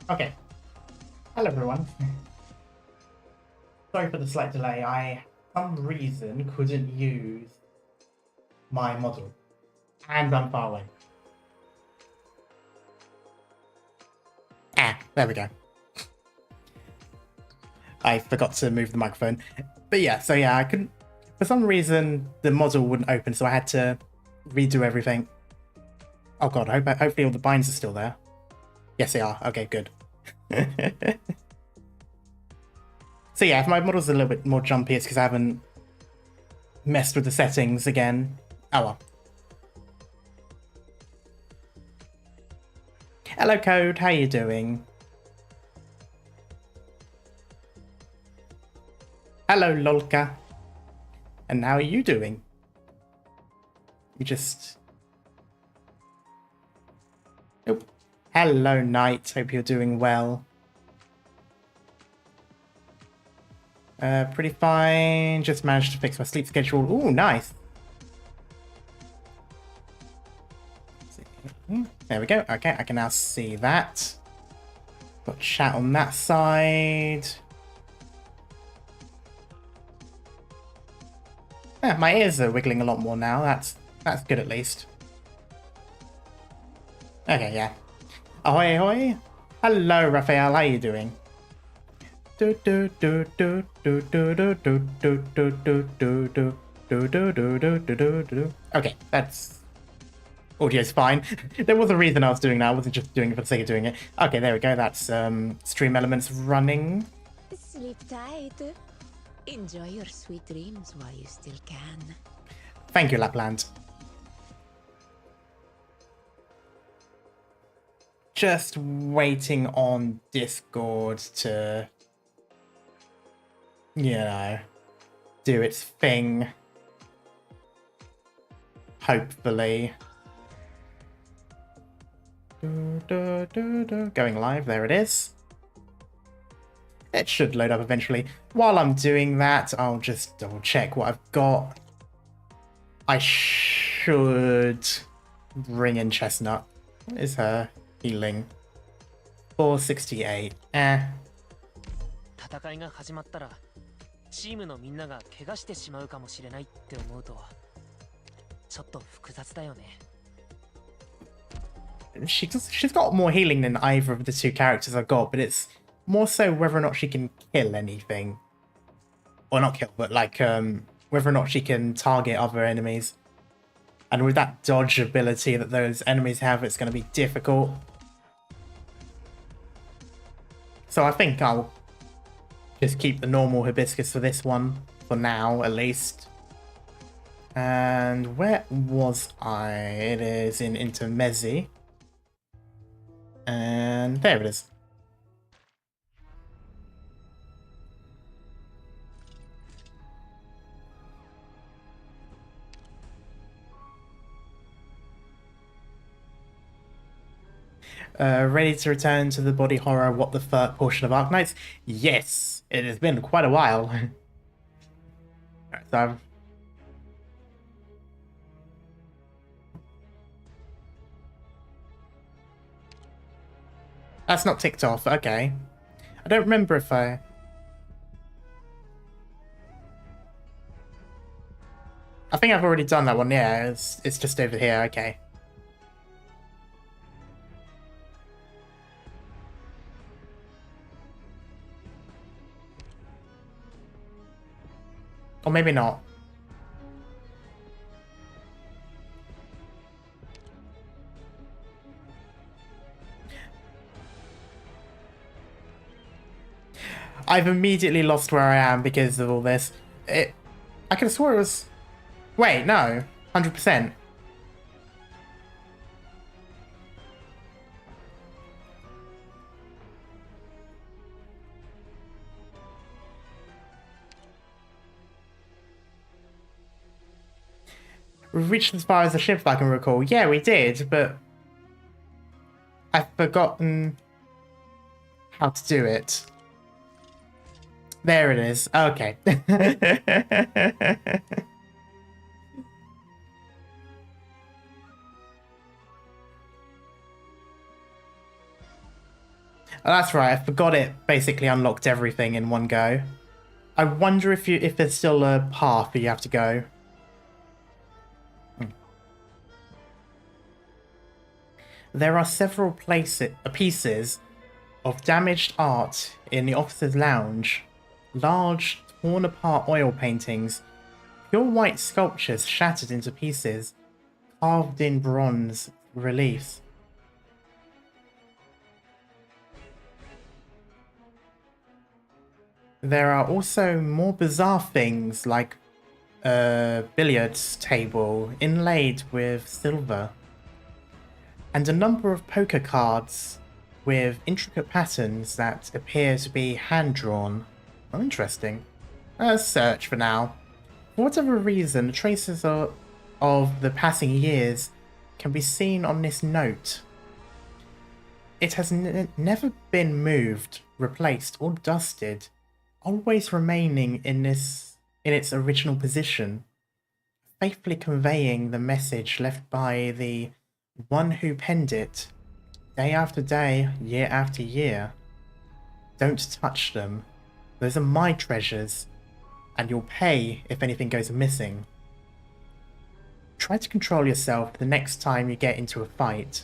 Okay. Hello, everyone. Sorry for the slight delay. I, for some reason, couldn't use my model. And I'm far away. Ah, there we go. I forgot to move the microphone. But yeah, so yeah, I couldn't... For some reason, the model wouldn't open, so I had to redo everything. Oh god, hopefully all the binds are still there. Yes, they are. Okay, good. So yeah, if my model's a little bit more jumpy, it's because I haven't messed with the settings again. Oh well. Hello, Code. How you doing? Hello, Lolka. And how are you doing? You just... Oh. Hello, Knight. Hope you're doing well. Pretty fine. Just managed to fix my sleep schedule. Ooh, nice. There we go. Okay, I can now see that. Got chat on that side. Yeah, my ears are wiggling a lot more now. That's good at least. Okay, yeah. Ahoy, ahoy. Hello, Raphael. How you doing? Okay, that's... Audio's fine. There was a reason I was doing that. I wasn't just doing it for the sake of doing it. Okay, there we go. That's stream elements running. Sleep tight. Enjoy your sweet dreams while you still can. Thank you, Lapland. Just waiting on Discord to, you know, do its thing. Hopefully. Going live, there it is. It should load up eventually. While I'm doing that, I'll just double check what I've got. I should bring in Chestnut. What is her healing? 468. 戦いが始まったらチームのみんなが怪我してしまうかもしれないって思うとちょっと複雑だよね。She's got more healing than either of the two characters I've got, but it's more so whether or not she can kill anything. Or not kill, but like whether or not she can target other enemies. And with that dodge ability that those enemies have, it's going to be difficult. So I think I'll just keep the normal hibiscus for this one, for now at least. And where was I? It is in Intermezzi. And there it is. Ready to return to the body horror what the fuck portion of Arknights? Yes! It has been quite a while. So I've... That's not ticked off, okay. I don't remember if I... I think I've already done that one, yeah, it's just over here, okay. Or maybe not. I've immediately lost where I am because of all this. I could have swore it was... Wait, no. 100%. We've reached as far as the ship, if I can recall. Yeah, we did, but I've forgotten how to do it. There it is. Okay. Oh, that's right, I forgot it basically unlocked everything in one go. I wonder if there's still a path that you have to go. There are several pieces of damaged art in the officer's lounge. Large, torn apart oil paintings, pure white sculptures shattered into pieces, carved in bronze reliefs. There are also more bizarre things like a billiards table inlaid with silver, and a number of poker cards with intricate patterns that appear to be hand-drawn. Oh, interesting. Let's search for now. For whatever reason, traces of the passing years can be seen on this note. It has never been moved, replaced, or dusted, always remaining in its original position, faithfully conveying the message left by the one who penned it, day after day, year after year. Don't touch them. Those are my treasures, and you'll pay if anything goes missing. Try to control yourself the next time you get into a fight.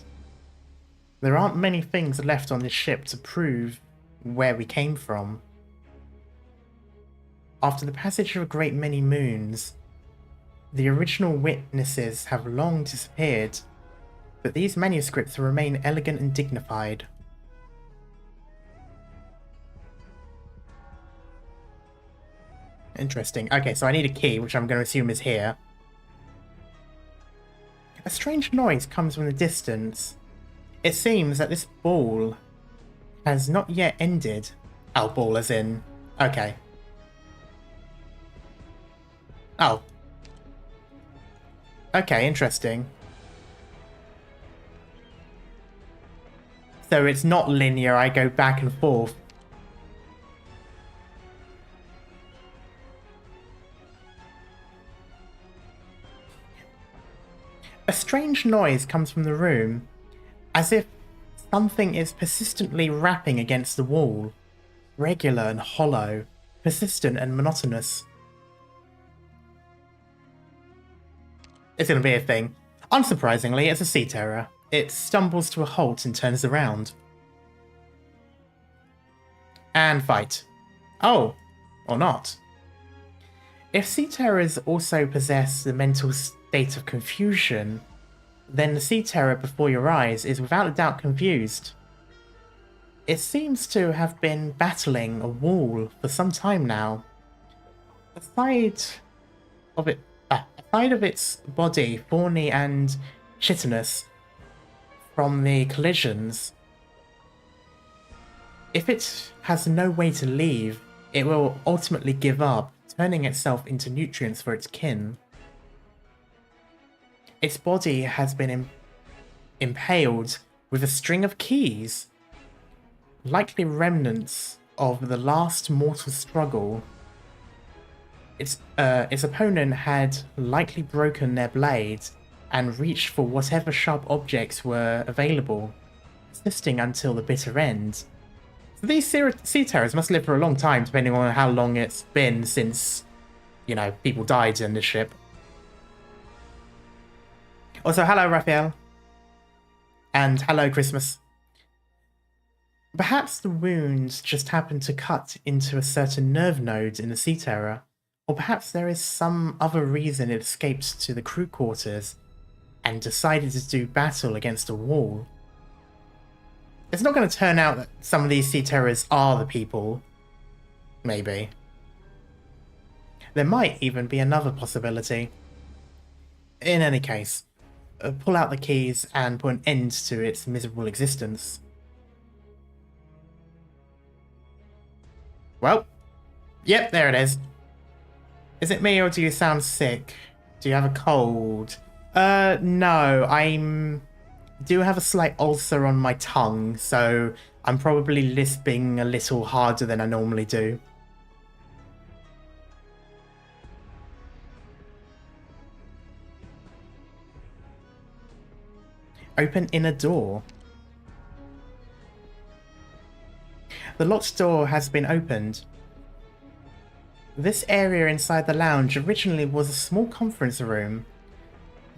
There aren't many things left on this ship to prove where we came from. After the passage of a great many moons, the original witnesses have long disappeared, but these manuscripts remain elegant and dignified. Interesting. Okay, so I need a key, which I'm going to assume is here. A strange noise comes from the distance. It seems that this ball has not yet ended. Oh, ball as in... Okay. Oh. Okay, interesting. So it's not linear, I go back and forth. A strange noise comes from the room, as if something is persistently rapping against the wall. Regular and hollow, persistent and monotonous. It's gonna be a thing. Unsurprisingly, it's a sea terror. It stumbles to a halt and turns around. And fight. Oh, or not. If sea terrors also possess the mental state of confusion, then the sea terror before your eyes is without a doubt confused. It seems to have been battling a wall for some time now. Aside of its body, thorny and chitinous from the collisions, if it has no way to leave, it will ultimately give up, turning itself into nutrients for its kin. Its body has been impaled with a string of keys, likely remnants of the last mortal struggle. Its opponent had likely broken their blades and reached for whatever sharp objects were available, persisting until the bitter end. So these sea terrors must live for a long time, depending on how long it's been since, you know, people died in the ship. Also, hello, Raphael. And hello, Christmas. Perhaps the wounds just happened to cut into a certain nerve node in the sea terror, or perhaps there is some other reason it escaped to the crew quarters and decided to do battle against a wall. It's not going to turn out that some of these sea terrors are the people. Maybe. There might even be another possibility. In any case, pull out the keys and put an end to its miserable existence. Well, yep, there it is. Is it me or do you sound sick? Do you have a cold? No, do have a slight ulcer on my tongue, so I'm probably lisping a little harder than I normally do. Open inner door. The locked door has been opened. This area inside the lounge originally was a small conference room,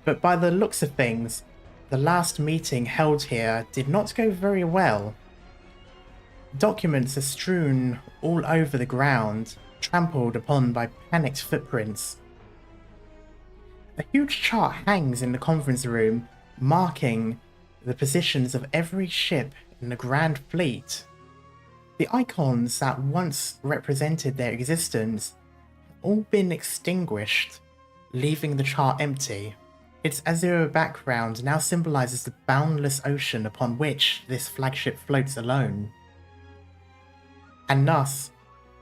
but by the looks of things, the last meeting held here did not go very well. Documents are strewn all over the ground, trampled upon by panicked footprints. A huge chart hangs in the conference room, marking the positions of every ship in the Grand Fleet. The icons that once represented their existence have all been extinguished, leaving the chart empty. Its azure background now symbolizes the boundless ocean upon which this flagship floats alone. And thus,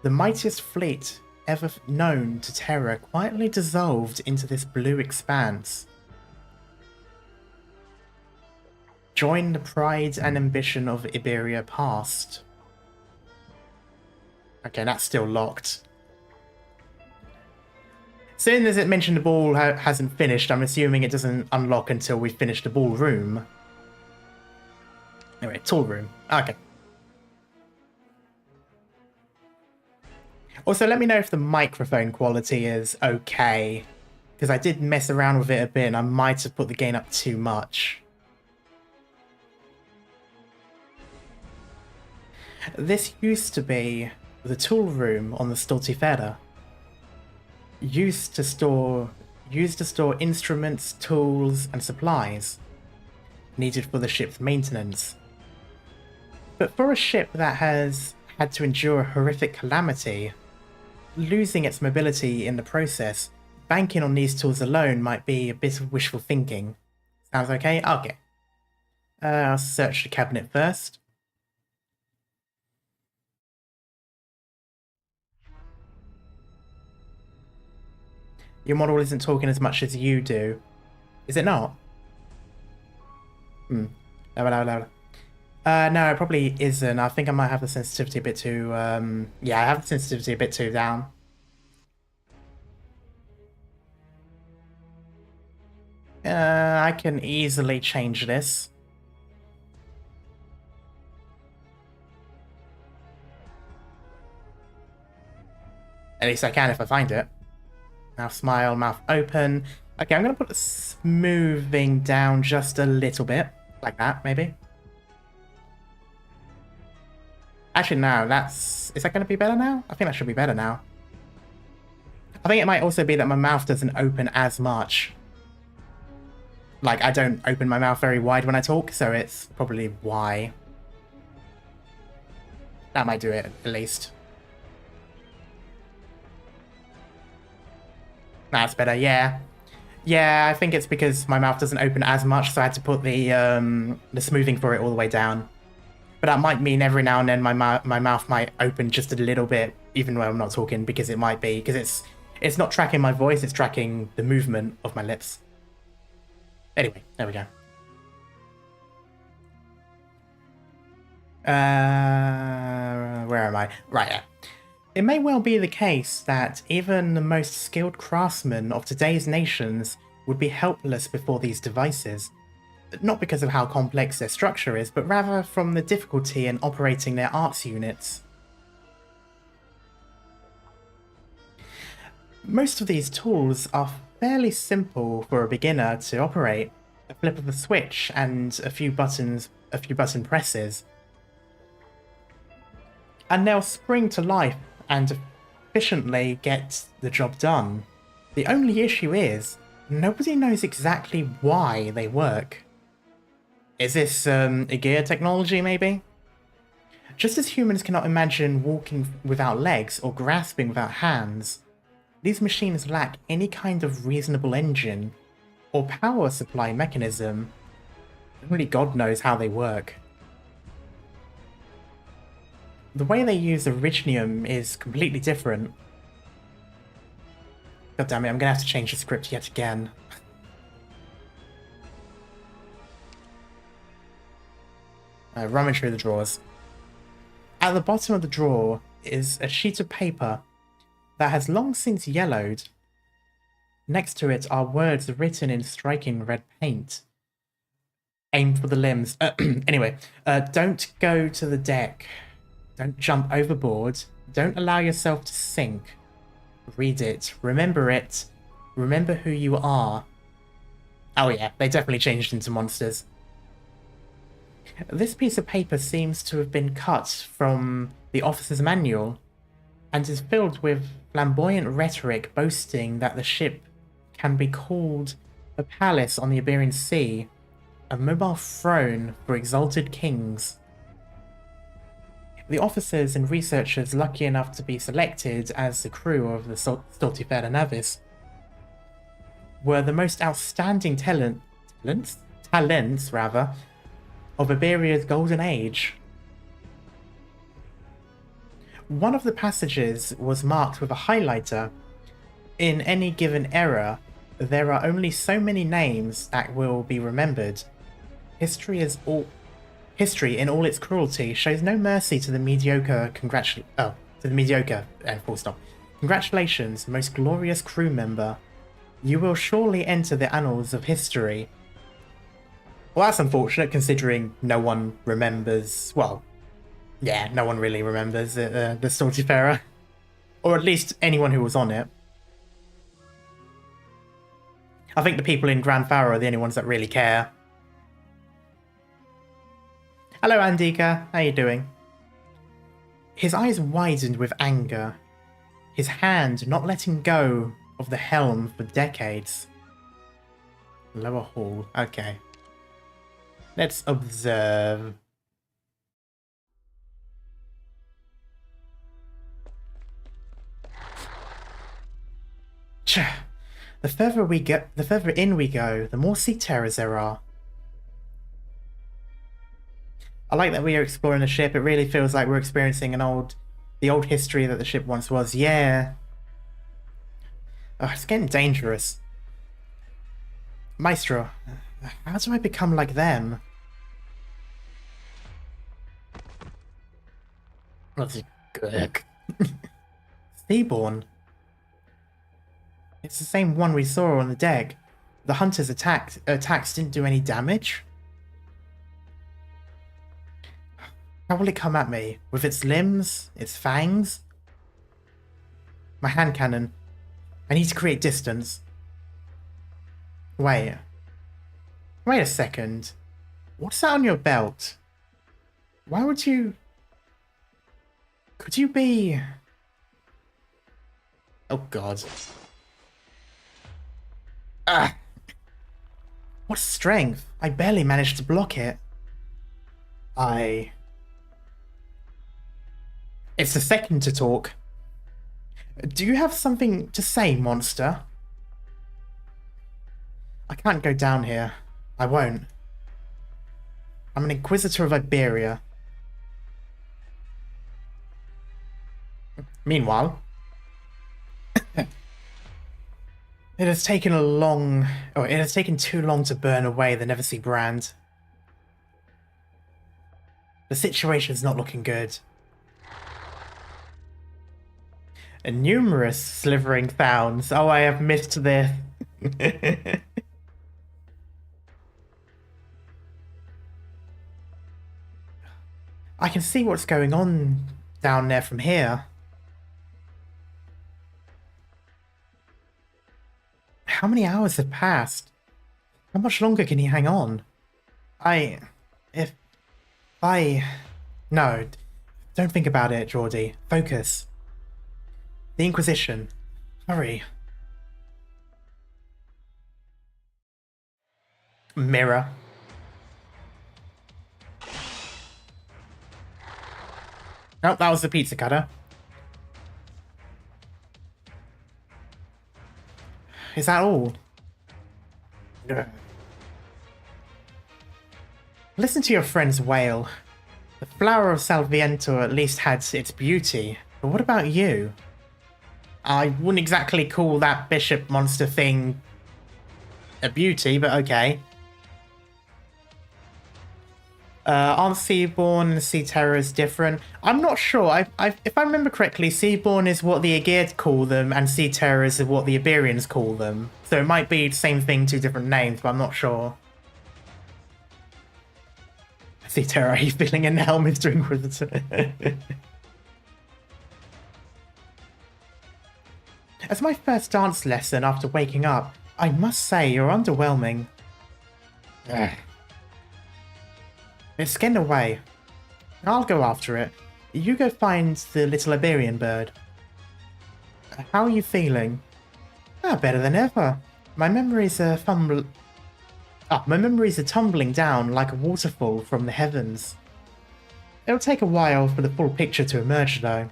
the mightiest fleet ever known to terror quietly dissolved into this blue expanse. Join the pride and ambition of Iberia past. Okay, that's still locked. Soon as it mentioned the ball hasn't finished, I'm assuming it doesn't unlock until we finish the ballroom. Anyway, tool room. Okay. Also, let me know if the microphone quality is okay, because I did mess around with it a bit and I might have put the gain up too much. This used to be the tool room on the Stultifera. Used to store instruments, tools, and supplies needed for the ship's maintenance. But for a ship that has had to endure a horrific calamity, losing its mobility in the process, banking on these tools alone might be a bit of wishful thinking. Sounds okay? Okay. I'll search the cabinet first. Your model isn't talking as much as you do. Is it not? No, it probably isn't. I think I might have the sensitivity a bit too, yeah, I have the sensitivity a bit too down. I can easily change this. At least I can if I find it. Mouth smile, mouth open. Okay, I'm going to put the smoothing down just a little bit. Like that, maybe. Actually, no, is that going to be better now? I think that should be better now. I think it might also be that my mouth doesn't open as much. Like, I don't open my mouth very wide when I talk, so it's probably why. That might do it, at least. That's better, yeah. Yeah, I think it's because my mouth doesn't open as much, so I had to put the smoothing for it all the way down. But that might mean every now and then my mouth might open just a little bit, even when I'm not talking, because it might be, because it's not tracking my voice, it's tracking the movement of my lips. Anyway, there we go. Where am I? Right, yeah. It may well be the case that even the most skilled craftsmen of today's nations would be helpless before these devices. Not because of how complex their structure is, but rather from the difficulty in operating their arts units. Most of these tools are fairly simple for a beginner to operate. A flip of a switch and a few button presses. And they'll spring to life and efficiently get the job done. The only issue is, nobody knows exactly why they work. Is this a gear technology, maybe? Just as humans cannot imagine walking without legs or grasping without hands, these machines lack any kind of reasonable engine or power supply mechanism. Only God knows how they work. The way they use Originium is completely different. God damn it, I'm gonna have to change the script yet again. Rummage through the drawers. At the bottom of the drawer is a sheet of paper that has long since yellowed. Next to it are words written in striking red paint. Aim for the limbs. Anyway, don't go to the deck. Don't jump overboard. Don't allow yourself to sink. Read it. Remember it. Remember who you are. Oh yeah, they definitely changed into monsters. This piece of paper seems to have been cut from the officer's manual and is filled with flamboyant rhetoric boasting that the ship can be called a palace on the Iberian Sea, a mobile throne for exalted kings. The officers and researchers lucky enough to be selected as the crew of the Stultifera Navis were the most outstanding talents of Iberia's golden age. One of the passages was marked with a highlighter. In any given era, there are only so many names that will be remembered. History in all its cruelty shows no mercy to the mediocre. Full stop. Congratulations, most glorious crew member. You will surely enter the annals of history. Well, that's unfortunate considering no one remembers. Well, yeah, no one really remembers the Stultifera, or at least anyone who was on it. I think the people in Grand Pharaoh are the only ones that really care. Hello, Andika. How you doing? His eyes widened with anger, his hand not letting go of the helm for decades. Lower hall. Okay. Let's observe. The further in we go, the more sea terrors there are. I like that we are exploring the ship. It really feels like we're experiencing the old history that the ship once was. Yeah. Oh, it's getting dangerous. Maestro, how do I become like them? That's good. Seaborn. It's the same one we saw on the deck. The hunters attacks didn't do any damage. How will it come at me? With its limbs? Its fangs? My hand cannon. I need to create distance. Wait. Wait a second. What's that on your belt? Why would you... Could you be... Oh god. Ah! What strength! I barely managed to block it. It's the second to talk. Do you have something to say, monster? I can't go down here. I won't. I'm an Inquisitor of Iberia. Meanwhile, it has taken too long to burn away the Nethersea brand. The situation's not looking good. And numerous slithering sounds. Oh, I have missed this. I can see what's going on down there from here. How many hours have passed? How much longer can he hang on? No, don't think about it, Geordie. Focus. The Inquisition. Hurry. Mirror. Nope, that was the pizza cutter. Is that all? Listen to your friends wail. The flower of Salviento at least had its beauty, but what about you? I wouldn't exactly call that bishop monster thing a beauty, but okay. Aren't Seaborn and Sea Terrors different? I'm not sure. If I remember correctly, Seaborn is what the Aegeid call them, and Sea Terrors is what the Iberians call them. So it might be the same thing, two different names, but I'm not sure. See, Tara, are you feeling it now, Mr. Inquisitor? As my first dance lesson after waking up, I must say you're underwhelming. Ugh. It's getting away. I'll go after it. You go find the little Iberian bird. How are you feeling? Better than ever. My memories are tumbling down like a waterfall from the heavens. It'll take a while for the full picture to emerge, though.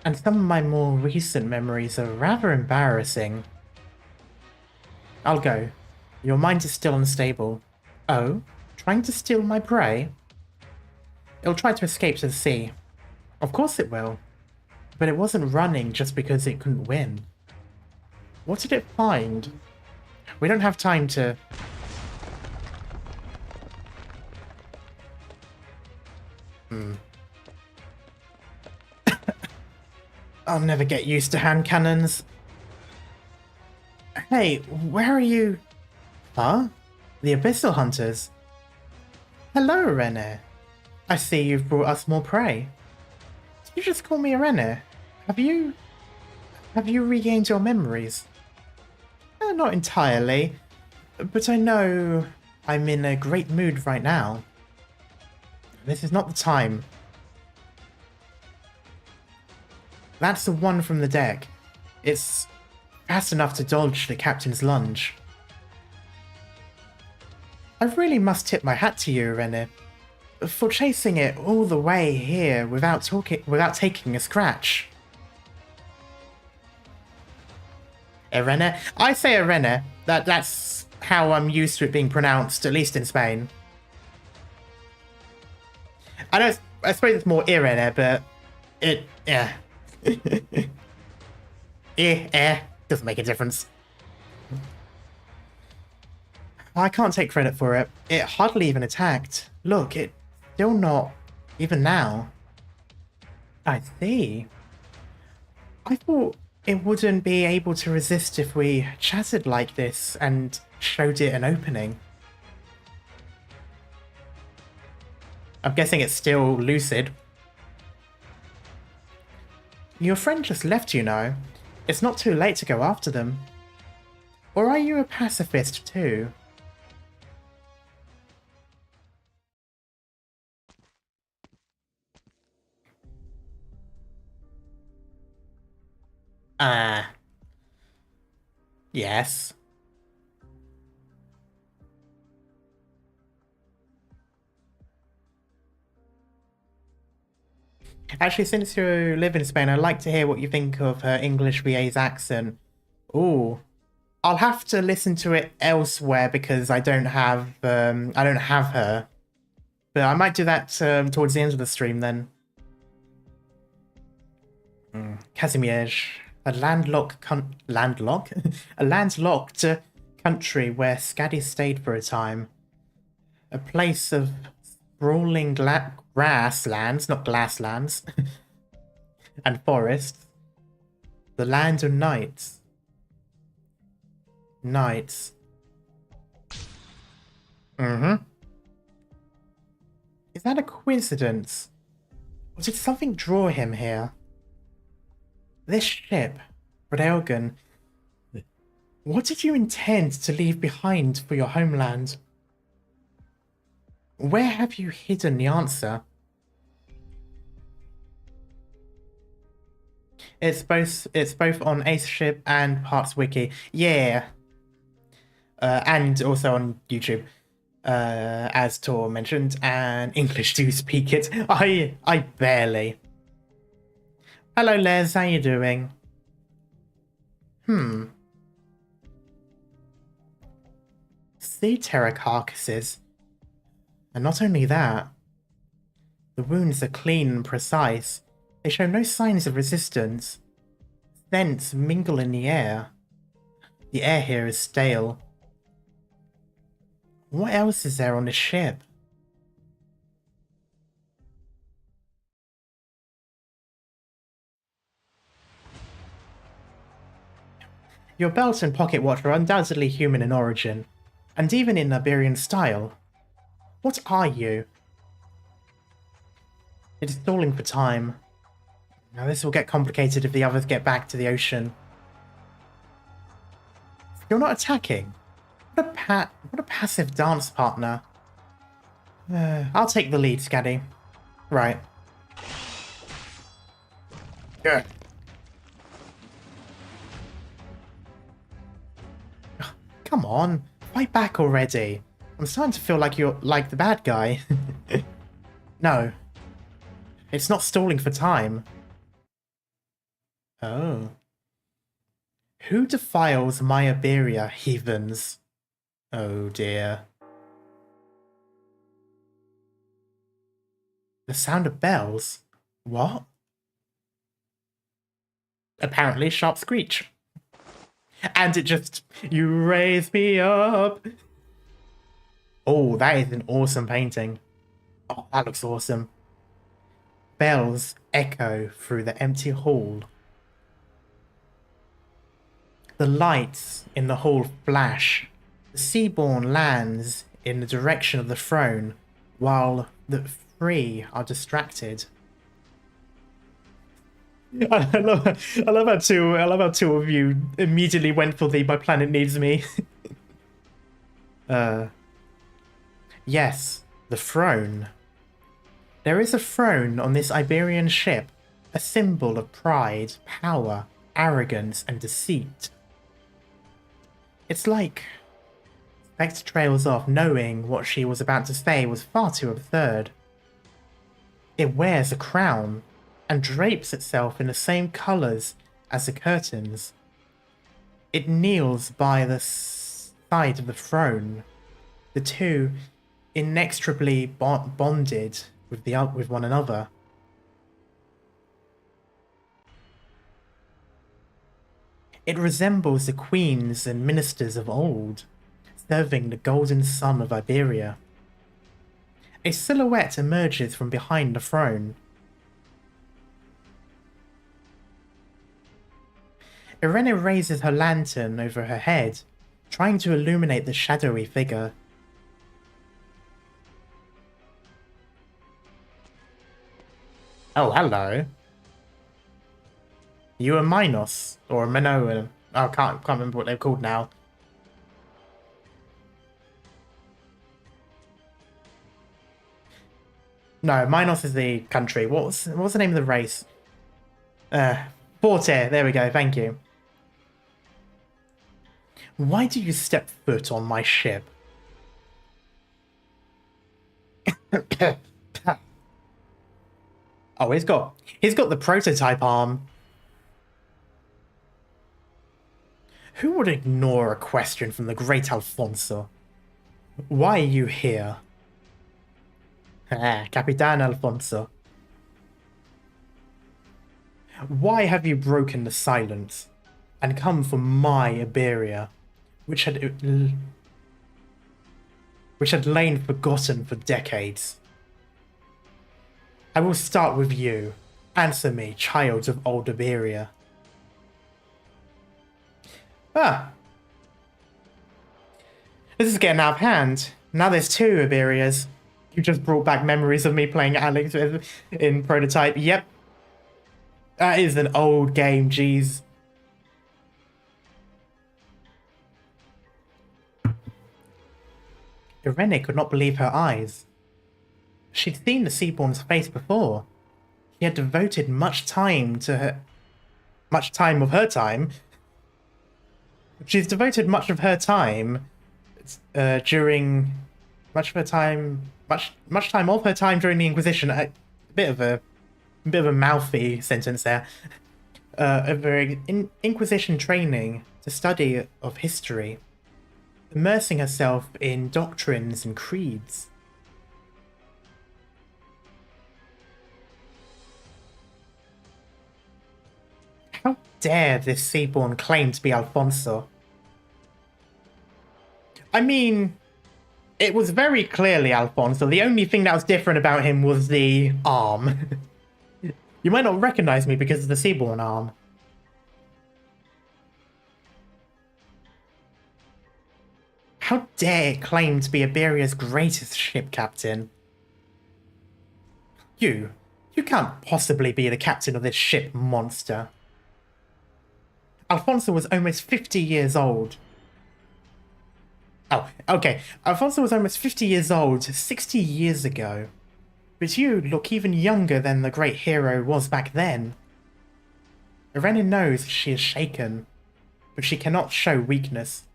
And some of my more recent memories are rather embarrassing. I'll go. Your mind is still unstable. Oh? Trying to steal my prey? It'll try to escape to the sea. Of course it will. But it wasn't running just because it couldn't win. What did it find? We don't have time to... I'll never get used to hand cannons. Hey, where are you? Huh? The Abyssal Hunters? Hello, Irene. I see you've brought us more prey. Did you just call me Irene? Have you regained your memories? Not entirely, but I know I'm in a great mood right now. This is not the time. That's the one from the deck. It's fast enough to dodge the captain's lunge. I really must tip my hat to you, Irene, for chasing it all the way here without taking a scratch. Irene? I say Irene. That's how I'm used to it being pronounced, at least in Spain. I suppose it's more Irene, but yeah. Doesn't make a difference. I can't take credit for it. It hardly even attacked. Look, it's still not, even now. I see. I thought it wouldn't be able to resist if we chatted like this and showed it an opening. I'm guessing it's still lucid. Your friend just left, you know. It's not too late to go after them. Or are you a pacifist too? Yes. Actually, since you live in Spain, I'd like to hear what you think of her English VA's accent. Ooh. I'll have to listen to it elsewhere because I don't have her. But I might do that towards the end of the stream then. Kazimierz, a landlocked country where Skadi stayed for a time. A place of sprawling grasslands, not glasslands, and forests. The land of knights. Knights. Is that a coincidence? Or did something draw him here? This ship, Rodelgan. What did you intend to leave behind for your homeland? Where have you hidden the answer? It's both on Aceship and Parts Wiki. Yeah. And also on YouTube. As Tor mentioned, and English do speak it. I barely. Hello Les, how you doing? Sea terror carcasses. And not only that, the wounds are clean and precise. They show no signs of resistance. Scents mingle in the air. The air here is stale. What else is there on the ship? Your belt and pocket watch are undoubtedly human in origin, and even in Iberian style. What are you? It is stalling for time. Now this will get complicated if the others get back to the ocean. You're not attacking. What a passive dance partner. I'll take the lead, Scaddy. Right. Good. Come on, fight back already. I'm starting to feel like you're like the bad guy. No. It's not stalling for time. Oh. Who defiles my Iberia, heathens? Oh dear. The sound of bells? What? Apparently sharp screech. And it just, you raise me up. Oh, that is an awesome painting. Oh, that looks awesome. Bells echo through the empty hall. The lights in the hall flash. The Seaborn lands in the direction of the throne, while the three are distracted. I love how two of you immediately went for the "my planet needs me." Yes, the throne. There is a throne on this Iberian ship, a symbol of pride, power, arrogance, and deceit. It's like Spectre trails off, knowing what she was about to say was far too absurd. It wears a crown and drapes itself in the same colours as the curtains. It kneels by the side of the throne, the two inextricably bonded with one another. It resembles the queens and ministers of old, serving the golden sun of Iberia. A silhouette emerges from behind the throne. Irene raises her lantern over her head, trying to illuminate the shadowy figure. Oh, hello. You a Minos? Or a Minoan? Oh, I can't remember what they're called now. No, Minos is the country. What's the name of the race? Forte, there we go, thank you. Why do you step foot on my ship? Oh, he's got the prototype arm. Who would ignore a question from the great Alfonso? Why are you here? Capitan Alfonso. Why have you broken the silence and come for my Iberia, which had lain forgotten for decades? I will start with you. Answer me, child of old Iberia. Ah. This is getting out of hand. Now there's two Iberias. You just brought back memories of me playing Alex in Prototype. Yep. That is an old game, jeez. Irene could not believe her eyes. She'd seen the Seaborn's face before. He had devoted much time of her time. She's devoted much of her time during the Inquisition. A bit of a mouthy sentence there. Of her Inquisition training to study of history, immersing herself in doctrines and creeds. How dare this Seaborn claim to be Alfonso? I mean, it was very clearly Alfonso. The only thing that was different about him was the arm. You might not recognize me because of the Seaborn arm. How dare it claim to be Iberia's greatest ship captain? You can't possibly be the captain of this ship, monster. Alfonso was almost 50 years old. Oh, okay. Alfonso was almost 50 years old 60 years ago. But you look even younger than the great hero was back then. Irene knows she is shaken, but she cannot show weakness.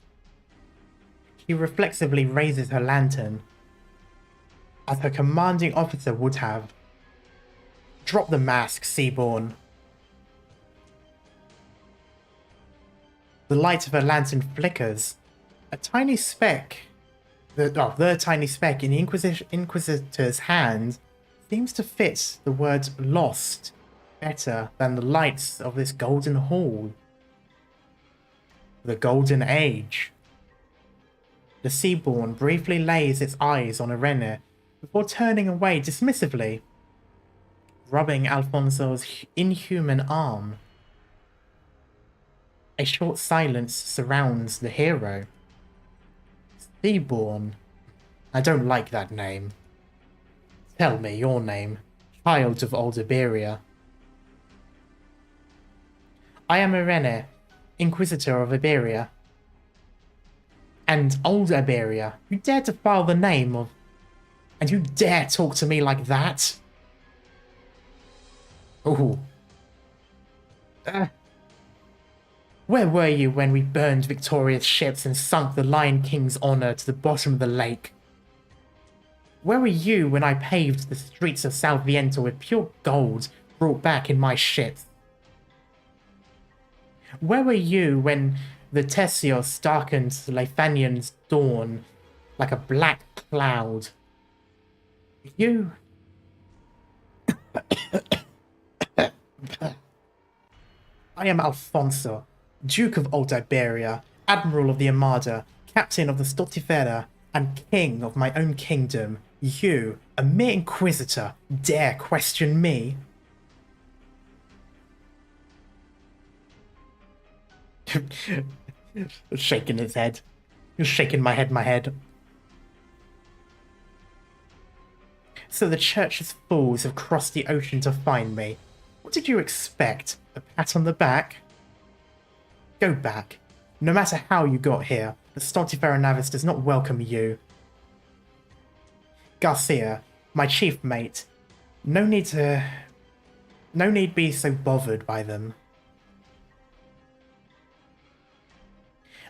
She reflexively raises her lantern, as her commanding officer would have. Drop the mask, Seaborn. The light of her lantern flickers. A tiny speck, the tiny speck in the Inquisitor's hand seems to fit the word lost better than the lights of this golden hall. The Golden Age. The Seaborn briefly lays its eyes on Irene before turning away dismissively, rubbing Alfonso's inhuman arm. A short silence surrounds the hero. Seaborn. I don't like that name. Tell me your name, child of old Iberia. I am Irene, Inquisitor of Iberia. And old Iberia, you dare to file the name of... And you dare talk to me like that? Ooh. Where were you when we burned Victoria's ships and sunk the Lion King's honor to the bottom of the lake? Where were you when I paved the streets of Salviento with pure gold brought back in my ships? Where were you when the Tessios darkened Leithanian's dawn like a black cloud? You... I am Alfonso, Duke of Old Iberia, Admiral of the Armada, Captain of the Stultifera, and King of my own kingdom. You, a mere Inquisitor, dare question me? Shaking his head. Shaking my head. So the Church's fools have crossed the ocean to find me. What did you expect? A pat on the back? Go back. No matter how you got here, the Stultifera Navis does not welcome you. Garcia, my chief mate, no need be so bothered by them.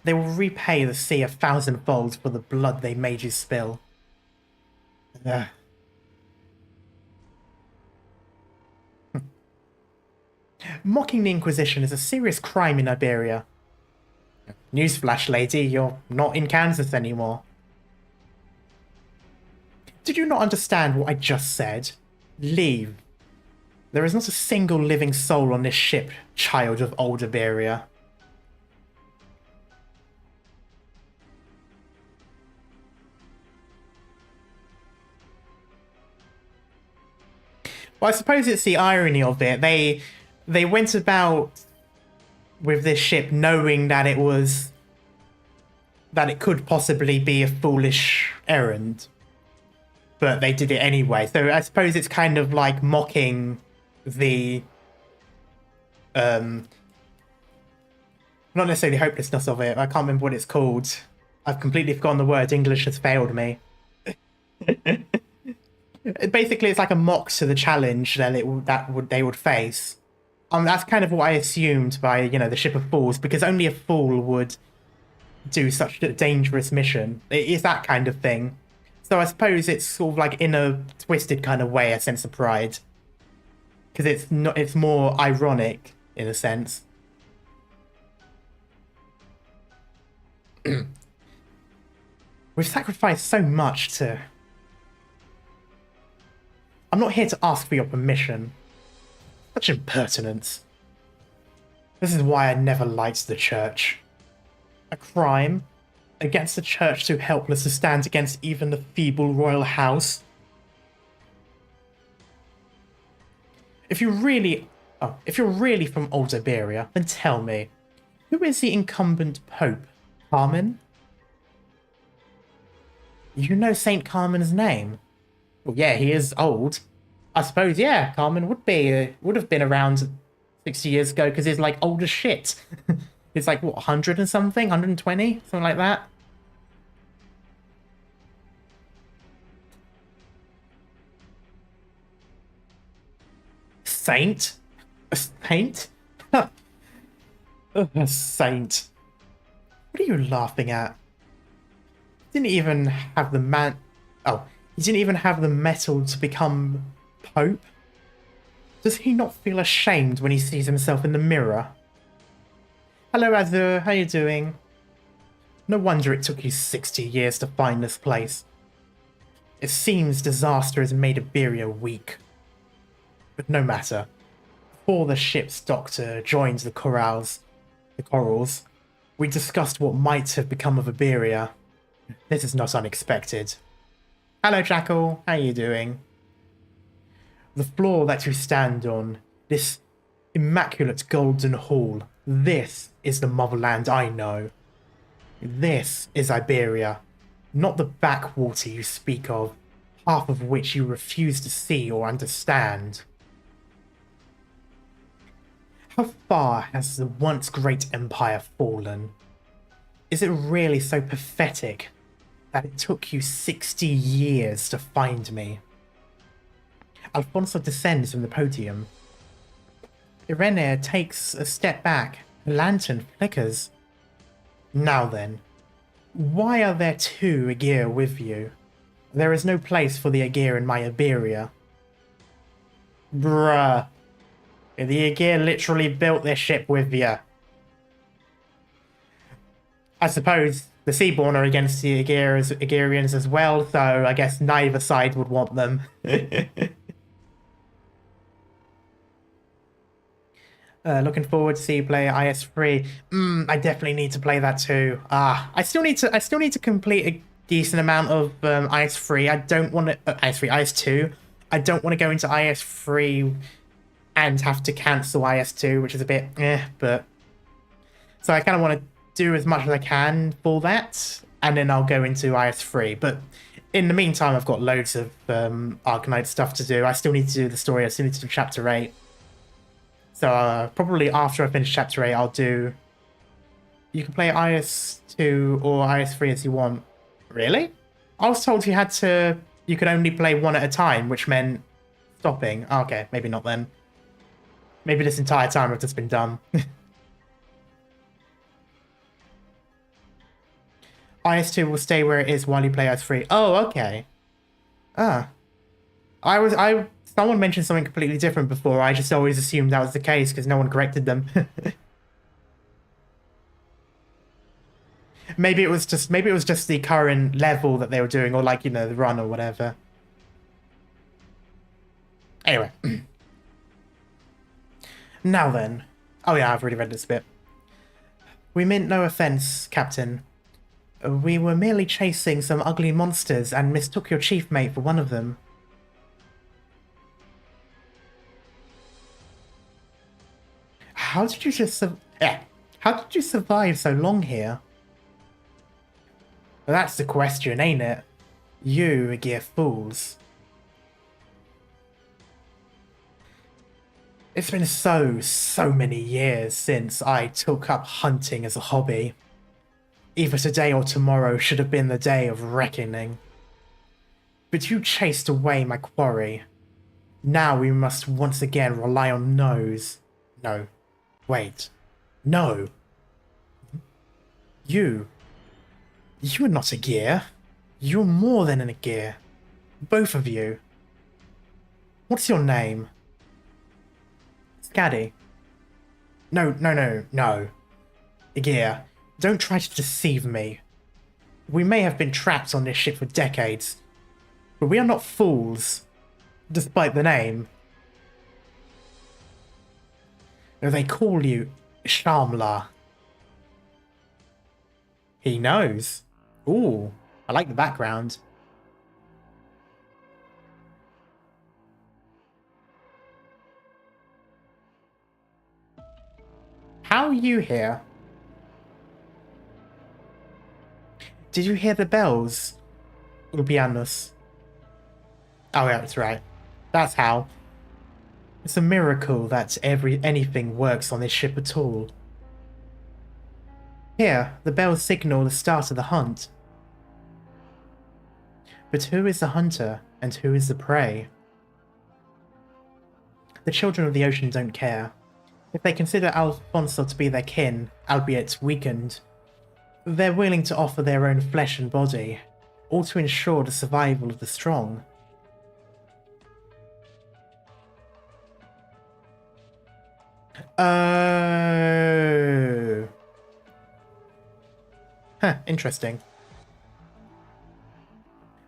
They will repay the sea 1,000-fold for the blood they made you spill. Mocking the Inquisition is a serious crime in Iberia. Newsflash, lady, you're not in Kansas anymore. Did you not understand what I just said? Leave. There is not a single living soul on this ship, child of old Iberia. Well, I suppose it's the irony of it. They went about with this ship knowing that it could possibly be a foolish errand, but they did it anyway. So I suppose it's kind of like mocking the not necessarily hopelessness of it. I can't remember what it's called. I've completely forgotten the word. English has failed me. Basically, it's like a mock to the challenge that they would face. That's kind of what I assumed by, the Ship of Fools, because only a fool would do such a dangerous mission. It is that kind of thing. So I suppose it's sort of like in a twisted kind of way, a sense of pride. Because it's more ironic, in a sense. We've sacrificed so much to... I'm not here to ask for your permission. Such impertinence. This is why I never liked the Church. A crime against the Church too helpless to stand against even the feeble royal house. If you're really from Old Iberia, then tell me, who is the incumbent Pope? Carmen? You know Saint Carmen's name? Well, yeah, he is old. I suppose, yeah, Carmen would have been around 60 years ago because he's like old as shit. He's like, what, 100 and something? 120? Something like that? Saint? A saint? A saint. What are you laughing at? Didn't even have the man... Oh, he didn't even have the metal to become Pope? Does he not feel ashamed when he sees himself in the mirror? Hello, Azur. How you doing? No wonder it took you 60 years to find this place. It seems disaster has made Iberia weak. But no matter. Before the ship's doctor joined the corals, we discussed what might have become of Iberia. This is not unexpected. Hello, Jackal. How you doing? The floor that you stand on, this immaculate golden hall, this is the motherland I know. This is Iberia, not the backwater you speak of, half of which you refuse to see or understand. How far has the once great empire fallen? Is it really so pathetic that it took you 60 years to find me? Alfonso descends from the podium. Irene takes a step back. The lantern flickers. Now then, why are there two Aegir with you? There is no place for the Aegir in my Iberia. Bruh. The Aegir literally built their ship with you. I suppose the Seaborn are against the Aegirians as well, so I guess neither side would want them. Looking forward to see you play IS3. I definitely need to play that too. I still need to complete a decent amount of IS3. I don't want to IS2. I don't want to go into IS3 and have to cancel IS2, which is a bit but so I kind of want to do as much as I can for that, and then I'll go into IS3. But in the meantime, I've got loads of Arknights stuff to do. I still need to do the story. I still need to do Chapter 8. So probably after I finish Chapter 8, I'll do... You can play IS2 or IS3 as you want. Really? I was told you could only play one at a time, which meant stopping. Okay, maybe not then. Maybe this entire time I've just been dumb. IS2 will stay where it is while you play IS3. Oh, okay. Someone mentioned something completely different before. I just always assumed that was the case because no one corrected them. Maybe it was just the current level that they were doing, or like, the run or whatever. Anyway. Now then. Oh yeah, I've already read this bit. We meant no offense, Captain. We were merely chasing some ugly monsters and mistook your chief mate for one of them. How did you survive so long here? Well, that's the question, ain't it? You Aegir fools. It's been so many years since I took up hunting as a hobby. Either today or tomorrow should have been the day of reckoning. But you chased away my quarry. Now we must once again rely on no's. No. Wait. No. You're not a gear. You're more than a gear. Both of you. What's your name? Scaddy. No. Aegir, don't try to deceive me. We may have been trapped on this ship for decades, but we are not fools, despite the name. They call you Shamla. He knows. Ooh, I like the background. How are you here? Did you hear the bells? Ulpianus. Oh yeah, that's right. That's how. It's a miracle that anything works on this ship at all. Here, the bells signal the start of the hunt. But who is the hunter and who is the prey? The children of the ocean don't care. If they consider Alfonso to be their kin, albeit weakened, they're willing to offer their own flesh and body, all to ensure the survival of the strong. Oh. Huh, interesting.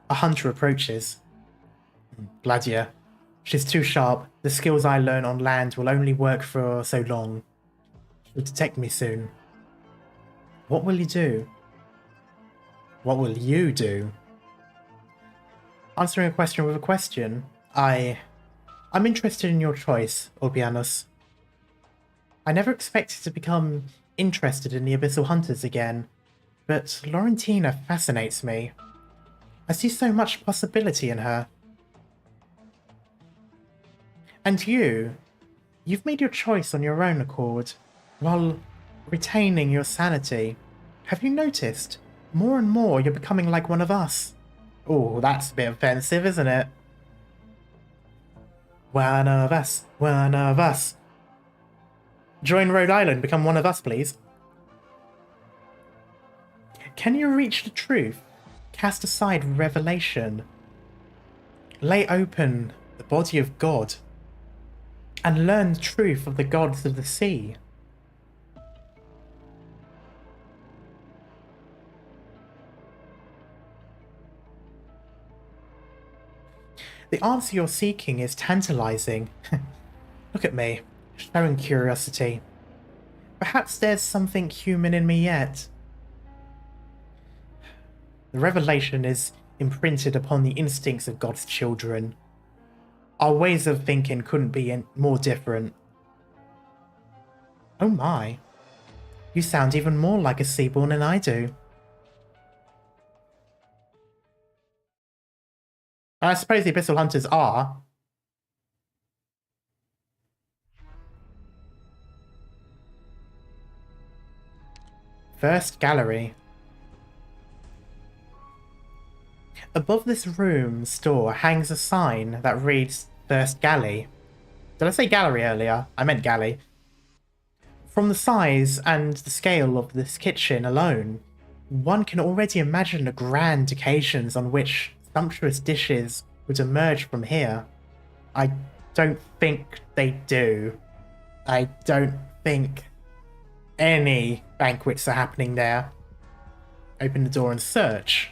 A hunter approaches. Gladia. She's too sharp. The skills I learn on land will only work for so long. She'll detect me soon. What will you do? What will you do? Answering a question with a question. I'm interested in your choice, Ulpianus. I never expected to become interested in the Abyssal Hunters again, but Laurentina fascinates me. I see so much possibility in her. And you've made your choice on your own accord, while retaining your sanity. Have you noticed? More and more you're becoming like one of us. Oh, that's a bit offensive, isn't it? One of us, one of us. Join Rhode Island, become one of us, please. Can you reach the truth? Cast aside revelation. Lay open the body of God. And learn the truth of the gods of the sea. The answer you're seeking is tantalizing. Look at me, showing curiosity. Perhaps there's something human in me yet. The revelation is imprinted upon the instincts of God's children. Our ways of thinking couldn't be more different. Oh my. You sound even more like a Seaborn than I do. I suppose the Abyssal Hunters are. First gallery. Above this room's door hangs a sign that reads First Galley. Did I say gallery earlier? I meant galley. From the size and the scale of this kitchen alone, one can already imagine the grand occasions on which sumptuous dishes would emerge from here. I don't think they do. I don't think any banquets are happening there. Open the door and search.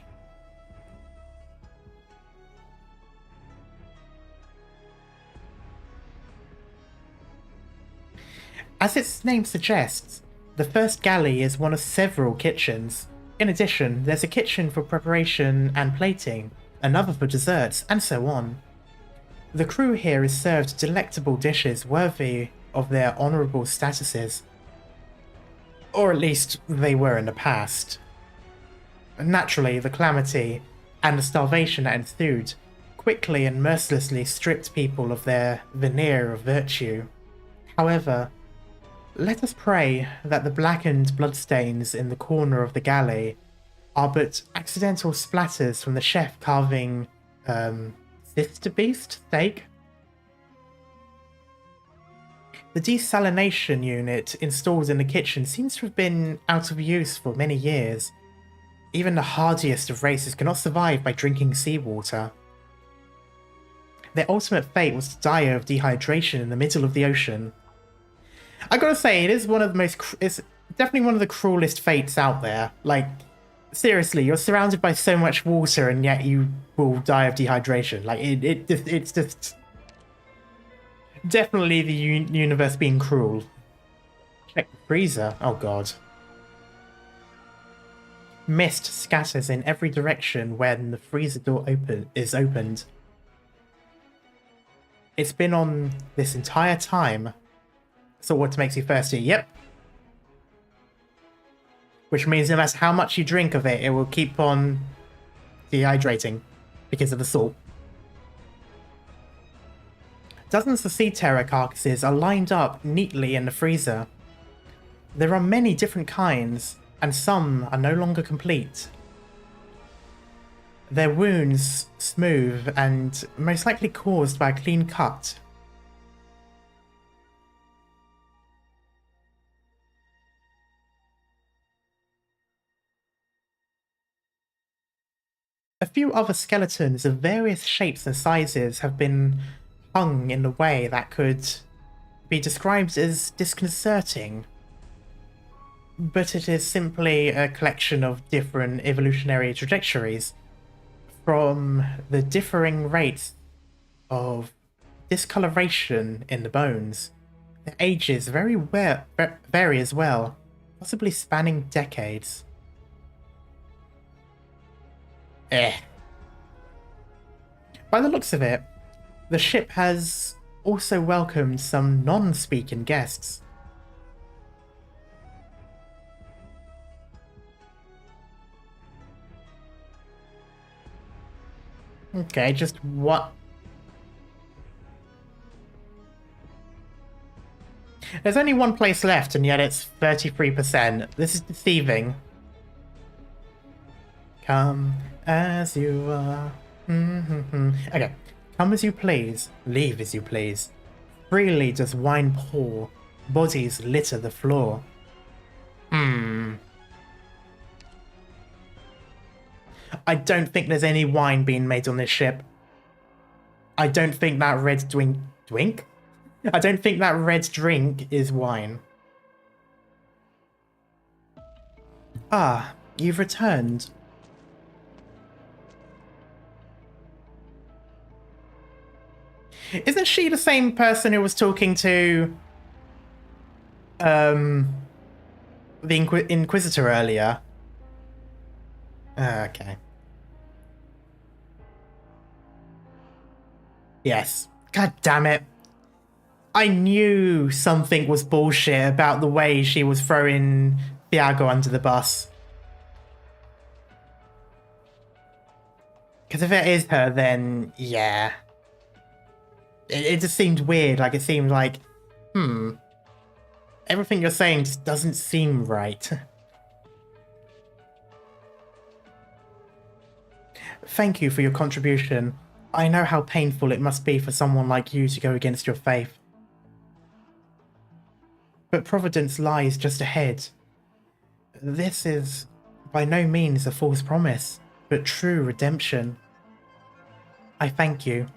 As its name suggests, the first galley is one of several kitchens. In addition, there's a kitchen for preparation and plating, another for desserts, and so on. The crew here is served delectable dishes worthy of their honourable statuses. Or at least they were in the past. Naturally, the calamity and the starvation that ensued quickly and mercilessly stripped people of their veneer of virtue. However, let us pray that the blackened bloodstains in the corner of the galley are but accidental splatters from the chef carving, sister beast steak? The desalination unit installed in the kitchen seems to have been out of use for many years. Even the hardiest of races cannot survive by drinking seawater. Their ultimate fate was to die of dehydration in the middle of the ocean. I gotta say, it is one of the most, it's definitely one of the cruelest fates out there. Like, seriously, you're surrounded by so much water and yet you will die of dehydration. Like, it's just definitely the universe being cruel. Check the freezer. Oh god. Mist scatters in every direction when the freezer door is opened. It's been on this entire time. So what makes you thirsty? Yep. Which means no matter how much you drink of it, it will keep on dehydrating because of the salt. Dozens of sea terror carcasses are lined up neatly in the freezer. There are many different kinds, and some are no longer complete. Their wounds smooth and most likely caused by a clean cut. A few other skeletons of various shapes and sizes have been hung in a way that could be described as disconcerting. But it is simply a collection of different evolutionary trajectories from the differing rates of discoloration in the bones. Their ages vary as well, possibly spanning decades. By the looks of it, the ship has also welcomed some non-speaking guests. Okay, just what? There's only one place left, and yet it's 33%. This is deceiving. Come as you are. Okay. Come as you please, leave as you please. Freely does wine pour, bodies litter the floor. I don't think there's any wine being made on this ship. I don't think that red drink? I don't think that red drink is wine. Ah, you've returned. Isn't she the same person who was talking to the Inquisitor earlier? Okay. Yes. God damn it. I knew something was bullshit about the way she was throwing Thiago under the bus. Because if it is her, then yeah. It just seemed weird. Like, it seemed like, everything you're saying just doesn't seem right. Thank you for your contribution. I know how painful it must be for someone like you to go against your faith. But Providence lies just ahead. This is by no means a false promise, but true redemption. I thank you.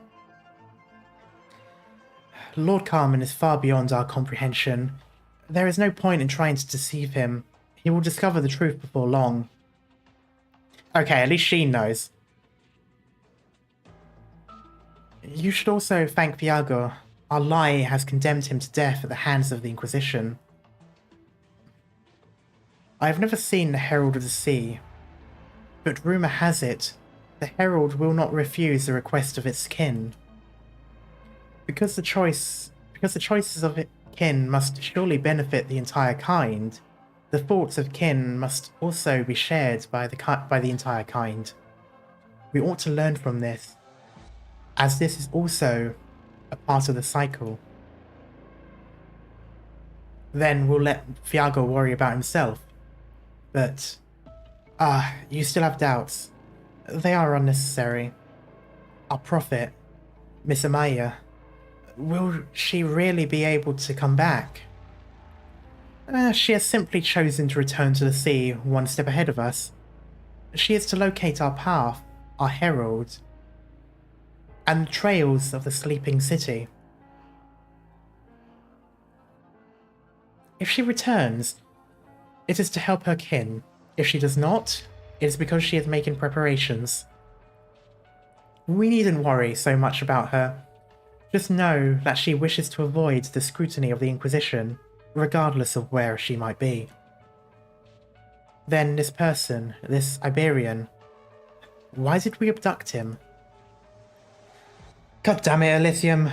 Lord Carmen is far beyond our comprehension. There is no point in trying to deceive him. He will discover the truth before long. Okay, at least she knows. You should also thank Thiago. Our lie has condemned him to death at the hands of the Inquisition. I have never seen the Herald of the Sea, but rumour has it the Herald will not refuse the request of its kin. Because the choices of its kin must surely benefit the entire kind, the thoughts of kin must also be shared by the entire kind. We ought to learn from this, as this is also a part of the cycle. Then we'll let Thiago worry about himself. But, you still have doubts. They are unnecessary. Our prophet, Miss Amaya, will she really be able to come back? She has simply chosen to return to the sea one step ahead of us. She is to locate our path, our herald, and the trails of the sleeping city. If she returns, it is to help her kin. If she does not, it is because she is making preparations. We needn't worry so much about her. Just know that she wishes to avoid the scrutiny of the Inquisition, regardless of where she might be. Then this person, this Iberian, why did we abduct him? God damn it, Elysium.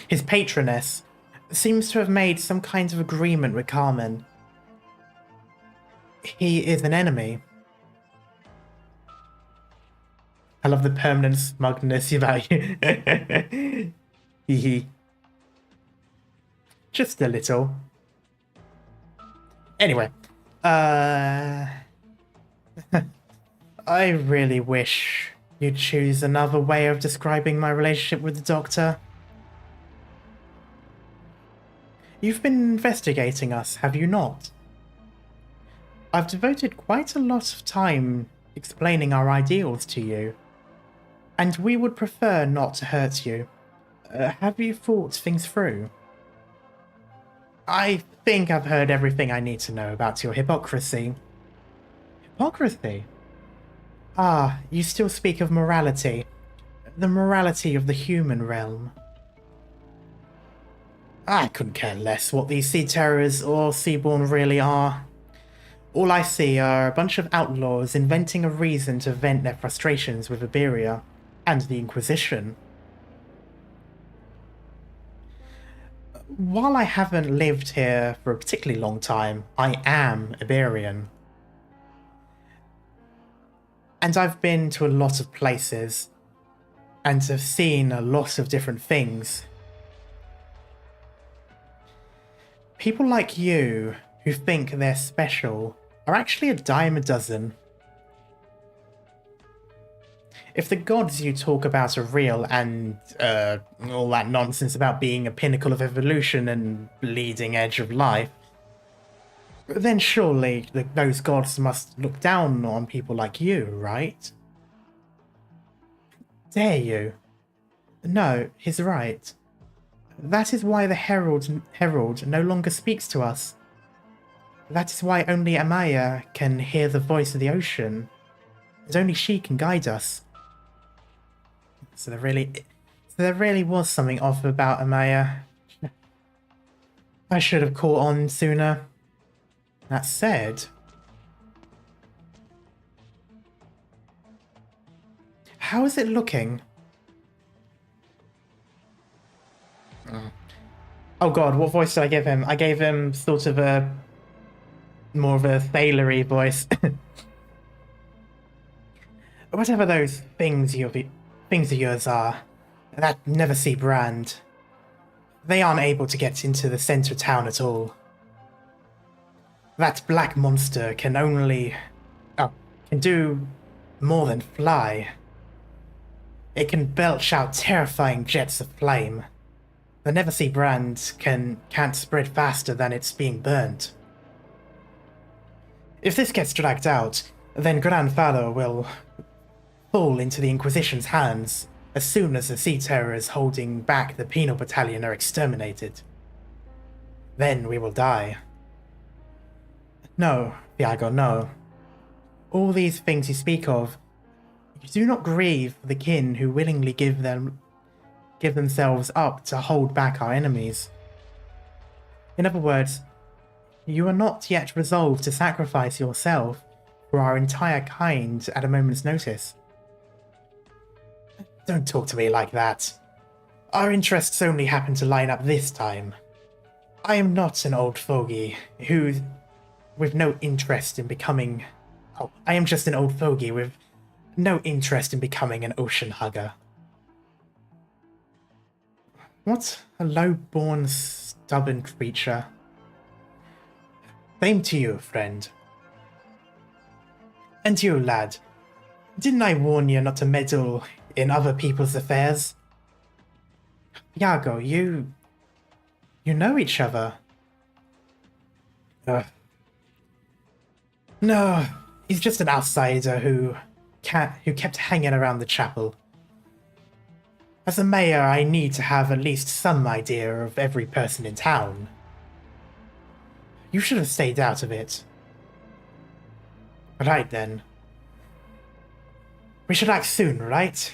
his patroness, seems to have made some kind of agreement with Carmen. He is an enemy. I love the permanent smugness about you. Hee. Just a little. Anyway, I really wish you'd choose another way of describing my relationship with the Doctor. You've been investigating us, have you not? I've devoted quite a lot of time explaining our ideals to you, and we would prefer not to hurt you. Have you thought things through? I think I've heard everything I need to know about your hypocrisy. Hypocrisy? Ah, you still speak of morality. The morality of the human realm. I couldn't care less what these sea terrors or seaborn really are. All I see are a bunch of outlaws inventing a reason to vent their frustrations with Iberia and the Inquisition. While I haven't lived here for a particularly long time, I am Iberian. And I've been to a lot of places and have seen a lot of different things. People like you who think they're special are actually a dime a dozen. If the gods you talk about are real and all that nonsense about being a pinnacle of evolution and bleeding edge of life, then surely those gods must look down on people like you, right? Dare you? No, he's right. That is why the Herald no longer speaks to us. That is why only Amaya can hear the voice of the ocean, and only she can guide us. So there really was something off about Amaya. I should have caught on sooner. That said, how is it looking? Oh god, what voice did I give him? I gave him sort of a more of a sailory voice. Whatever those things of yours are, that nethersea brand, they aren't able to get into the center of town at all. That black monster can do more than fly. It can belch out terrifying jets of flame. The nethersea brand can't spread faster than it's being burnt. If this gets dragged out, then Grandfather will fall into the Inquisition's hands as soon as the sea terrors holding back the penal battalion are exterminated. Then we will die. No, Viago, no. All these things you speak of, you do not grieve for the kin who willingly give themselves up to hold back our enemies. In other words, you are not yet resolved to sacrifice yourself for our entire kind at a moment's notice. Don't talk to me like that. Our interests only happen to line up this time. I am not an old fogey with no interest in becoming... Oh, I am just an old fogey with no interest in becoming an ocean hugger. What a low-born, stubborn creature. Same to you, friend. And you, lad. Didn't I warn you not to meddle in other people's affairs? Iago, you know each other. No, he's just an outsider who kept hanging around the chapel. As a mayor, I need to have at least some idea of every person in town. You should have stayed out of it. Right then. We should act soon, right?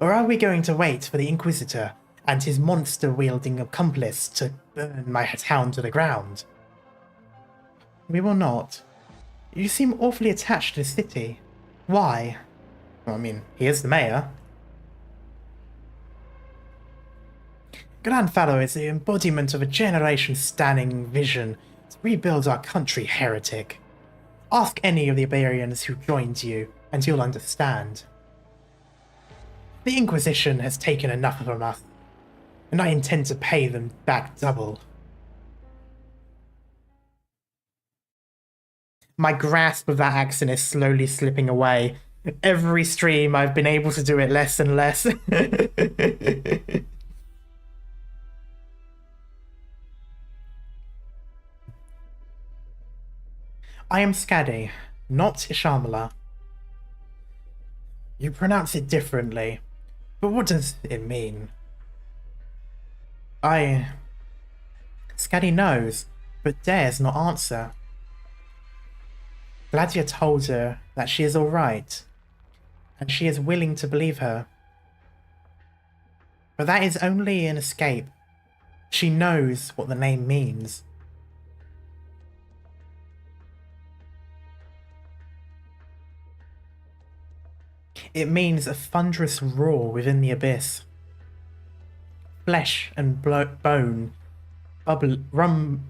Or are we going to wait for the Inquisitor and his monster-wielding accomplice to burn my town to the ground? We will not. You seem awfully attached to the city. Why? Well, I mean, he is the mayor. Grandfather is the embodiment of a generation-spanning vision to rebuild our country, heretic. Ask any of the Iberians who joined you, and you'll understand. The Inquisition has taken enough from us, and I intend to pay them back double. My grasp of that accent is slowly slipping away. Every stream, I've been able to do it less and less. I am Skadi, not Ishamala. You pronounce it differently, but what does it mean? Skadi knows, but dares not answer. Gladia told her that she is alright, and she is willing to believe her. But that is only an escape. She knows what the name means. It means a thunderous roar within the abyss. Flesh and bone rubbing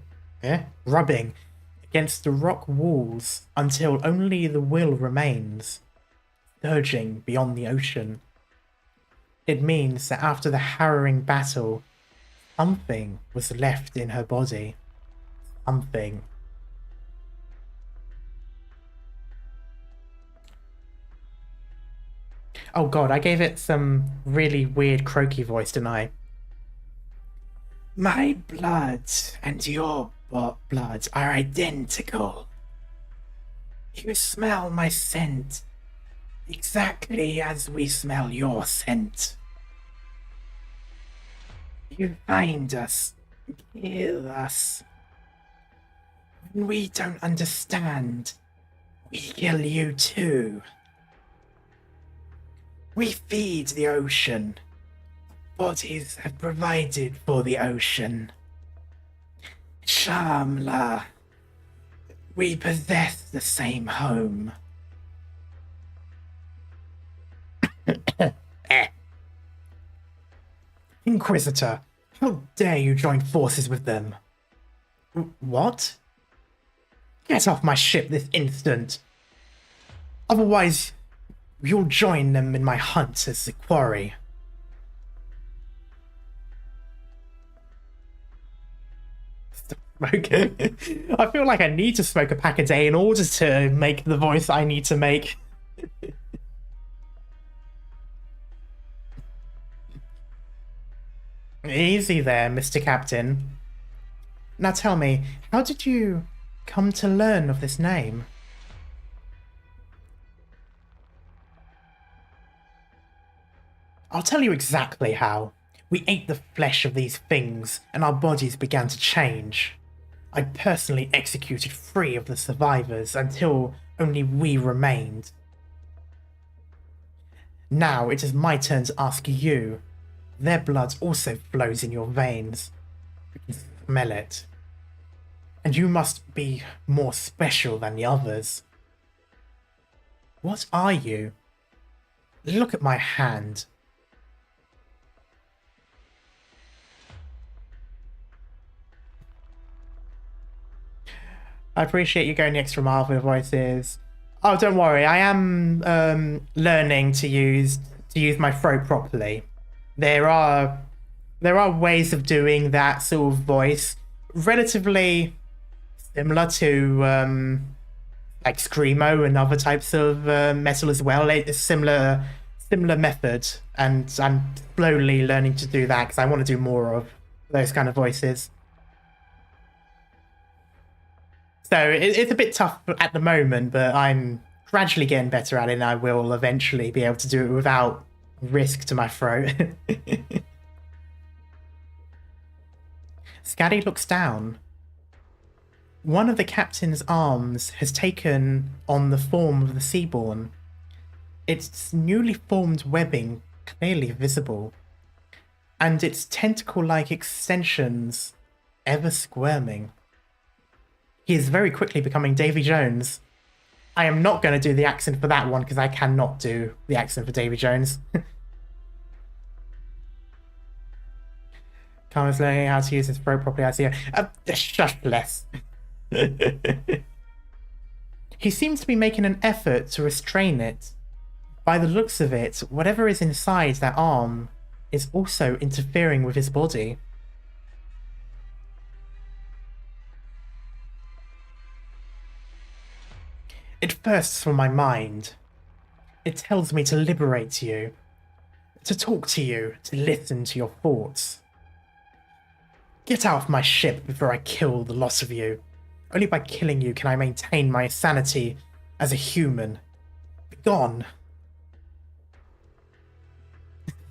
against the rock walls until only the will remains, surging beyond the ocean. It means that after the harrowing battle, something was left in her body. Something. Oh god, I gave it some really weird croaky voice, didn't I? My blood and your blood are identical. You smell my scent exactly as we smell your scent. You find us, kill us. When we don't understand, we kill you too. We feed the ocean. Bodies have provided for the ocean. Shamla, we possess the same home. Inquisitor, how dare you join forces with them? What? Get off my ship this instant. Otherwise, you'll join them in my hunt as the quarry. Okay. I feel like I need to smoke a pack a day in order to make the voice I need to make. Easy there, Mr. Captain. Now tell me, how did you come to learn of this name? I'll tell you exactly how. We ate the flesh of these things, and our bodies began to change. I personally executed 3 of the survivors until only we remained. Now it is my turn to ask you. Their blood also flows in your veins. You can smell it. And you must be more special than the others. What are you? Look at my hand. I appreciate you going the extra mile for the voices. Oh, don't worry. I am learning to use my throat properly. There are ways of doing that sort of voice, relatively similar to like screamo and other types of metal as well. It's a similar method, and I'm slowly learning to do that because I want to do more of those kind of voices. So it's a bit tough at the moment, but I'm gradually getting better at it, and I will eventually be able to do it without risk to my throat. Skadi looks down. One of the captain's arms has taken on the form of the Seaborn. Its newly formed webbing clearly visible, and its tentacle-like extensions ever squirming. He is very quickly becoming Davy Jones. I am not going to do the accent for that one because I cannot do the accent for Davy Jones. Carmen's learning how to use his throat properly. I see her. Shush, less. He seems to be making an effort to restrain it. By the looks of it, whatever is inside that arm is also interfering with his body. It bursts from my mind. It tells me to liberate you, to talk to you, to listen to your thoughts. Get out of my ship before I kill the lot of you. Only by killing you can I maintain my sanity as a human. Be gone.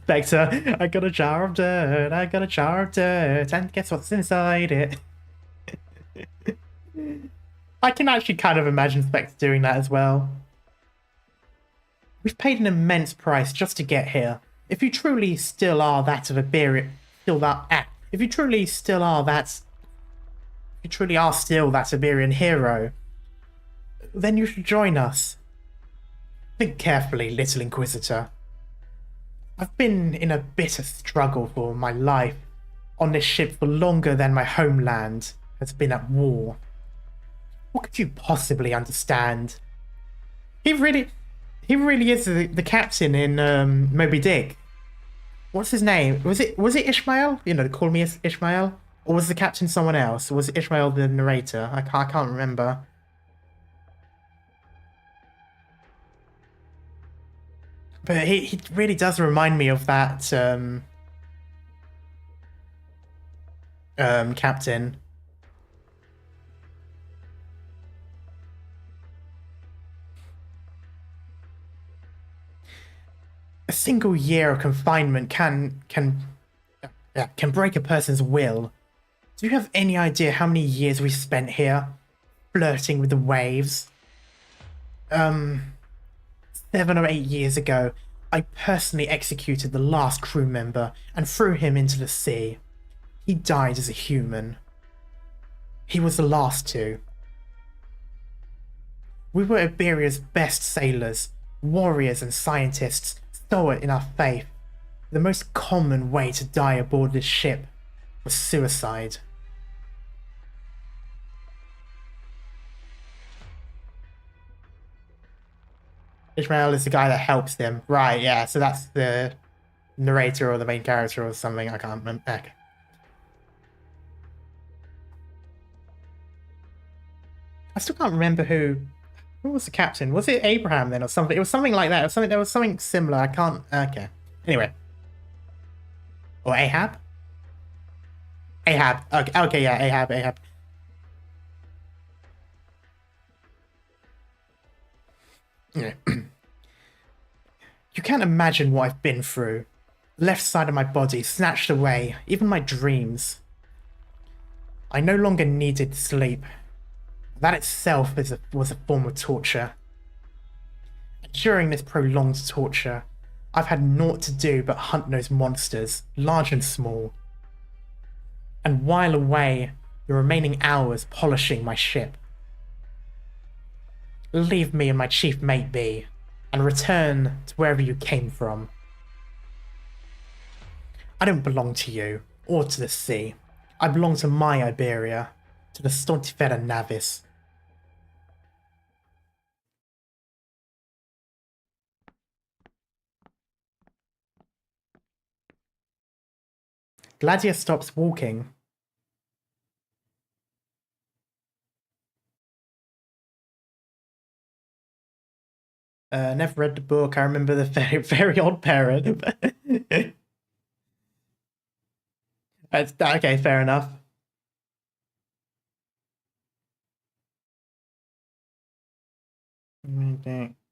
Spectre, I got a jar of dirt, I got a jar of dirt, and guess what's inside it? I can actually kind of imagine Spectre doing that as well. We've paid an immense price just to get here. If you truly still are that of Iberia, if you truly still are that Iberian hero, then you should join us. Think carefully, little Inquisitor. I've been in a bitter struggle for my life on this ship for longer than my homeland has been at war. What could you possibly understand? He really is the captain in Moby Dick. What's his name? Was it Ishmael? You know, they call me Ishmael? Or was the captain someone else? Or was Ishmael the narrator? I can't remember. But he really does remind me of that captain. A single year of confinement can break a person's will. Do you have any idea how many years we spent here, flirting with the waves? 7 or 8 years ago, I personally executed the last crew member and threw him into the sea. He died as a human. He was the last to. We were Iberia's best sailors, warriors and scientists, stalwart in our faith. The most common way to die aboard this ship was suicide. Ishmael is the guy that helps them. Right, yeah, so that's the narrator or the main character or something. I can't remember. Okay. I still can't remember who was the captain. Was it Abraham then or something? It was something like that. There was something similar. I can't. Okay. Anyway. Or Ahab? Ahab. Okay, yeah, Ahab. Yeah. You can't imagine what I've been through. Left side of my body snatched away, even my dreams. I no longer needed sleep. That itself was a form of torture. During this prolonged torture, I've had naught to do but hunt those monsters, large and small, and while away the remaining hours polishing my ship. Leave me and my chief mate be, and return to wherever you came from. I don't belong to you, or to the sea. I belong to my Iberia, to the Stultifera Navis. Gladia stops walking. Never read the book. I remember the very odd parent. Okay, fair enough.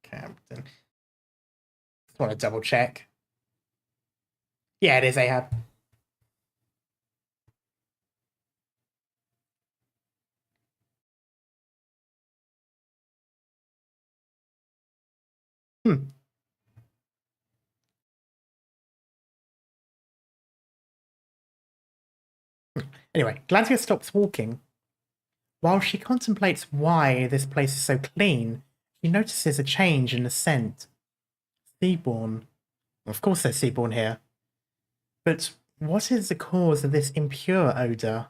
Captain. Just want to double check. Yeah, it is Ahab. Anyway, Gladia stops walking. While she contemplates why this place is so clean, she notices a change in the scent. Seaborn. Of course there's seaborn here. But What is the cause of this impure odor?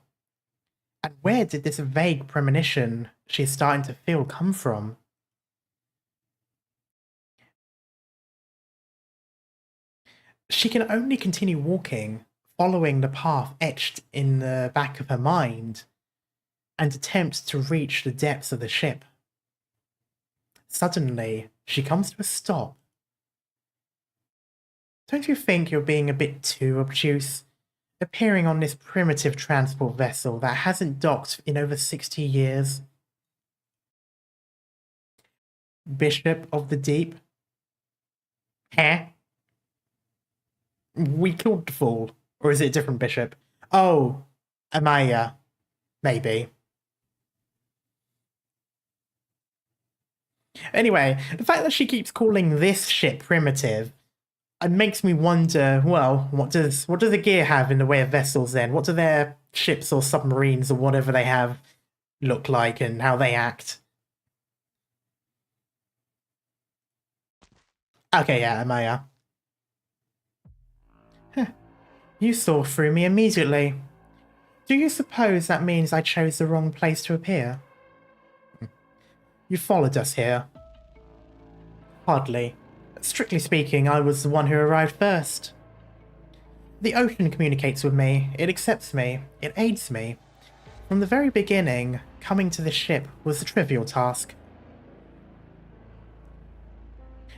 And where did this vague premonition she's starting to feel come from? She can only continue walking, following the path etched in the back of her mind, and attempt to reach the depths of the ship. Suddenly, she comes to a stop. Don't you think you're being a bit too obtuse? Appearing on this primitive transport vessel that hasn't docked in over 60 years? Bishop of the Deep? Huh? We killed the fool. Or is it a different bishop? Oh, Amaya. Maybe. Anyway, the fact that she keeps calling this ship primitive, it makes me wonder, well, what does the gear have in the way of vessels then? What do their ships or submarines or whatever they have look like and how they act? Okay, yeah, Amaya. You saw through me immediately. Do you suppose that means I chose the wrong place to appear? You followed us here. Hardly. Strictly speaking, I was the one who arrived first. The ocean communicates with me, it accepts me, it aids me. From the very beginning, coming to this ship was a trivial task.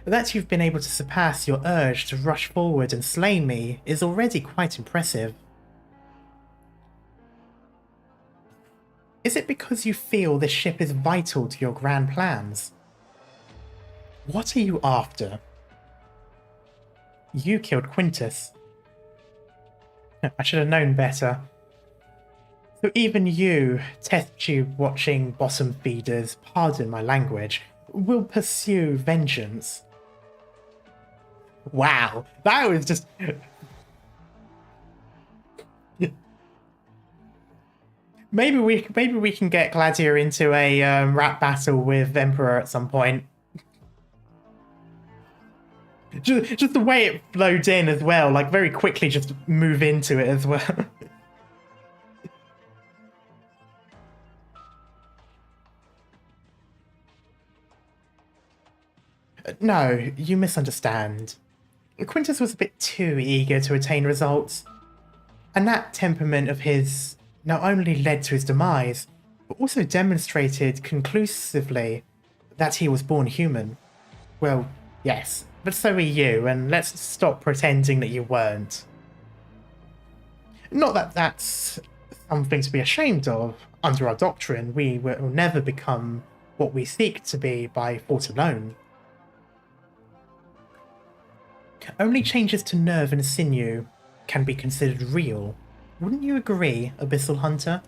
That you've been able to surpass your urge to rush forward and slay me is already quite impressive. Is it because you feel this ship is vital to your grand plans? What are you after? You killed Quintus. I should have known better. So even you, test tube watching bottom feeders, pardon my language, will pursue vengeance. Wow, that was just... Maybe we can get Gladiator into a rap battle with Emperor at some point. Just the way it flowed in as well, like very quickly just move into it as well. No, you misunderstand. Quintus was a bit too eager to attain results, and that temperament of his not only led to his demise, but also demonstrated conclusively that he was born human. Well, yes, but so are you, and let's stop pretending that you weren't. Not that that's something to be ashamed of. Under our doctrine, we will never become what we seek to be by thought alone. Only changes to nerve and sinew can be considered real. Wouldn't you agree, Abyssal Hunter?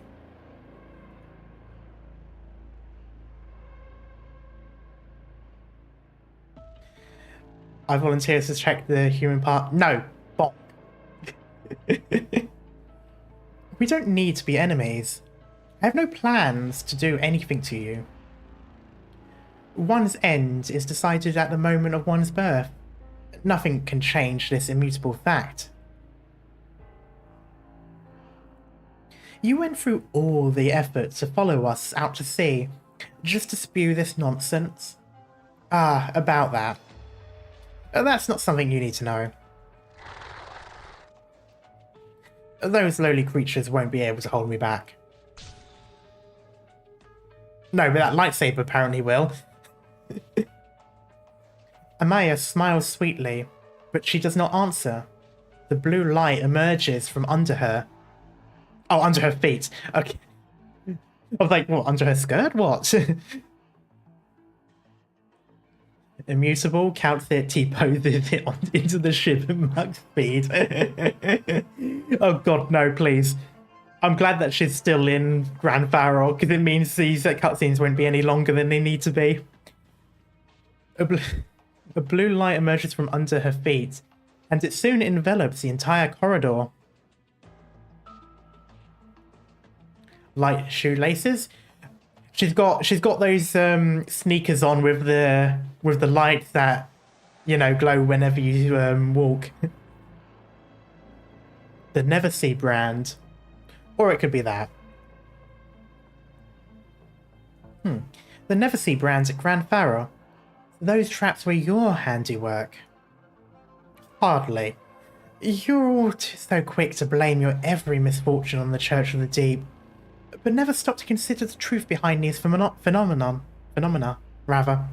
I volunteer to check the human part. No, bonk. We don't need to be enemies. I have no plans to do anything to you. One's end is decided at the moment of one's birth. Nothing can change this immutable fact. You went through all the effort to follow us out to sea, just to spew this nonsense? Ah, about that. That's not something you need to know. Those lowly creatures won't be able to hold me back. No, but that lightsaber apparently will. Amaya smiles sweetly, but she does not answer. The blue light emerges from under her. Oh, under her feet. Okay. I was like, what, under her skirt? What? Immutable, counts it, T-poses it into the ship at max speed. Oh god, no, please. I'm glad that she's still in Grand Farrell, because it means these cutscenes won't be any longer than they need to be. A blue light emerges from under her feet, and it soon envelops the entire corridor. Light shoelaces. She's got those sneakers on with the lights that, you know, glow whenever you walk. The Nethersea brand. Or it could be that. The Nethersea brand at Grand Farrow. Those traps were your handiwork. Hardly. You're all so quick to blame your every misfortune on the Church of the Deep, but never stop to consider the truth behind these phenomena, rather.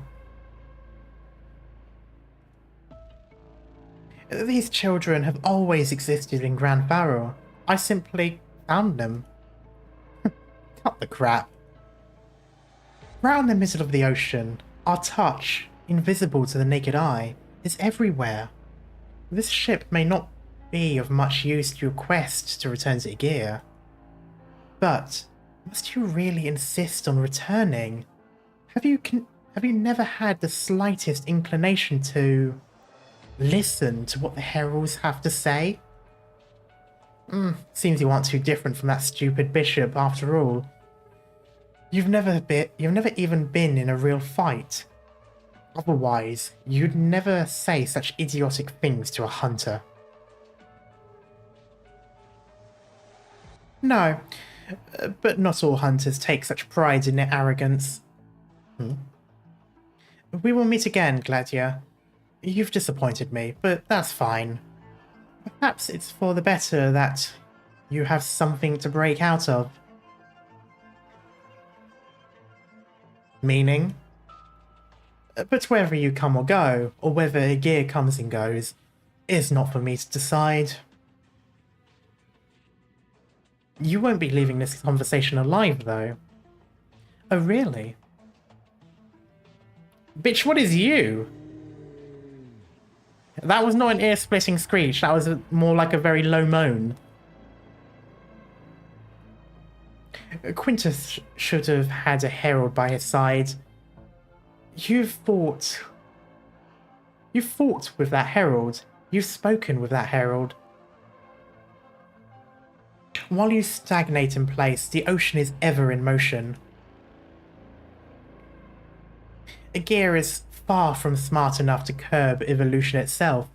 These children have always existed in Grand Farrow. I simply found them. Cut the crap. Right in the middle of the ocean, our touch, invisible to the naked eye, is everywhere. This ship may not be of much use to your quest to return to Aegir, but must you really insist on returning? Have you never had the slightest inclination to listen to what the heralds have to say? Seems you aren't too different from that stupid bishop after all. You've never even been in a real fight. Otherwise, you'd never say such idiotic things to a hunter. No, but not all hunters take such pride in their arrogance. We will meet again, Gladia. You've disappointed me, but that's fine. Perhaps it's for the better that you have something to break out of. Meaning? But whether you come or go, or whether Aegir comes and goes, is not for me to decide. You won't be leaving this conversation alive, though. Oh, really? Bitch, what is you? That was not an ear-splitting screech, that was more like a very low moan. Quintus should have had a herald by his side. You've fought with that herald. You've spoken with that herald. While you stagnate in place, the ocean is ever in motion. Aegir is far from smart enough to curb evolution itself.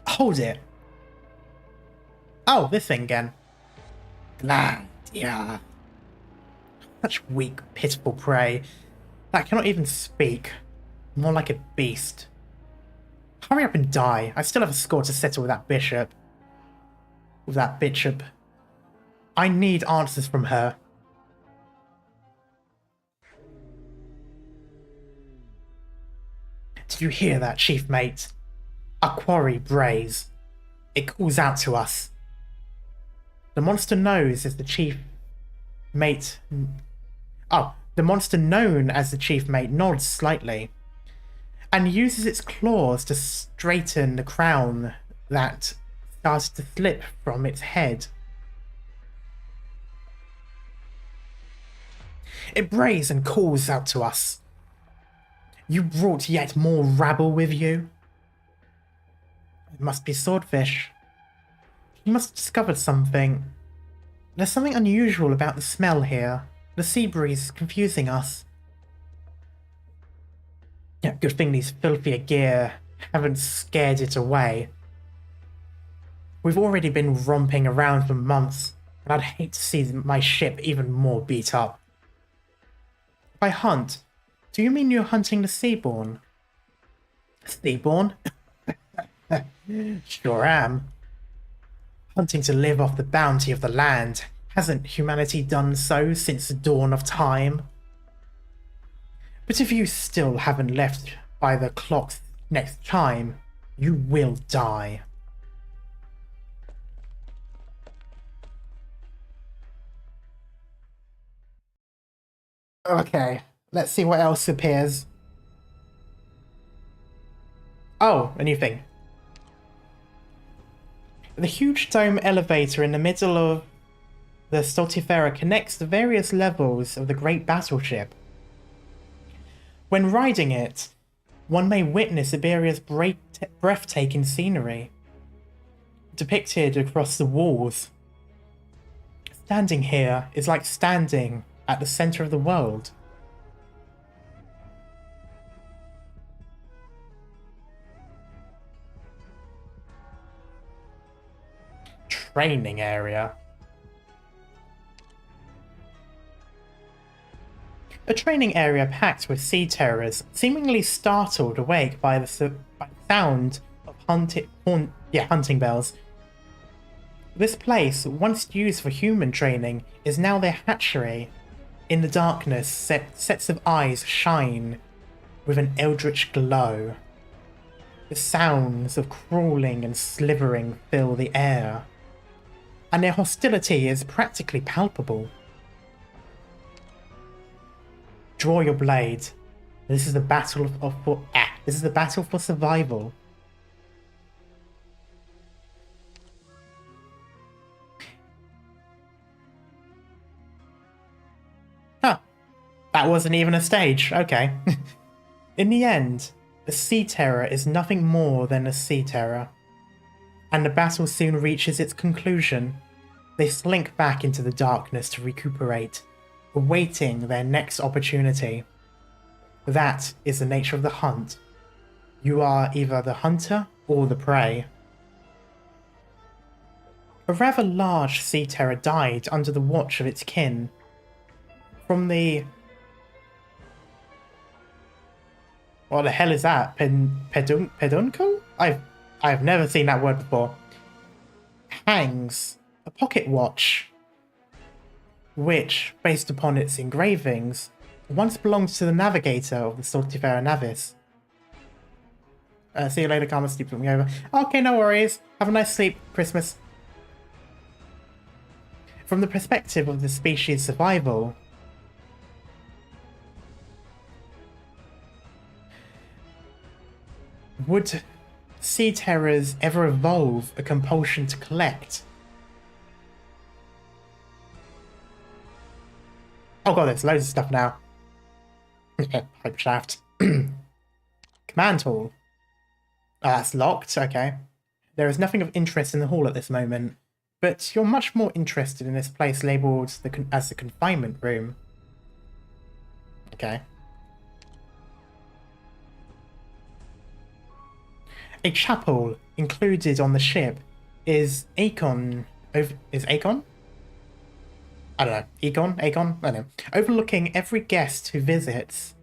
Hold it. Oh, this thing again. Gladia. Such weak, pitiful prey that cannot even speak. More like a beast. Hurry up and die. I still have a score to settle with that bishop. I need answers from her. Did you hear that, chief mate? A quarry brays. It calls out to us. The monster knows as the chief mate... Oh, the monster known as the chief mate nods slightly and uses its claws to straighten the crown that starts to slip from its head. It brays and calls out to us. You brought yet more rabble with you? It must be swordfish. You must have discovered something. There's something unusual about the smell here. The sea breeze is confusing us. Yeah, good thing these filthy Aegir haven't scared it away. We've already been romping around for months, and I'd hate to see my ship even more beat up. By hunt, do you mean you're hunting the Seaborn? Seaborn? Sure am. Hunting to live off the bounty of the land. Hasn't humanity done so since the dawn of time? But if you still haven't left by the clock's next chime, you will die. Okay, let's see what else appears. Oh, a new thing. The huge dome elevator in the middle of the Stultifera connects the various levels of the great battleship. When riding it, one may witness Iberia's breathtaking scenery, depicted across the walls. Standing here is like standing at the center of the world. training area. A training area packed with sea terrors, seemingly startled awake by the sound of hunting bells. This place, once used for human training, is now their hatchery. In the darkness, sets of eyes shine with an eldritch glow. The sounds of crawling and slithering fill the air, and their hostility is practically palpable. Draw your blade. This is the battle for survival. Huh. That wasn't even a stage. Okay. In the end, the Sea Terror is nothing more than a Sea Terror, and the battle soon reaches its conclusion. They slink back into the darkness to recuperate, awaiting their next opportunity. That is the nature of the hunt. You are either the hunter or the prey. A rather large Sea Terror died under the watch of its kin. From the... What the hell is that? Peduncle? I've never seen that word before. Hangs a pocket watch, which, based upon its engravings, once belonged to the navigator of the Stultifera Navis. See you later, Karma. Sleep me over. Okay, no worries. Have a nice sleep. Christmas. From the perspective of the species' survival, would sea terrors ever evolve a compulsion to collect? Oh god, there's loads of stuff now. Pipe shaft. Command hall. Oh, that's locked, okay. There is nothing of interest in the hall at this moment, but you're much more interested in this place labelled as the confinement room. Okay. A chapel included on the ship is Akon. Is Akon? I don't know. Akon? I don't know. Overlooking every guest who visits.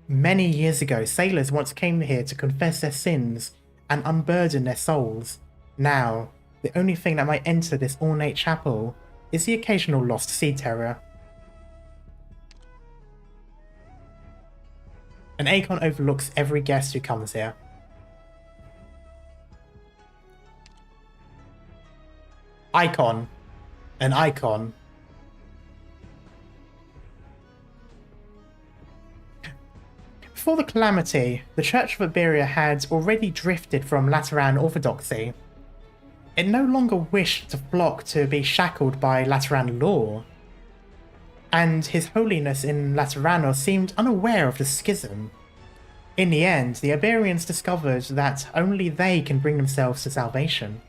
Many years ago, sailors once came here to confess their sins and unburden their souls. Now, the only thing that might enter this ornate chapel is the occasional lost sea terror. An Akon overlooks every guest who comes here. Icon. An icon. Before the Calamity, the Church of Iberia had already drifted from Lateran orthodoxy. It no longer wished to flock to be shackled by Lateran law, and His Holiness in Laterano seemed unaware of the schism. In the end, the Iberians discovered that only they can bring themselves to salvation.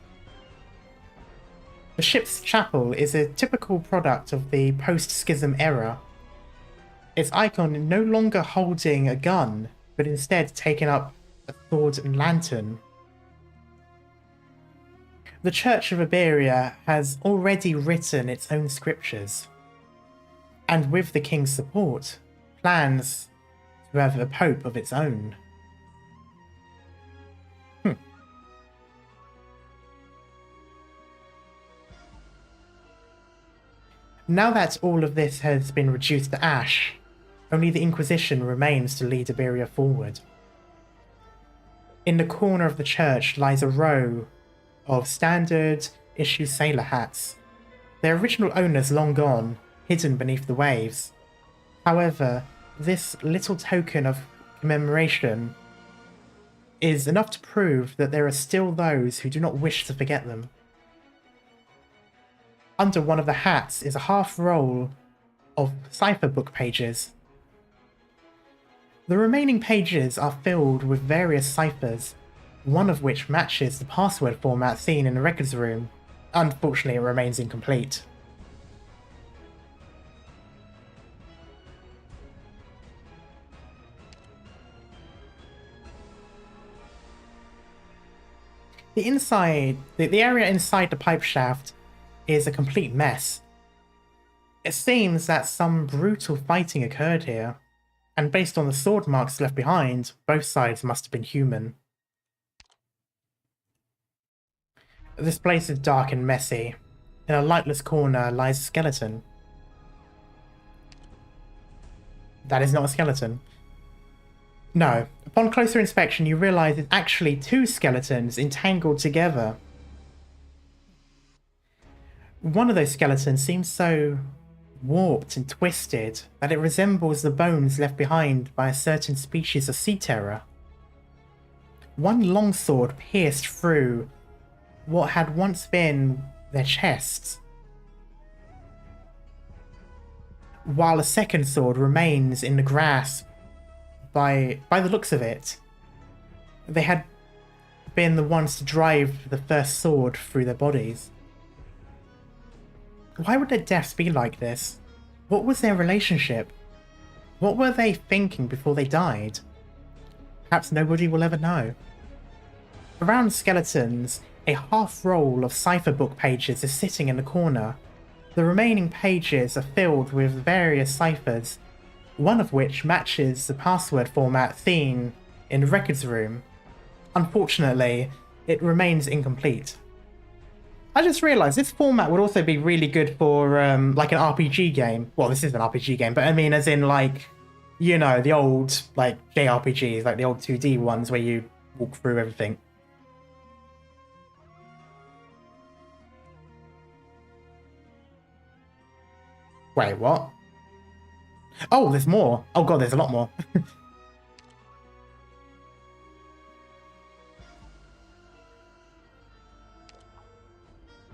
The ship's chapel is a typical product of the post-schism era. Its icon no longer holding a gun, but instead taking up a sword and lantern. The Church of Iberia has already written its own scriptures, and with the king's support, plans to have a pope of its own. Now that all of this has been reduced to ash, only the Inquisition remains to lead Iberia forward. In the corner of the church lies a row of standard issue sailor hats, their original owners long gone, hidden beneath the waves. However, this little token of commemoration is enough to prove that there are still those who do not wish to forget them. Under one of the hats is a half roll of cipher book pages. The remaining pages are filled with various ciphers, one of which matches the password format seen in the records room. Unfortunately, it remains incomplete. The area inside the pipe shaft is a complete mess. It seems that some brutal fighting occurred here, and based on the sword marks left behind, both sides must have been human. This place is dark and messy. In a lightless corner lies a skeleton. That is not a skeleton. No. Upon closer inspection, you realize it's actually two skeletons entangled together. One of those skeletons seems so warped and twisted that it resembles the bones left behind by a certain species of sea terror. One longsword pierced through what had once been their chests, while a second sword remains in the grasp. By the looks of it, they had been the ones to drive the first sword through their bodies. Why would their deaths be like this? What was their relationship? What were they thinking before they died? Perhaps nobody will ever know. Around the skeletons, a half roll of cipher book pages is sitting in the corner. The remaining pages are filled with various ciphers, one of which matches the password format seen in the records room. Unfortunately, it remains incomplete. I just realised this format would also be really good for like an RPG game. Well, this is an RPG game, but I mean as in like, you know, the old like JRPGs, like the old 2D ones where you walk through everything. Wait, what? Oh, there's more. Oh god, there's a lot more.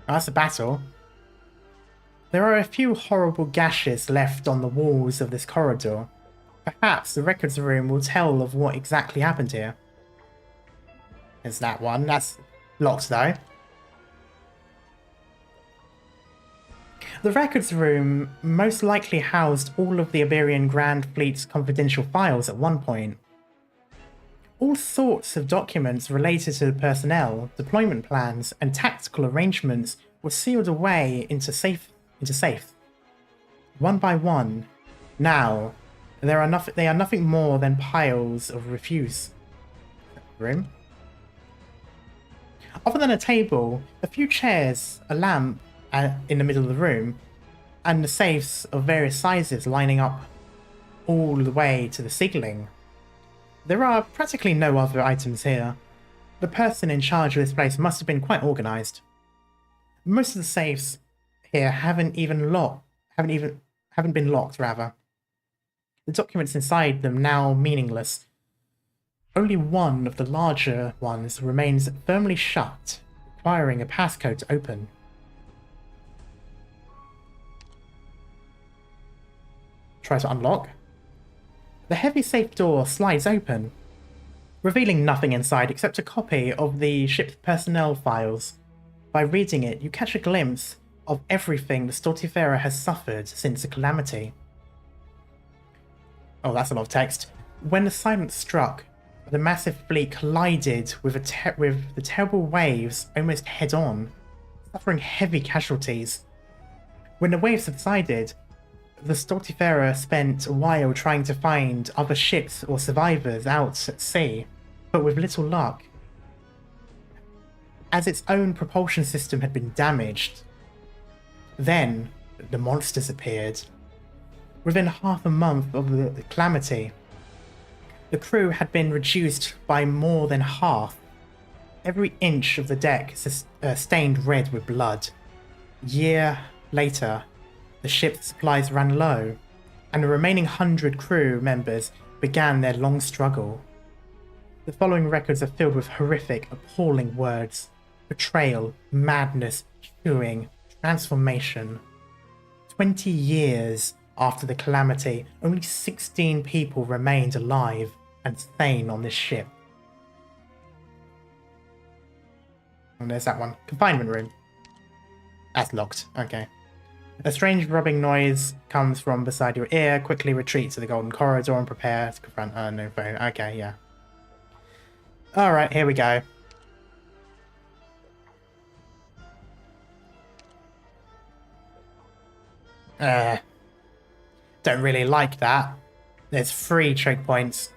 That's a battle. There are a few horrible gashes left on the walls of this corridor. Perhaps the records room will tell of what exactly happened here. There's that one. That's locked though. The records room most likely housed all of the Iberian Grand Fleet's confidential files at one point. All sorts of documents related to the personnel, deployment plans, and tactical arrangements were sealed away into safes. One by one. Now, they are nothing more than piles of refuse. Room. Other than a table, a few chairs, a lamp in the middle of the room, and the safes of various sizes lining up all the way to the ceiling. There are practically no other items here. The person in charge of this place must have been quite organised. Most of the safes here haven't been locked rather. The documents inside them now meaningless. Only one of the larger ones remains firmly shut, requiring a passcode to open. Try to unlock. The heavy safe door slides open, revealing nothing inside except a copy of the ship's personnel files. By reading it, you catch a glimpse of everything the Stultifera has suffered since the calamity. Oh, that's a lot of text. When the silence struck, the massive fleet collided with the terrible waves almost head-on, suffering heavy casualties. When the waves subsided, the Stultifera spent a while trying to find other ships or survivors out at sea, but with little luck. As its own propulsion system had been damaged. Then, the monsters appeared. Within half a month of the calamity, the crew had been reduced by more than half. Every inch of the deck stained red with blood. A year later, the ship's supplies ran low, and the remaining 100 crew members began their long struggle. The following records are filled with horrific, appalling words. Betrayal, madness, chewing, transformation. 20 years after the calamity, only 16 people remained alive and sane on this ship. And there's that one. Confinement room. That's locked. Okay. A strange rubbing noise comes from beside your ear. Quickly retreat to the golden corridor and prepare to confront... no phone. Okay, yeah. Alright, here we go. Don't really like that. There's 3 trig points.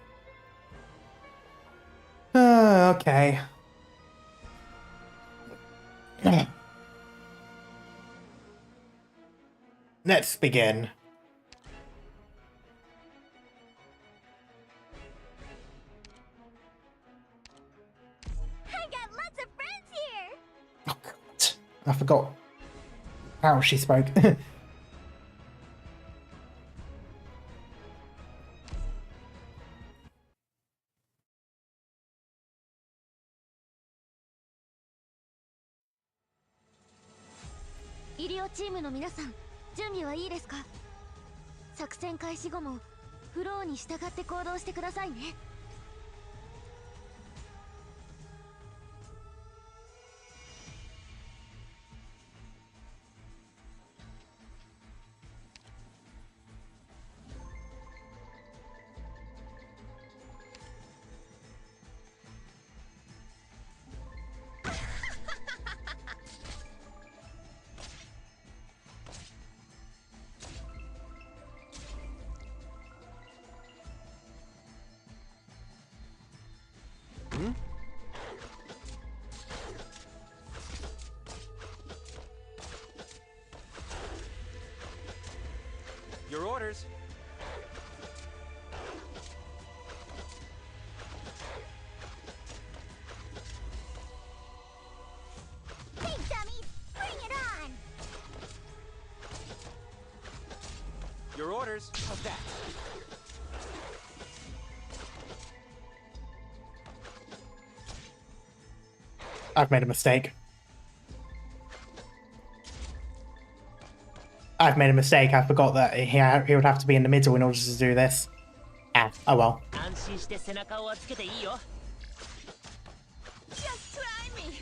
Okay. Let's begin. I got lots of friends here. Oh god. I forgot how she spoke.チームの皆さん、準備はいいですか？作戦開始後もフローに従って行動してくださいね。Your orders. Hey dummies, bring it on! Your orders. How's that? I've made a mistake. I've made a mistake. I forgot that he would have to be in the middle in order to do this. Ah, oh well. Just try me.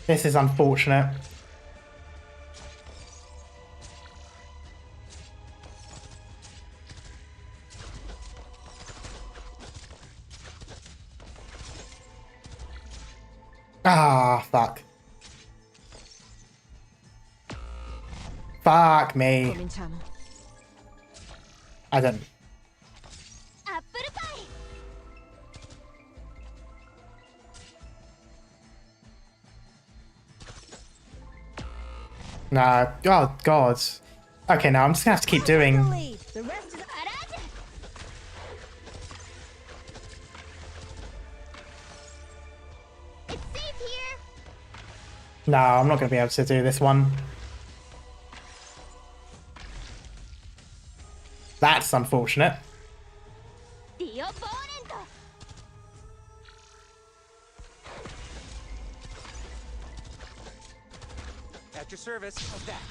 This is unfortunate. Ah, fuck. Fuck me. I don't. Nah. Oh, God. Okay, now I'm just gonna have to keep doing. The rest is It's safe here. No, I'm not gonna be able to do this one. That's unfortunate. At your service. How's that?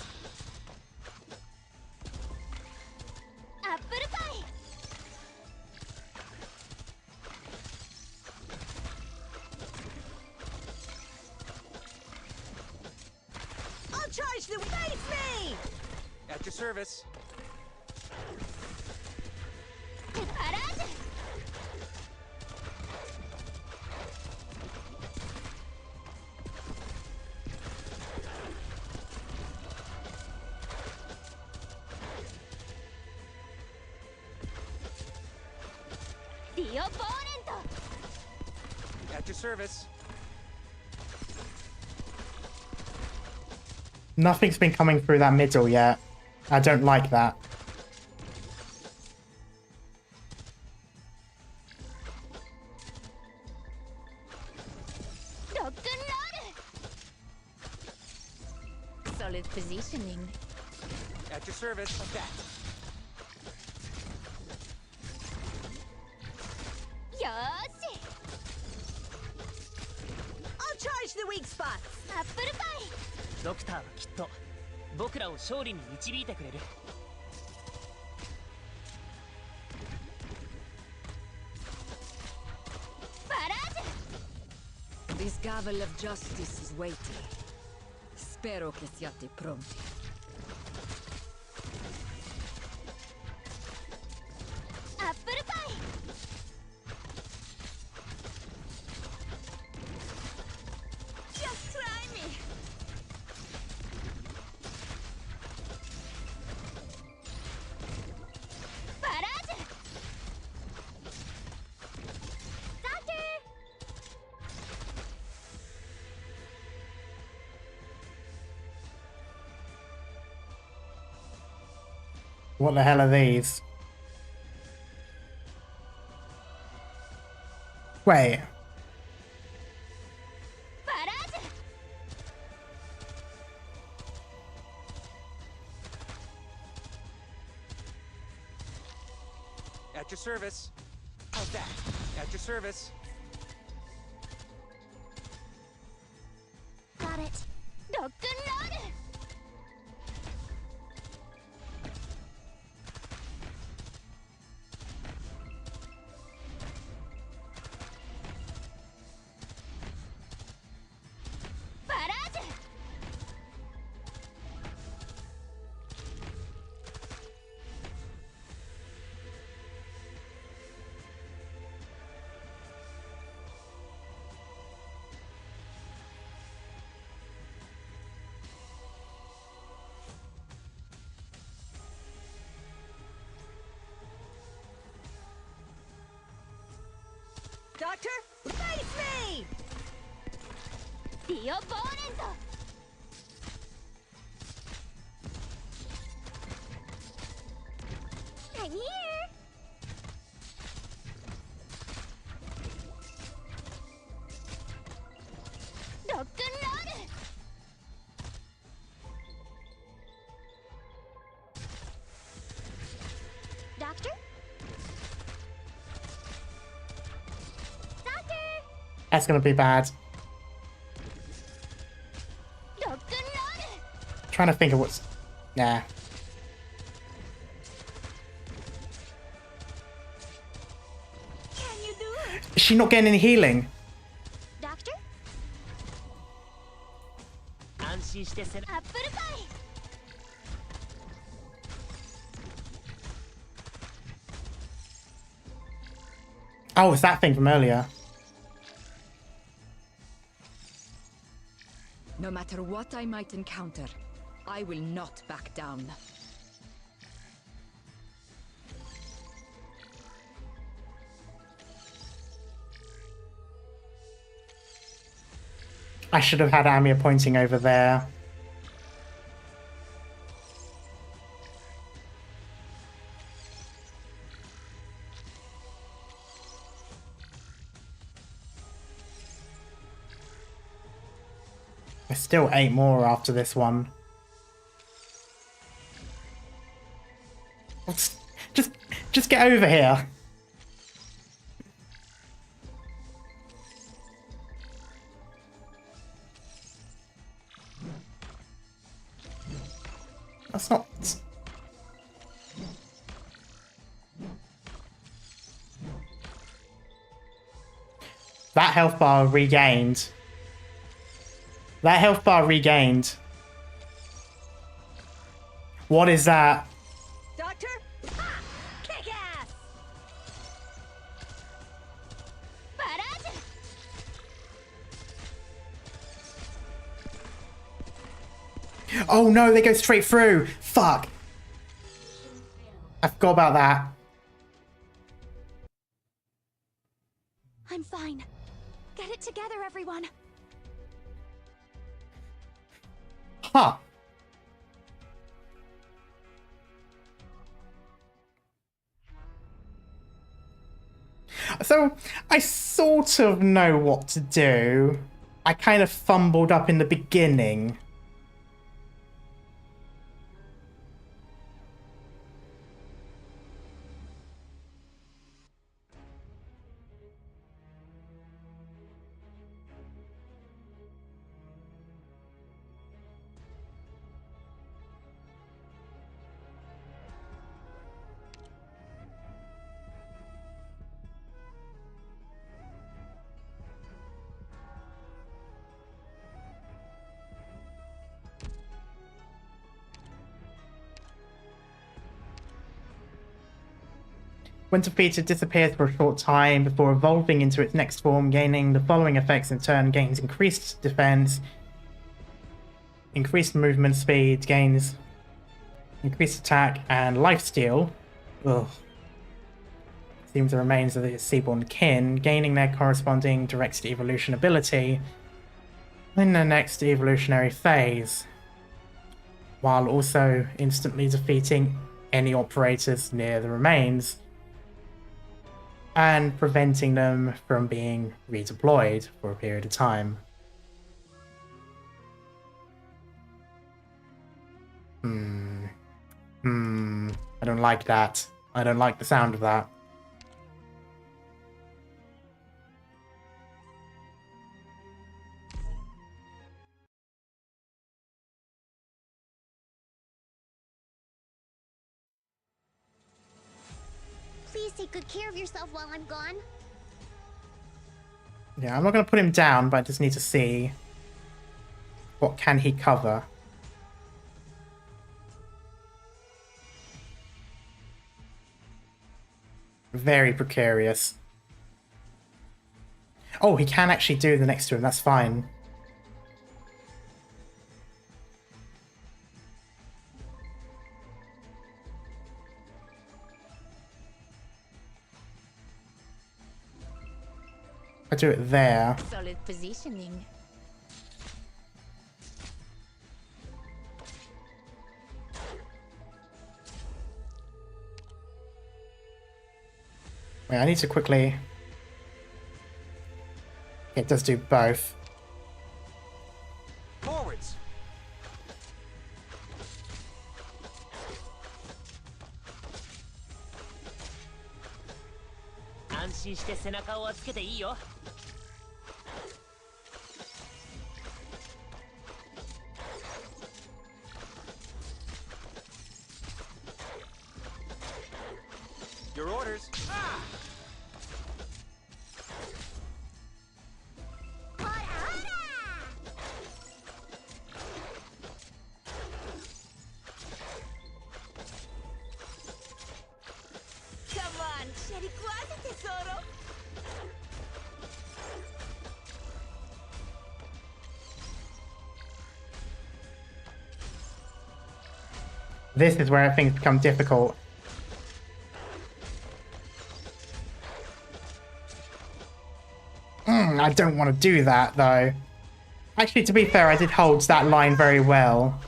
I'll charge the face me. At your service. At your service. Nothing's been coming through that middle yet. I don't like that. Solid positioning. At your service. How's that? I'll charge the weak spots. ドクターはきっと僕らを勝利に導いてくれる。This gavel of justice is weighty. Spero che siate pronti. Apple pie! Just try me! Barrage! Doctor! What the hell are these? Wait. Barrage! At your service. How's that? At your service. Got it. Rock and roll! Barrage! Doctor, face me! Dio Bonenzo! I'm here! Rock and roll! Doctor? Doctor! That's gonna be bad. Rock and roll! Trying to think of what's... Nah. Can you do it? Is she not getting any healing? Doctor? 安心してせ Apple pie! Oh, it's that thing from earlier. No matter what I might encounter, I will not back down. I should have had Amir pointing over there. There's still 8 more after this one. Just get over here. That's not... That health bar regained. That health bar regained. What is that? Doctor? Ha! Kick ass! Barrage! Oh no, they go straight through. Fuck. I forgot about that. I'm fine. Get it together, everyone. Huh. So, I sort of know what to do. I kind of fumbled up in the beginning. When defeated, disappears for a short time before evolving into its next form, gaining the following effects in turn: gains increased defense, increased movement speed, gains increased attack, and lifesteal. Ugh. Seems the remains of the seaborn kin, gaining their corresponding directed evolution ability in the next evolutionary phase, while also instantly defeating any operators near the remains and preventing them from being redeployed for a period of time. I don't like that. I don't like the sound of that. Please take good care of yourself while I'm gone. Yeah, I'm not going to put him down, but I just need to see what can he cover. Very precarious. Oh, he can actually do the next to him. That's fine. I do it there. Solid positioning. Wait, I need to quickly... It does do both. Forwards. 安心して背中をつけていいよ。 Your orders. Ah! Come on, scegli quasi tesoro. This is where things become difficult. I don't want to do that, though. Actually, to be fair, I did hold that line very well.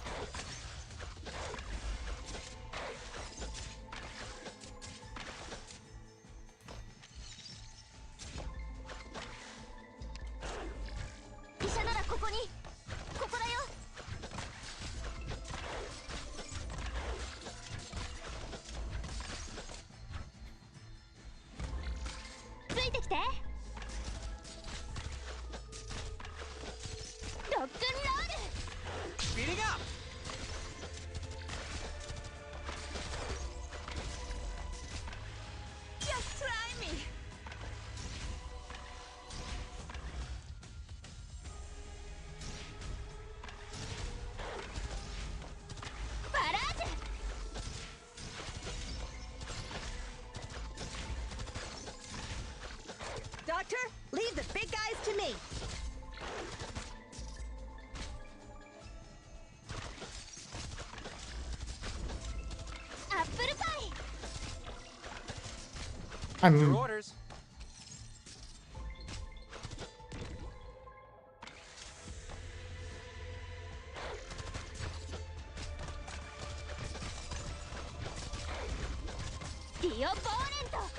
Speeding up. Just try me. Parade! Doctor, leave the big guys to me. Apple pie! Your orders. Dio Ponento!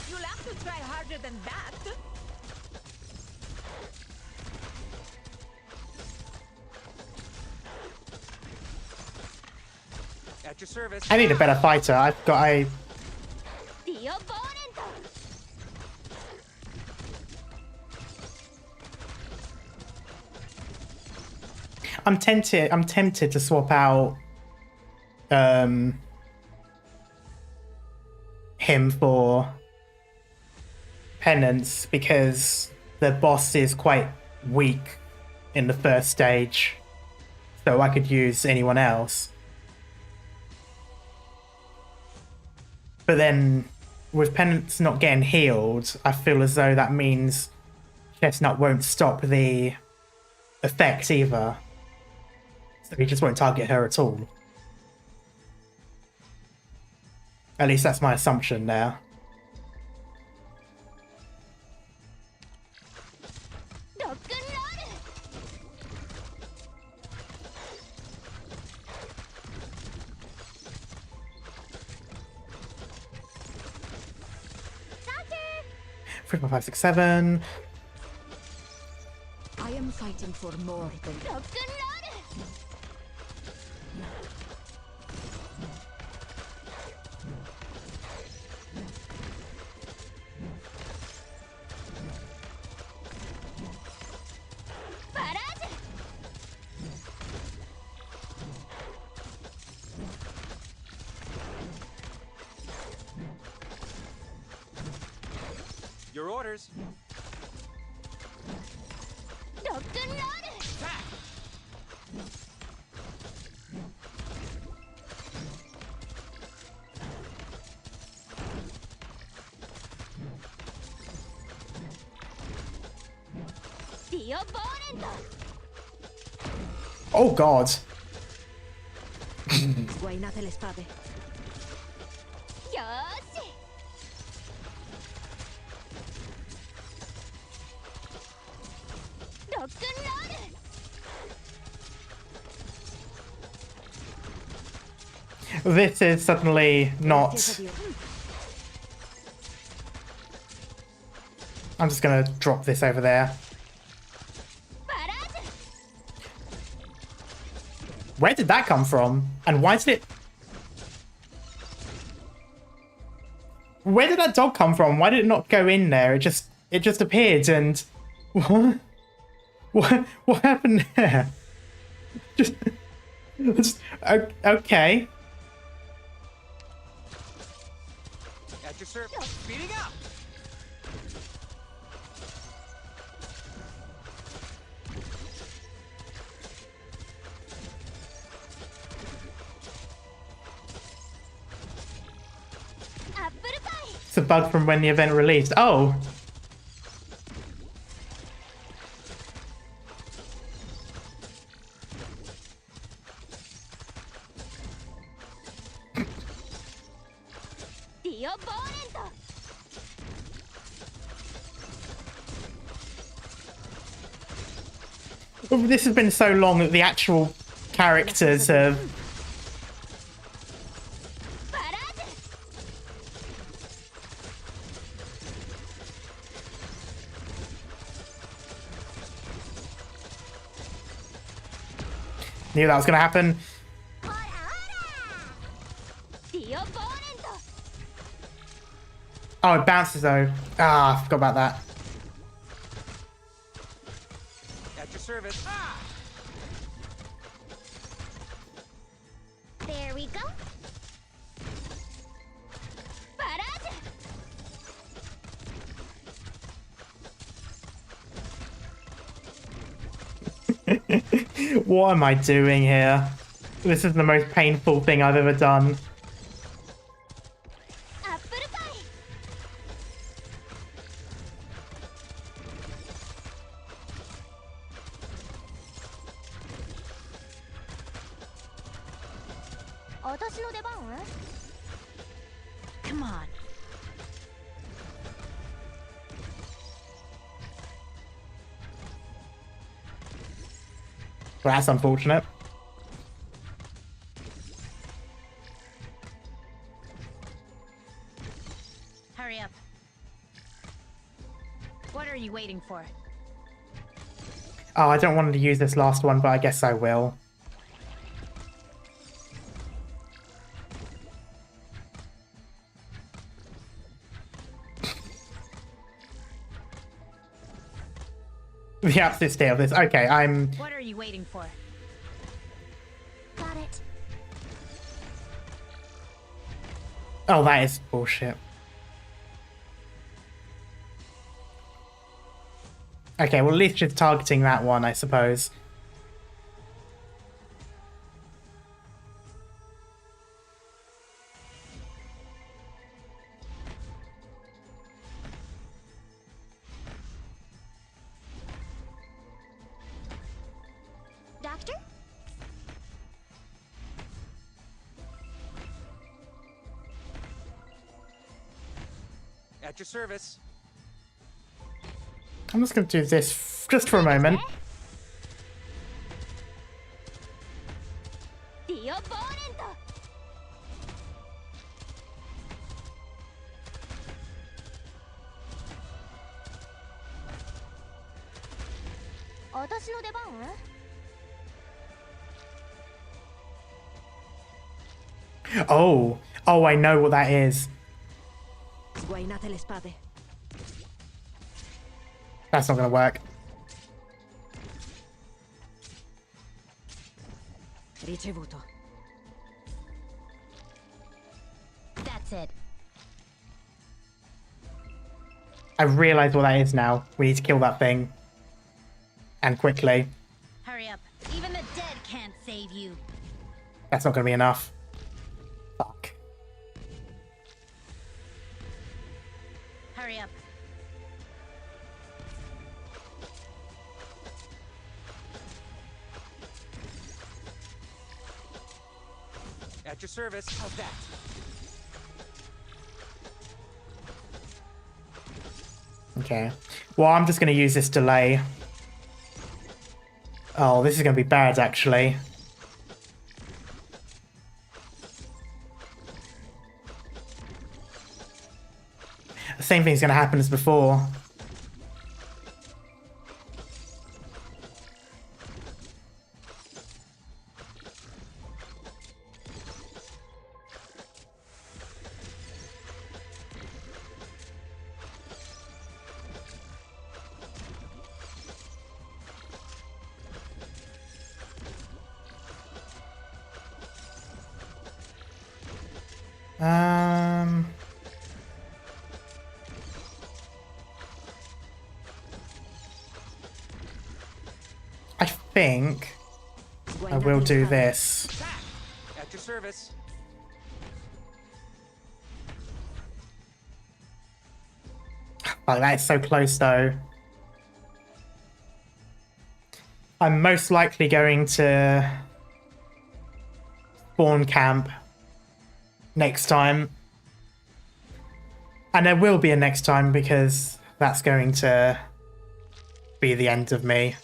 You'll have to try harder than that. At your service. I need a better fighter. Dio Ponento! I'm tempted to swap out him for penance because the boss is quite weak in the first stage, so I could use anyone else. But then with penance not getting healed, I feel as though that means Chestnut won't stop the effect either, so he just won't target her at all. At least that's my assumption there. Three, four, five, six, seven. I am fighting for more than Your orders. Oh god. Guainate le spade. This is suddenly not... I'm just gonna drop this over there. Where did that come from? And why did it... Where did that dog come from? Why did it not go in there? It just appeared and... What? What happened there? Just okay. At your service. Speeding up. It's a bug from when the event released. Oh. This has been so long that the actual characters have... Knew that was going to happen. Oh, it bounces though. Ah, I forgot about that. At your service. Ah! There we go. What am I doing here? This is the most painful thing I've ever done. Come on. Well, that's unfortunate. Hurry up. What are you waiting for? Oh, I don't want to use this last one, but I guess I will. The absolute state of this. Okay, I'm... What are you waiting for? Got it. Oh, that is bullshit. Okay, well, at least just targeting that one, I suppose. Doctor? At your service. I'm just going to do this just for a moment. ディオボーレント。私の出番？ Oh, oh, I know what that is. Sguainate le spade. That's not going to work. Ricevuto. That's it. I realise what that is now. We need to kill that thing. And quickly. Hurry up. Even the dead can't save you. That's not going to be enough. Fuck. Hurry up. At your service. How's that? Okay. Well, I'm just going to use this delay. Oh, this is going to be bad, actually. The same thing's going to happen as before. I think I will do this. At your service. Like, that is so close, though. I'm most likely going to spawn camp next time. And there will be a next time because that's going to be the end of me.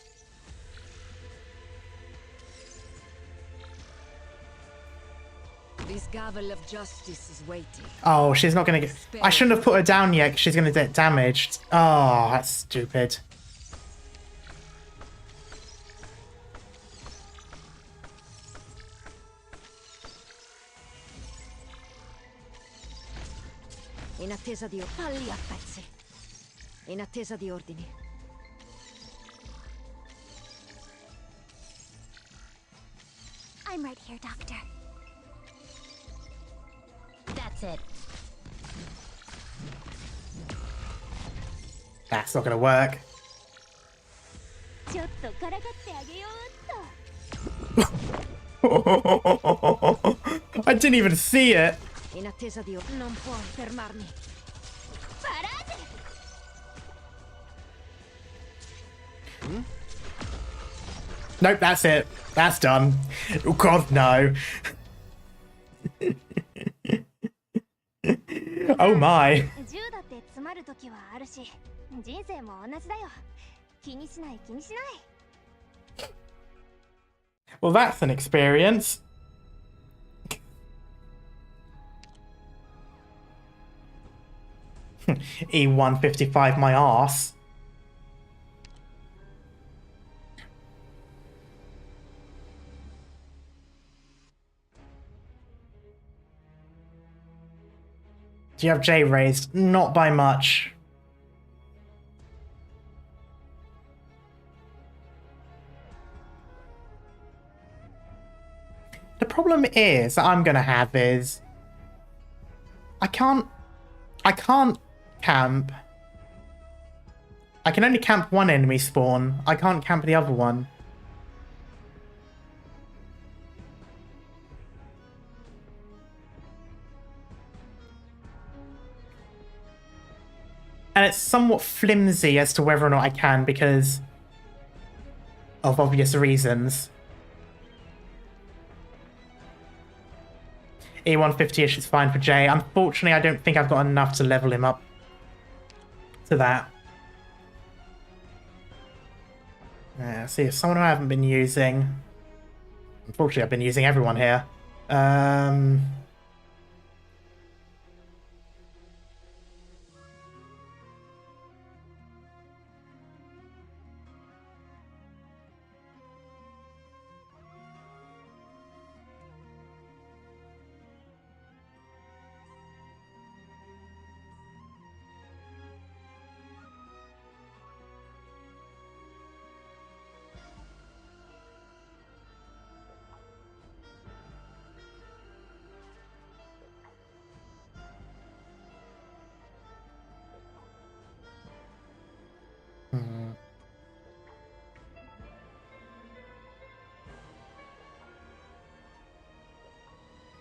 This gavel of justice is waiting. Oh, she's not going to get... I shouldn't have put her down yet because she's going to get damaged. Oh, that's stupid. In attesa di falli a pezzi. In attesa di ordini. I'm right here, Doctor. That's it. That's not going to work. ちょっとからかってあげようっと。 I didn't even see it. In attesa di non puoi fermarmi. Parate! Nope, that's it. That's done. Oh god, no. Oh my. 銃だって詰まる時はあるし、人生も同じだよ。気にしない気にしない。 Well, that's an experience. E155 my arse. Do you have J raised? Not by much. The problem is that I'm gonna have is I can't camp I can only camp one enemy spawn. I can't camp the other one. And it's somewhat flimsy as to whether or not I can because of obvious reasons. E150-ish is fine for Jay. Unfortunately, I don't think I've got enough to level him up to that. Yeah, see, someone who I haven't been using. Unfortunately, I've been using everyone here.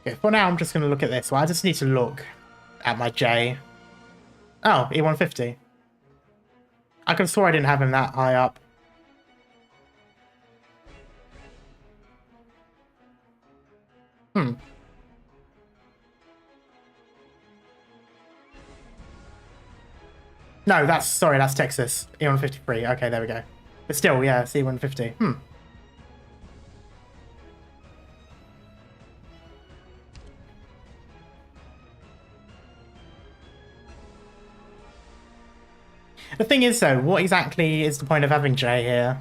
Okay, for now, I'm just going to look at this. Well, I just need to look at my J. Oh, E150. I could have swore I didn't have him that high up. No, sorry, that's Texas. E153. Okay, there we go. But still, yeah, it's E150. The thing is, though, what exactly is the point of having Jay here?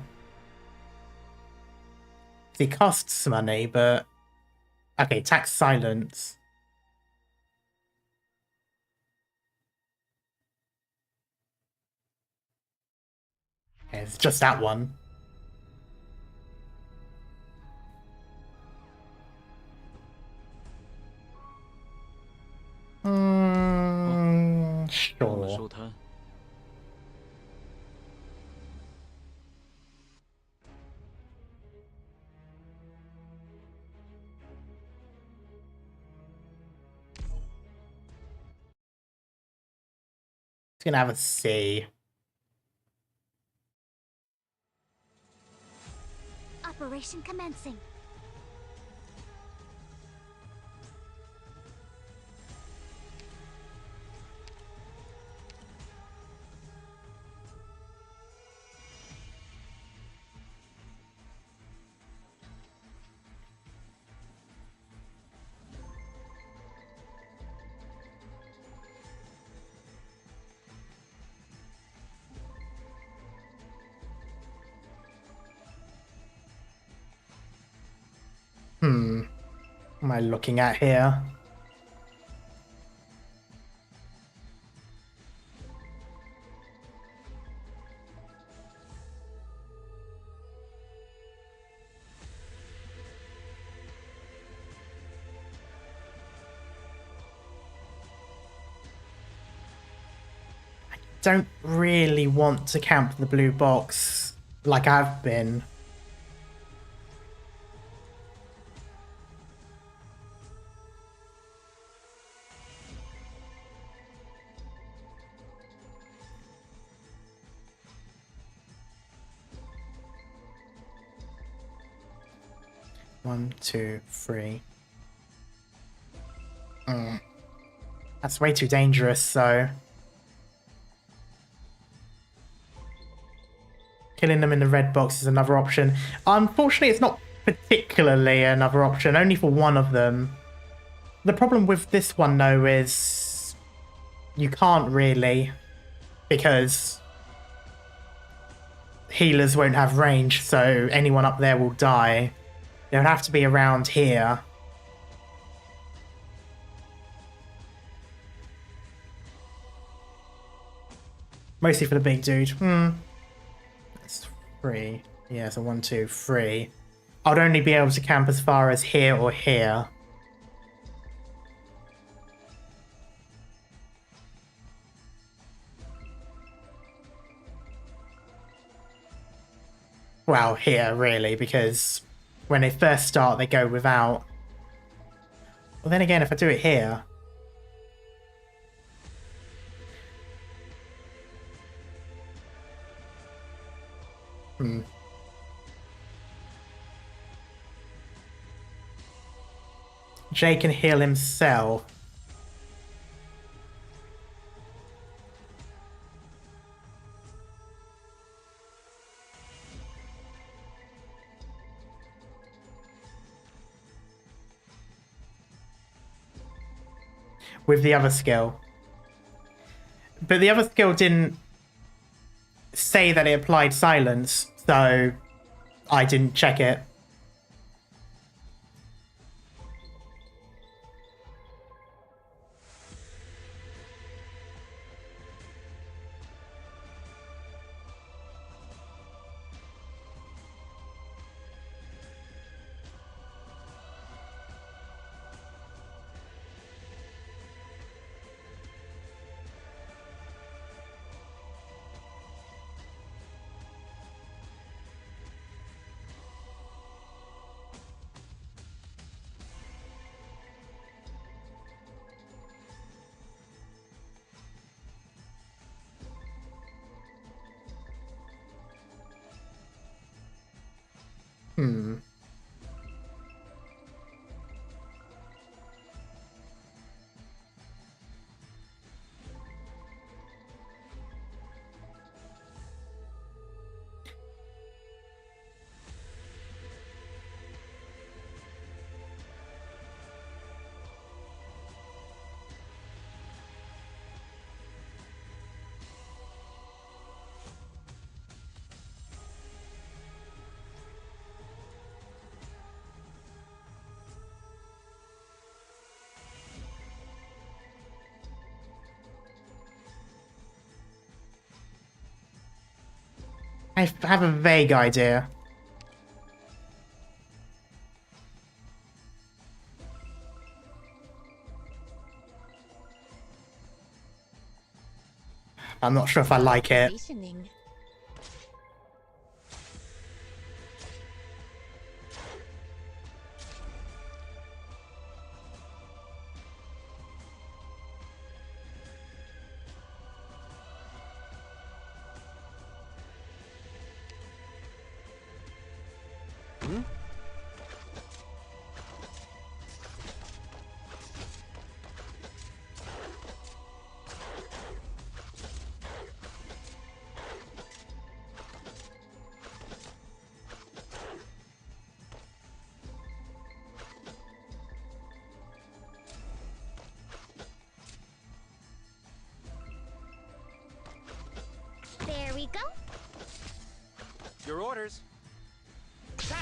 He costs money, but... Okay, tax silence. Okay, it's just that one. Sure. It's gonna have a C. Operation commencing. What am I looking at here? I don't really want to camp the blue box like I've been. One, two, three. That's way too dangerous, so... Killing them in the red box is another option. Unfortunately, it's not particularly another option, only for one of them. The problem with this one, though, is... You can't really, because... Healers won't have range, so anyone up there will die. They'll have to be around here. Mostly for the big dude. That's 3. Yeah, so 1, 2, 3. I'd only be able to camp as far as here or here. Well, here, really, because when they first start, they go without. Well, then again, if I do it here... Jay can heal himself. With the other skill. But the other skill didn't say that it applied silence, so I didn't check it. I have a vague idea. I'm not sure if I like it. Conditioning. There we go. Your orders. Attack!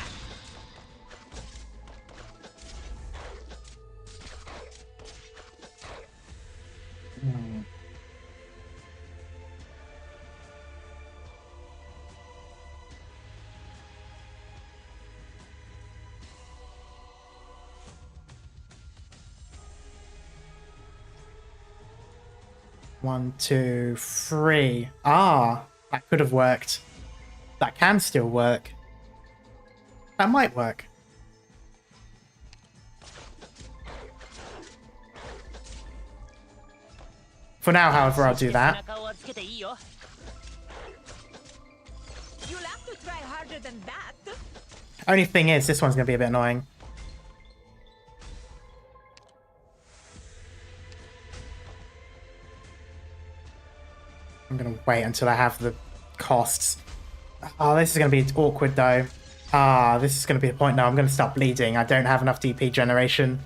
One, two, three. Ah, that could have worked. That can still work. That might work. For now, however, I'll do that. You'll have to try harder than that. Only thing is, this one's going to be a bit annoying. I'm going to wait until I have the costs. Oh, this is going to be awkward, though. Ah, this is going to be the point now. I'm going to start bleeding. I don't have enough DP generation.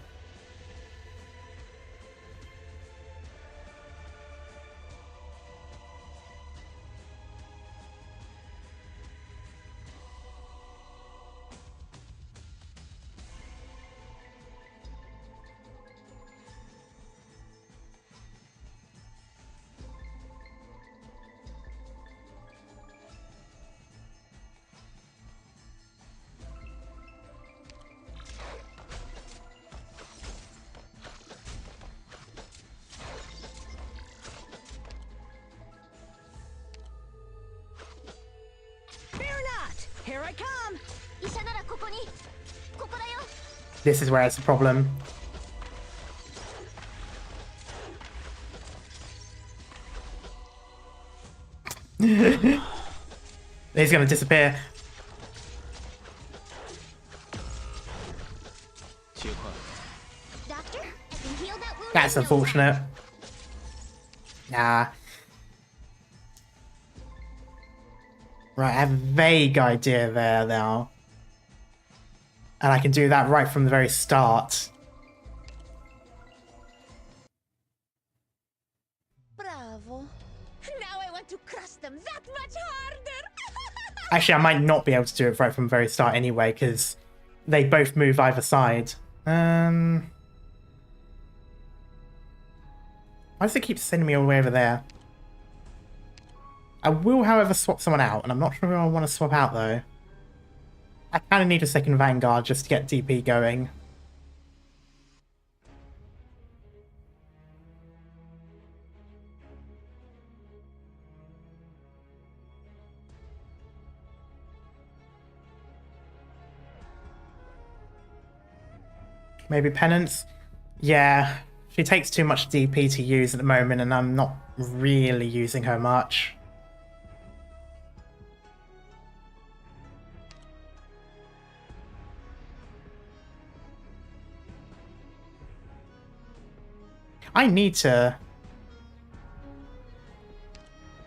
Here I come. 医者ならここに。ここだよ。 This is where it's a problem. He's gonna disappear. Doctor, I can heal that wound. That's in no time. unfortunate. Nah. Right, I have a vague idea there now. And I can do that right from the very start. Bravo. Now I want to crush them that much harder. Actually, I might not be able to do it right from the very start anyway, because they both move either side. Why does it keep sending me all the way over there? I will, however, swap someone out, and I'm not sure who I want to swap out, though. I kind of need a second Vanguard just to get DP going. Maybe Penance? Yeah, she takes too much DP to use at the moment, and I'm not really using her much. I need to...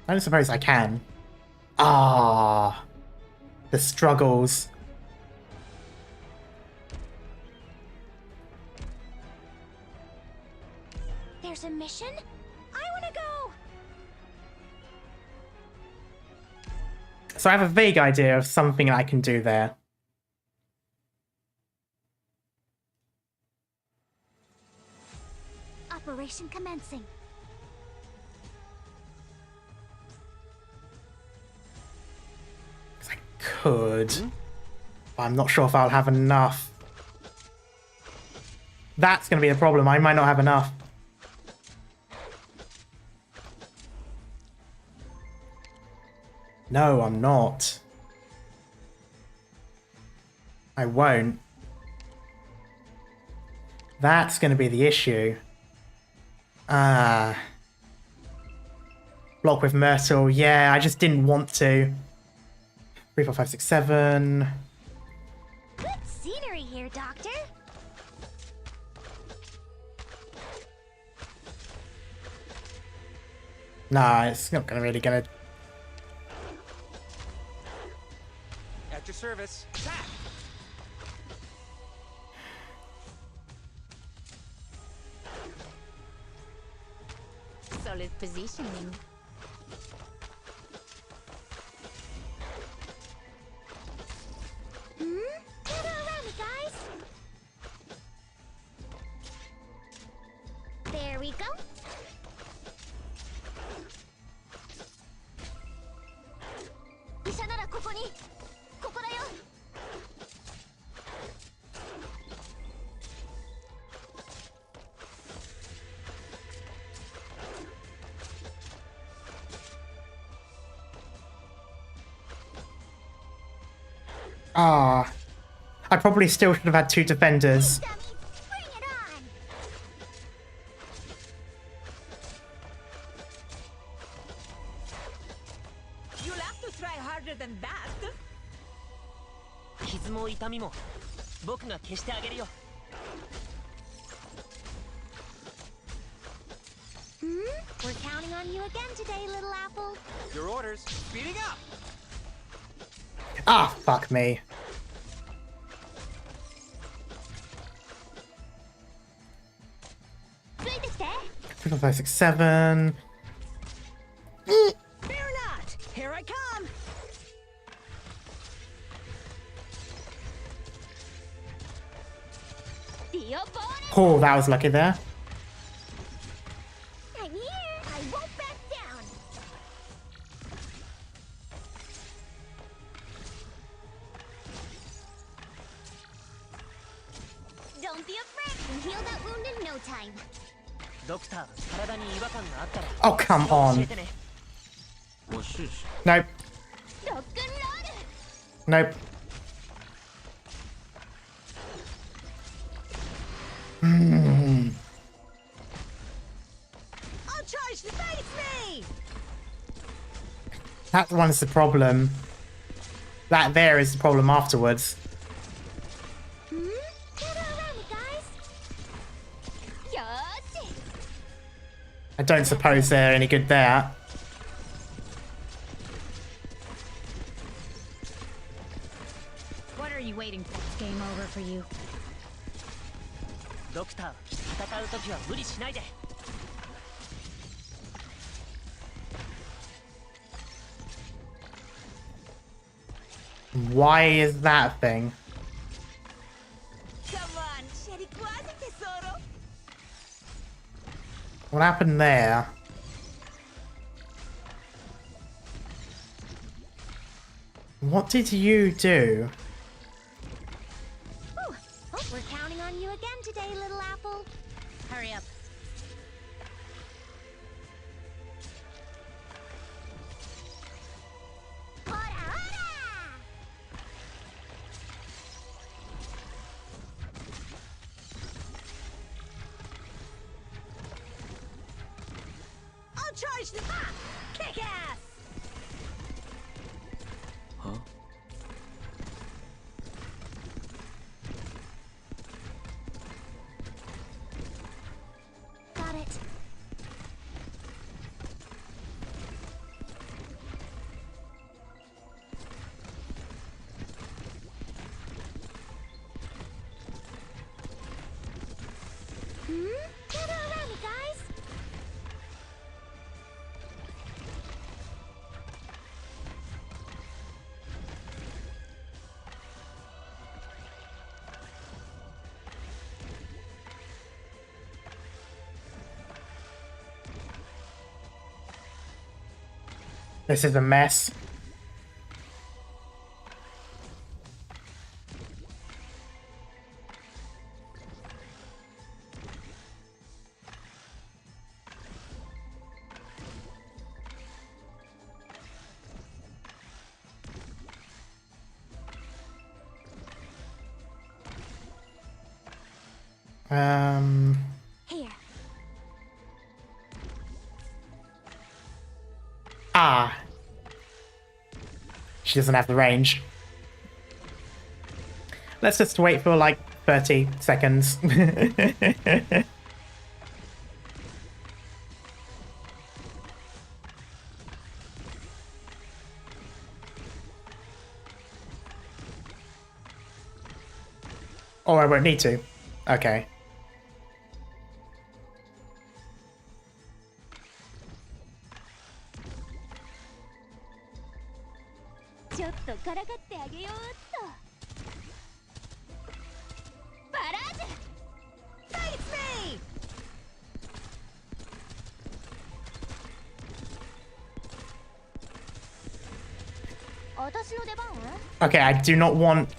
I don't suppose I can. Ah, the struggles. There's a mission? I wanna go! So I have a vague idea of something I can do there. Operation commencing. I could, but I'm not sure if I'll have enough. That's going to be the problem. I might not have enough. No, I'm not. I won't. That's going to be the issue. Block with Myrtle. Yeah, I just didn't want to. 3, 4, 5, 6, 7. Good scenery here, Doctor. Nah, it's not gonna really gonna. At your service. Attack! Solid positioning. Gather around me, guys. There we go. Isha nara koko ni. Koko da yo. Ah, I probably still should have had 2 defenders. Dummies, bring it on. You'll have to try harder than that. 傷も痛みも僕が消してあげるよ。 We're counting on you again today, little apple. Your orders. Speeding up! Ah, fuck me. Tsuite kite. 3, 4, 5, 6, 7. Fear not. Here I come. Dio bonus. Oh, that was lucky there. I'm here. I won't back down. Don't be afraid. You can heal that wound in no time. ドクター、体に違和感があったら Oh, come 教 on. えてね。我试试。 Nope. Rock and roll. Nope. I'll charge to face me! That one's the problem. That there is the problem afterwards. Gather around me, guys. Yoshi. I don't suppose they're any good there. What are you waiting for? It's game over for you. ドクター、戦う時は無理しないで。Why is that thing? Come on, Sherry quasi tesoro. What happened there? What did you do? Whew. Oh, we're counting on you again today, little apple. Hurry up. Hora, hora! I'll charge the kick ass. Huh? Got it. Gather around me, guys. This is a mess. Here. Ah. She doesn't have the range. Let's just wait for like 30 seconds. Or I won't need to. Okay. Face me! Okay, I do not want...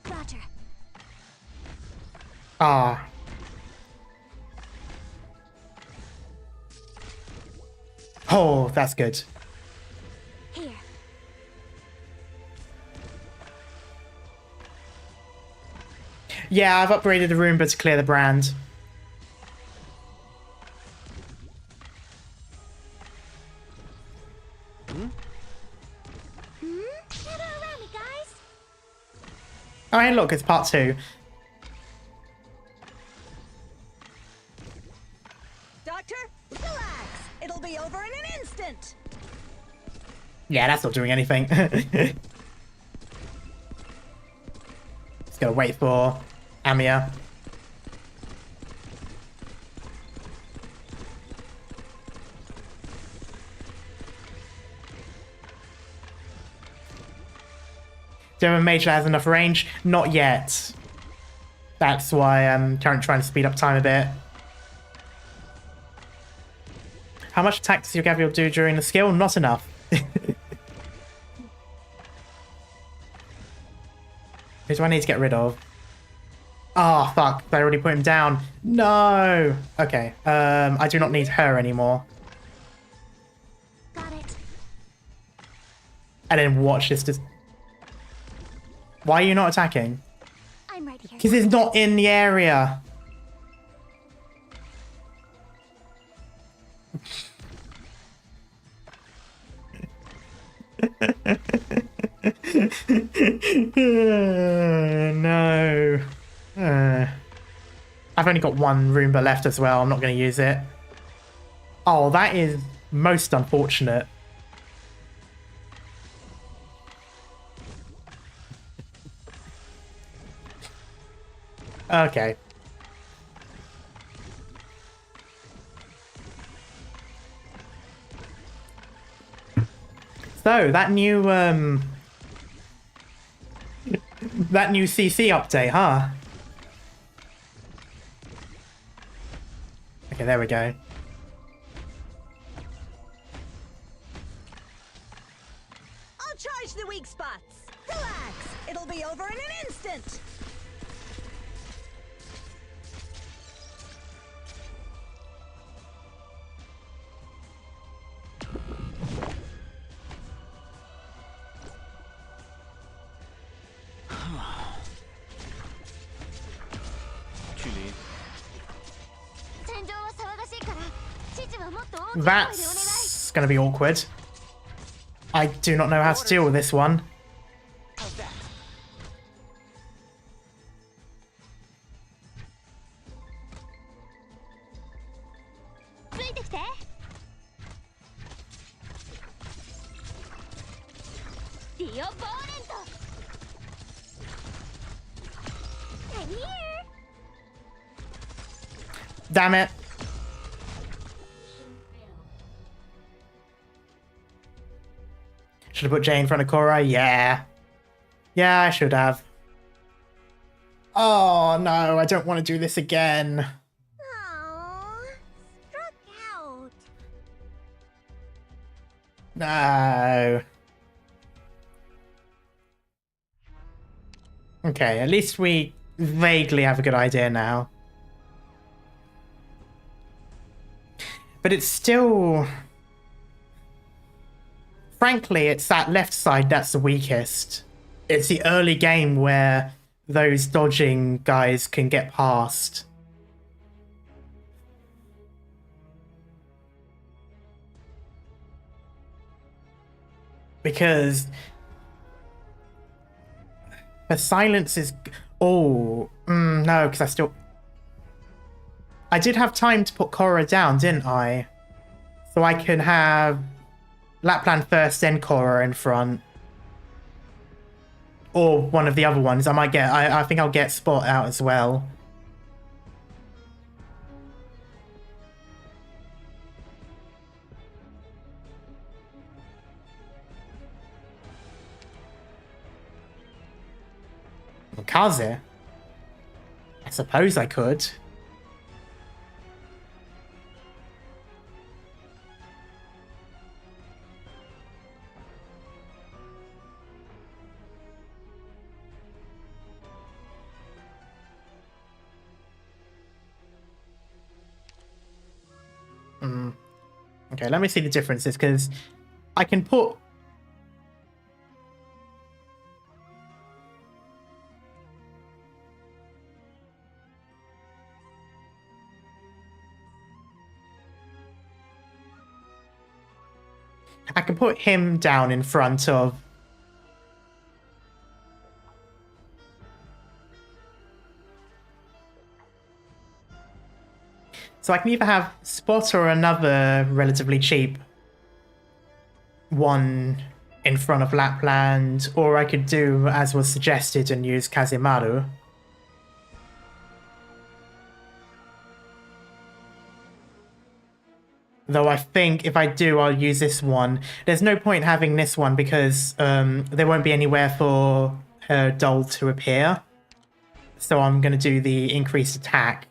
Roger. Ah. Oh, that's good. Here. Yeah, I've upgraded the Roomba to clear the brand. Gather around me, guys. Oh, hey, look, it's part 2. Doctor, relax. It'll be over in an instant. Yeah, that's not doing anything. Just gotta wait for Amia. Do I have a mage that has enough range? Not yet. That's why I'm currently trying to speed up time a bit. How much attack does your Gavial do during the skill? Not enough. Who do I need to get rid of? Oh, fuck. I already put him down. No! Okay. I do not need her anymore. Got it. And then watch this just... Why are you not attacking? I'm right here. Because it's not in the area. No. I've only got one Roomba left as well. I'm not going to use it. Oh, that is most unfortunate. Okay. So that new CC update, huh? Okay, there we go. I'll charge the weak spots. Relax. It'll be over in an instant. That's gonna be awkward. I do not know how to deal with this one. How's that? Damn it. Should have put Jay in front of Cora? Yeah. Yeah, I should have. Oh, no, I don't want to do this again. Oh, struck out. No. Okay, at least we vaguely have a good idea now. But it's still... Frankly, it's that left side that's the weakest. It's the early game where those dodging guys can get past. Because the silence is... Oh, no, because I still... I did have time to put Korra down, didn't I? So I can have Lapland first, then Korra in front. Or one of the other ones. I might get... I think I'll get Spot out as well. Kaze? I suppose I could. Okay, let me see the differences, because I can put... I can put him down in front of... So I can either have Spot or another relatively cheap one in front of Lapland, or I could do as was suggested and use Kazemaru. Though I think if I do, I'll use this one. There's no point having this one because there won't be anywhere for her doll to appear. So I'm going to do the increased attack.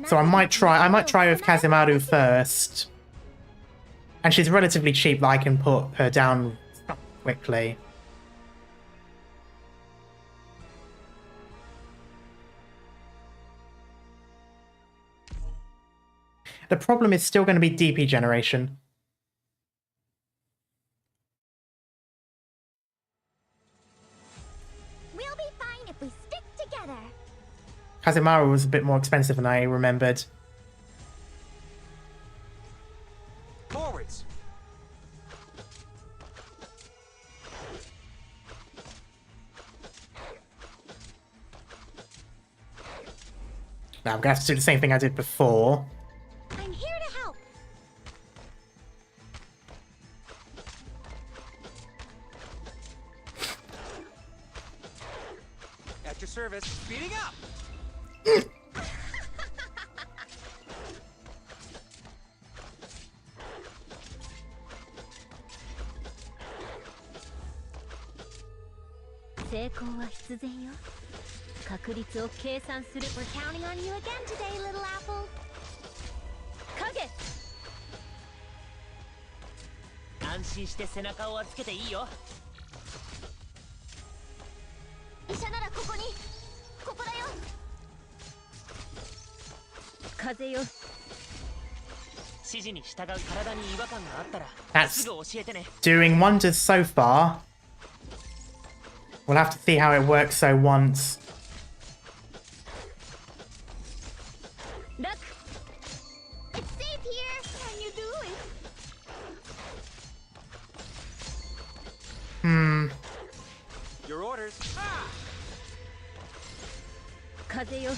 So I might try with Kazimaru first. And she's relatively cheap that I can put her down quickly. The problem is still going to be DP generation. We'll be fine if we stick together. Kazimaru was a bit more expensive than I remembered. Forwards. Now I'm going to have to do the same thing I did before. I'm here to help. At your service. Speeding up. We're counting on you again today, little apple. Kage! 安心して背中を預けていいよ。医者ならここに。ここだよ。風よ。指示に従う体に違和感があったら That's すぐ教えてね。 doing wonders so far. We'll have to see how it works so once. Look! It's safe here! Can you do it? Your orders. Ah! 風よ。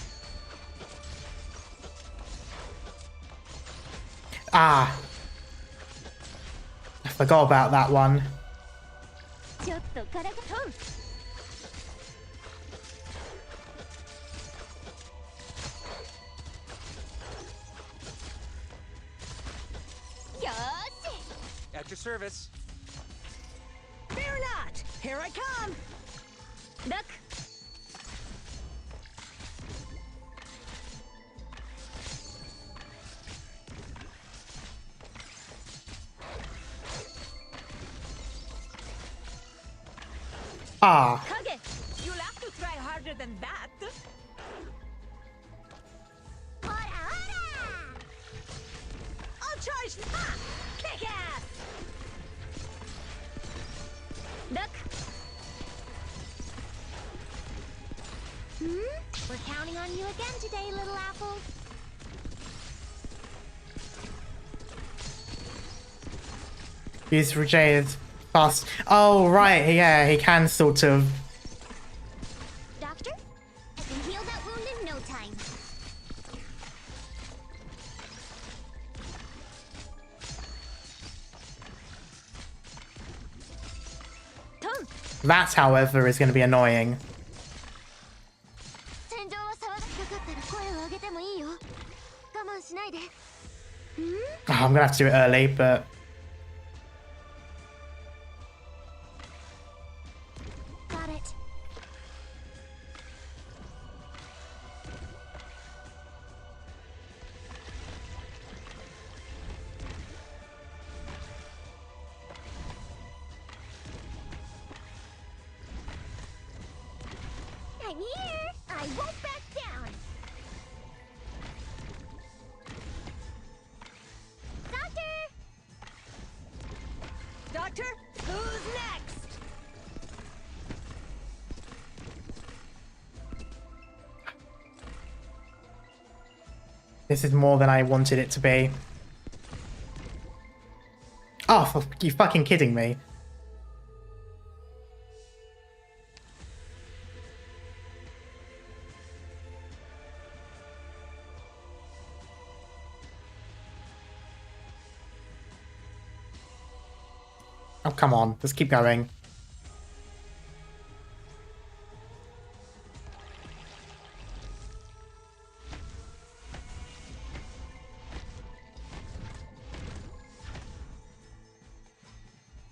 Ah. I forgot about that one. ちょっと体がトン。よーし。 At your service. Fear not! Here I come! Look! Ah. Kage! You'll have to try harder than that. Ora, ora! I'll charge. Ha! Kick ass! Look! We're counting on you again today, little apple. Use Rajaya's fast. Oh, right. Yeah, he can sort of. Doctor? I can heal that wound in no time. Tom! That, however, is going to be annoying. 天井は騒がしかったら声を上げてもいいよ。我慢しないで。Oh, I'm going to have to do it early, but. Got it. I'm here. I won't back down. Doctor! Doctor, who's next? This is more than I wanted it to be. Oh, you fucking kidding me. Oh, come on. Let's keep going.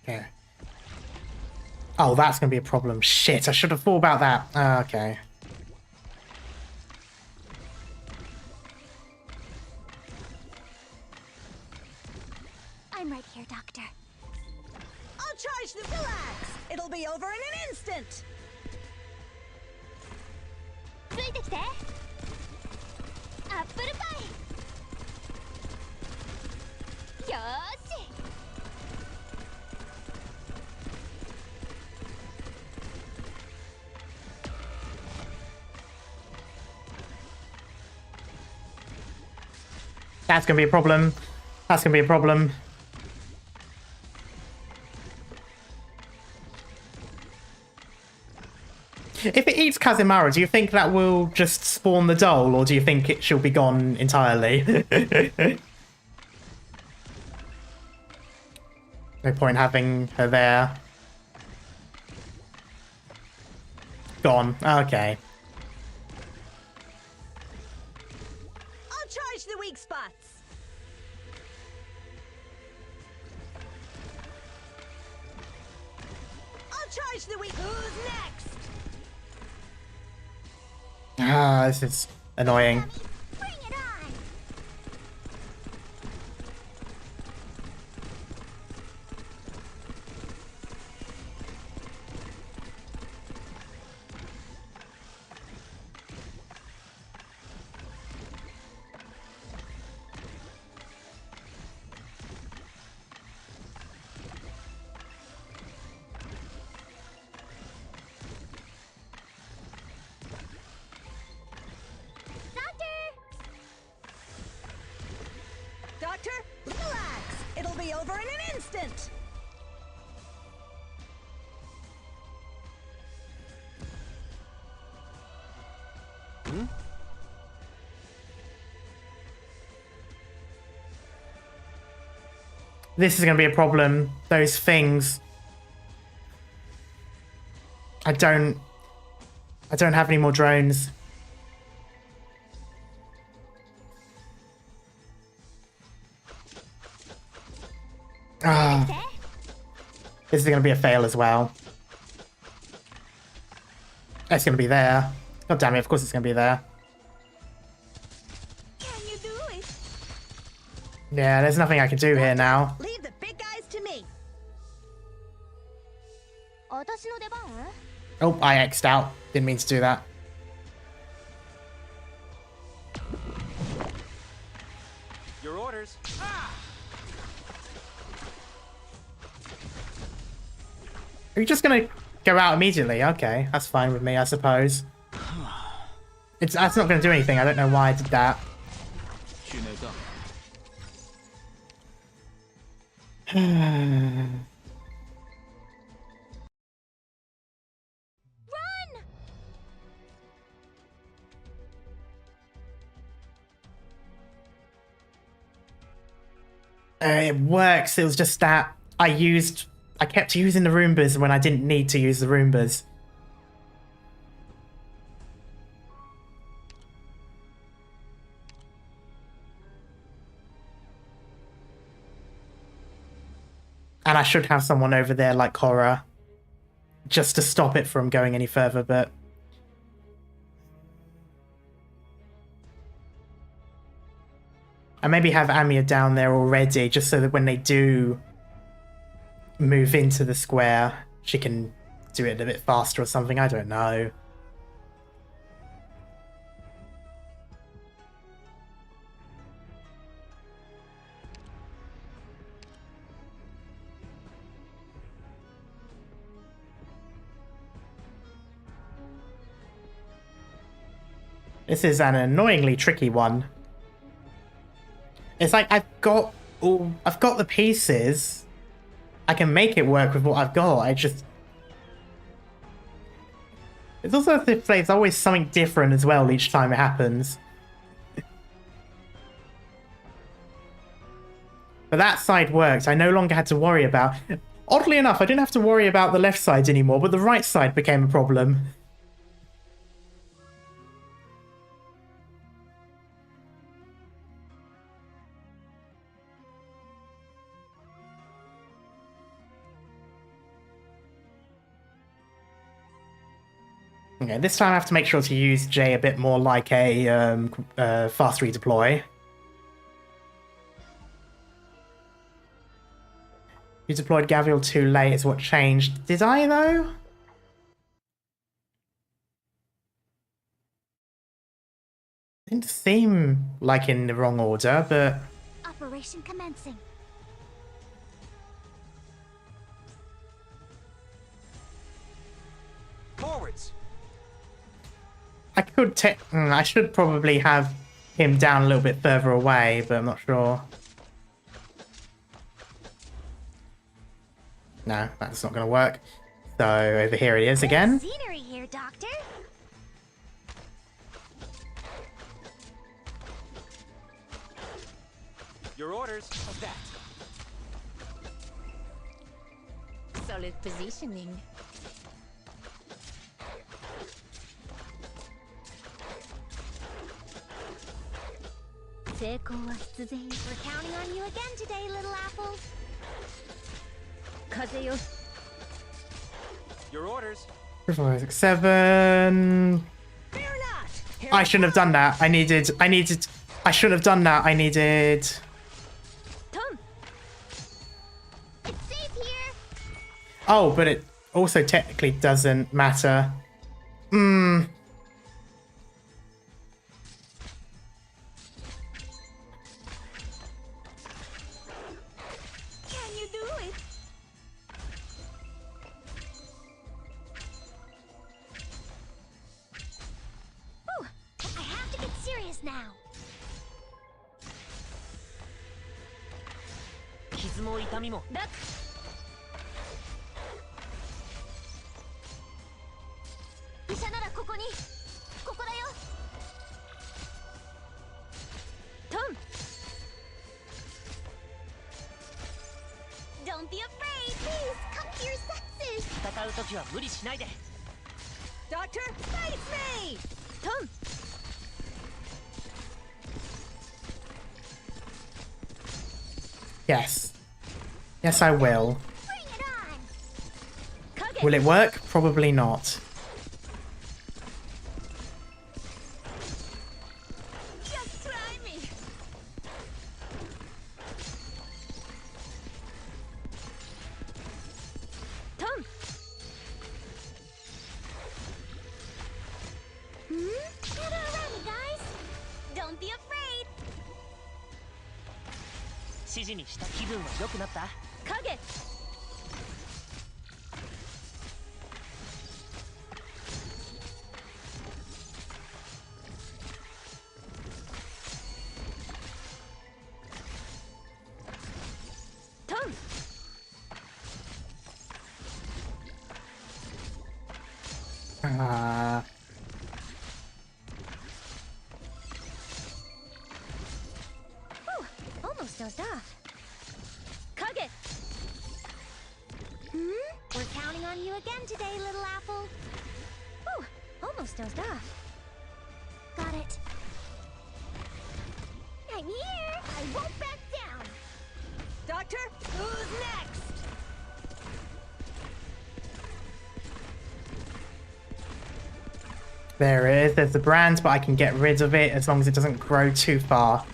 Yeah. Oh, that's gonna be a problem. Shit, I should have thought about that. Okay. I'm right here, Doctor. I'll charge the relax. It'll be over in an instant. ついてきて。アップルパイ。よーし。That's gonna be a problem. That's gonna be a problem. If it eats Kazimara, do you think that will just spawn the doll, or do you think she'll be gone entirely? No point having her there. Gone. Okay. I'll charge the weak spots. I'll charge the weak. Who's next? Ah, this is annoying. Bring it on. Doctor, relax. It'll be over in an instant. This is going to be a problem. Those things. I don't have any more drones. Ah. This is going to be a fail as well. It's going to be there. God damn it, of course it's going to be there. Can you do it? Yeah, there's nothing I can do here now. Leave the big guys to me. 私の出番？ Oh, I X'd out. Didn't mean to do that. Your orders. Are you just gonna go out immediately? Okay, that's fine with me, I suppose. That's not gonna do anything. I don't know why I did that. It works. It was just that I kept using the Roombas when I didn't need to use the Roombas. And I should have someone over there like Korra, just to stop it from going any further, but... And maybe have Amiya down there already, just so that when they do move into the square, she can do it a bit faster or something. I don't know. This is an annoyingly tricky one. It's like I've got the pieces. I can make it work with what I've got. It's also as if there's always something different as well each time it happens. But that side worked. I no longer had to worry about... Oddly enough, I didn't have to worry about the left side anymore, but the right side became a problem. Okay, this time I have to make sure to use J a bit more like a fast redeploy. You deployed Gavial too late is what changed. Did I, though? Didn't seem like in the wrong order, but... Operation commencing. Forwards. I could I should probably have him down a little bit further away, but I'm not sure. No, that's not going to work. So over here it is again. Scenery here, Doctor. Your orders. Of that. Solid positioning. We're counting on you again today, little apple. Your orders. 5, 6, 7. Fear not. I shouldn't have done that. I shouldn't have done that. I needed... Tom. It's safe here. Oh, but it also technically doesn't matter. Can you do it? Oh, I have to get serious now. 傷も痛みも医者ならここに。ここだよ。トン。Don't be afraid. Please come to your senses. 戦う時は無理しないで Doctor, face me. トン。Yes. Yes, I will. Bring it on. Will it work? Probably not. Just try me. Tom. Gather around me, guys. Don't be afraid. 指示にした気分は良くなった影。トン。Oh, almost dozed off. Kage! We're counting on you again today, little apple. Oh, almost dozed off. Got it. I'm here! I won't back down! Doctor, who's next? There it is. There's the brand, but I can get rid of it as long as it doesn't grow too far.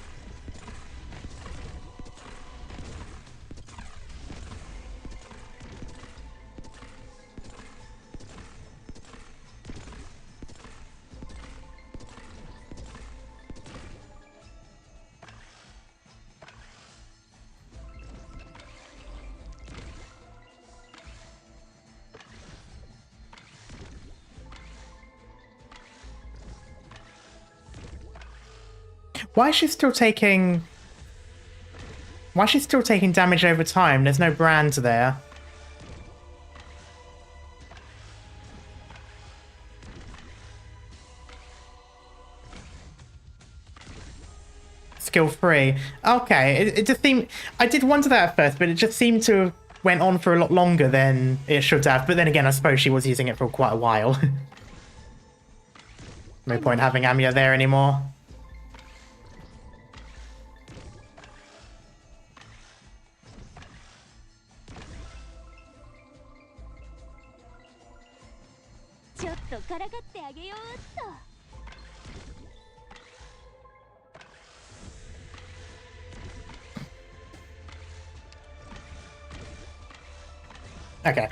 Why is she still taking... Why is she still taking damage over time? There's no brand there. Skill free. Okay, it just seemed... I did wonder that at first, but it just seemed to have went on for a lot longer than it should have. But then again, I suppose she was using it for quite a while. No point having Amiya there anymore. からかってあげようっと。 Okay.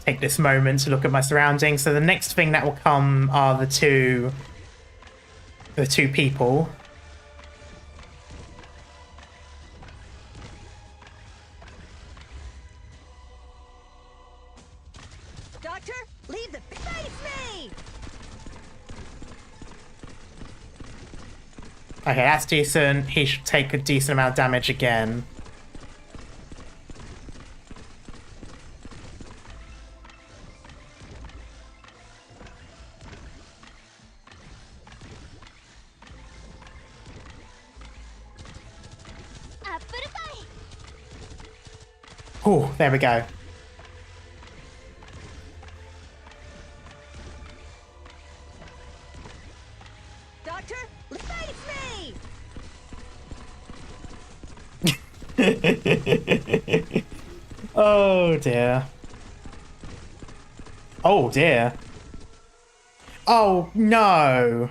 Take this moment to look at my surroundings. So the next thing that will come are the two people. Doctor, leave the face me! Okay, that's decent. He should take a decent amount of damage again. Oh, there we go. Doctor, face me! Oh dear. Oh dear. Oh no.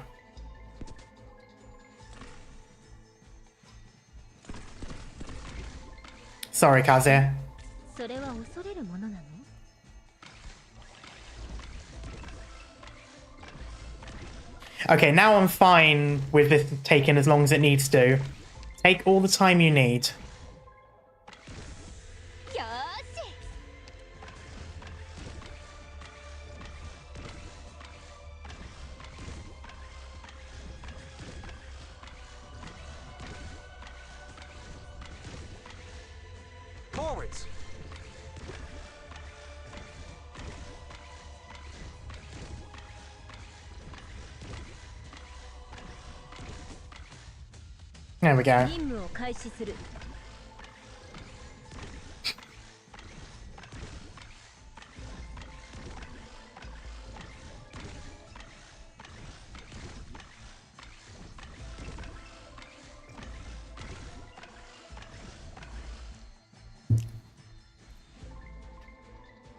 Sorry, Kaze. それは恐れるものなの? Okay, now I'm fine with this taking as long as it needs to. Take all the time you need. よーし! Forwards. There we go. 任務を開始する.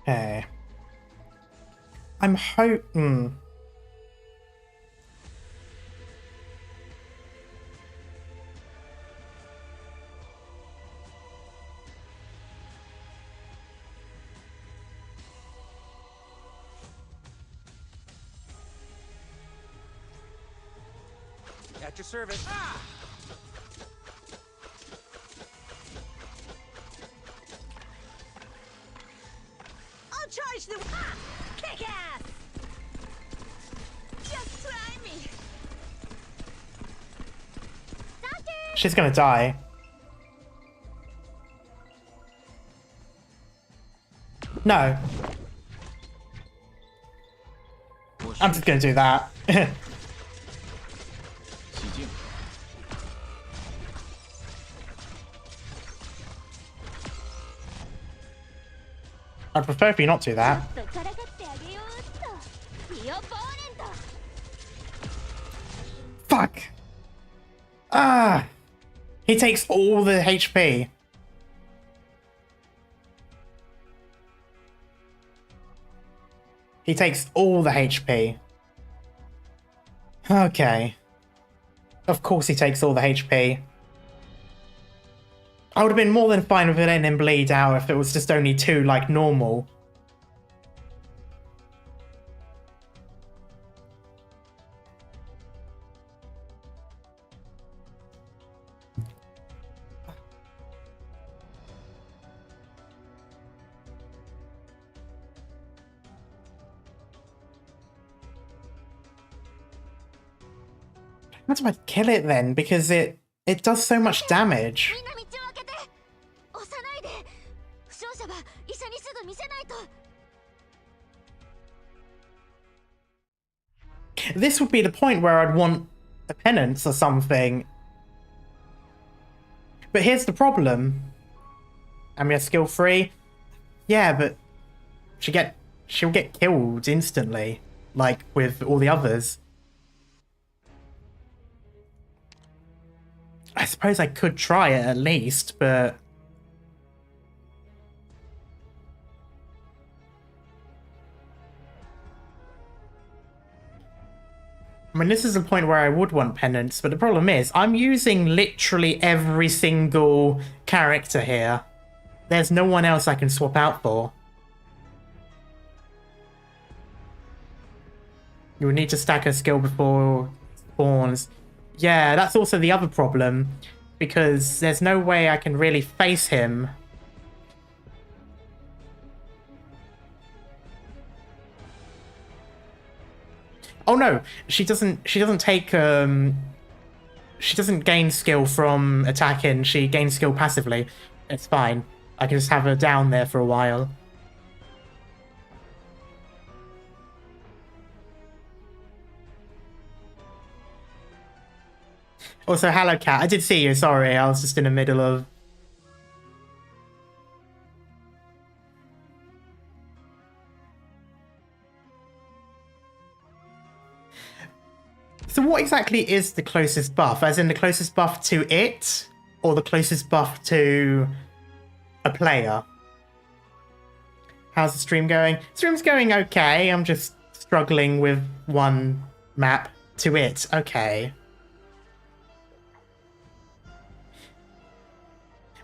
Okay. I'm hoping. At your service. Ah! I'll charge the... Ah! Kick ass! Just try me! She's gonna die. No. I'm just gonna do that. I'd prefer if you not do that. ちょっとからかってあげようっと。ディオポーネント! Fuck! Ah! He takes all the HP. He takes all the HP. Okay. Of course he takes all the HP. I would have been more than fine with letting him bleed out if it was just only 2 like normal. How do I kill it then? Because it does so much damage. みんな道を開けて! 押さないで! 負傷者は医者にすぐ見せないと! This would be the point where I'd want a penance or something. But here's the problem. Am I skill 3? Yeah, but she'll get killed instantly, like with all the others. I suppose I could try it at least, but I mean, this is the point where I would want penance, but the problem is I'm using literally every single character here. There's no one else I can swap out for. You would need to stack a skill before spawns. Yeah, that's also the other problem, because there's no way I can really face him. Oh no, she doesn't take she doesn't gain skill from attacking, she gains skill passively. It's fine. I can just have her down there for a while. Also, hello cat. I did see you, sorry, I was just in the middle of... So what exactly is the closest buff? As in the closest buff to it? Or the closest buff to a player? How's the stream going? Stream's going okay. I'm just struggling with one map to it. Okay.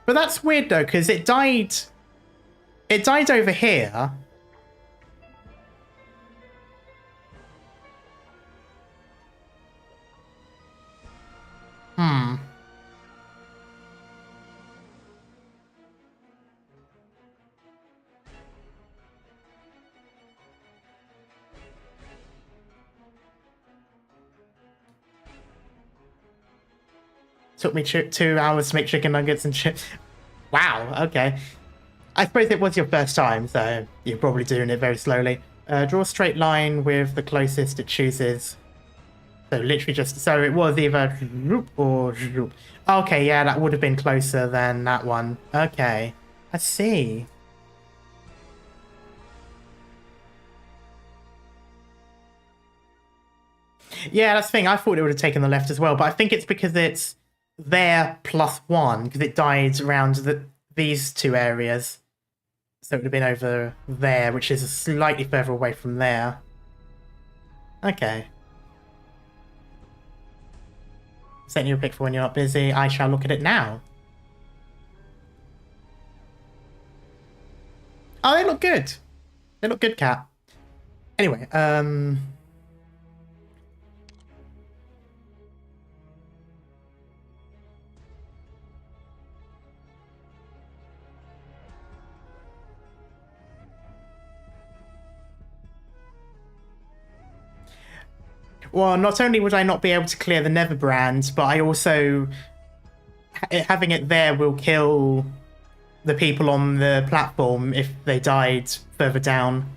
But that's weird though, because it died over here. Took me 2 hours to make chicken nuggets and chips. Wow, okay. I suppose it was your first time, so you're probably doing it very slowly. Draw a straight line with the closest it chooses. So literally just... So it was either... or... Okay, yeah, that would have been closer than that one. Okay, I see. Yeah, that's the thing. I thought it would have taken the left as well, but I think it's because it's there +1, because it died around these two areas. So it would have been over there, which is slightly further away from there. Okay. Setting you a pic for when you're not busy. I shall look at it now. Oh, they look good. They look good, cat. Anyway, well, not only would I not be able to clear the Nether brand, but I also... having it there will kill the people on the platform if they died further down.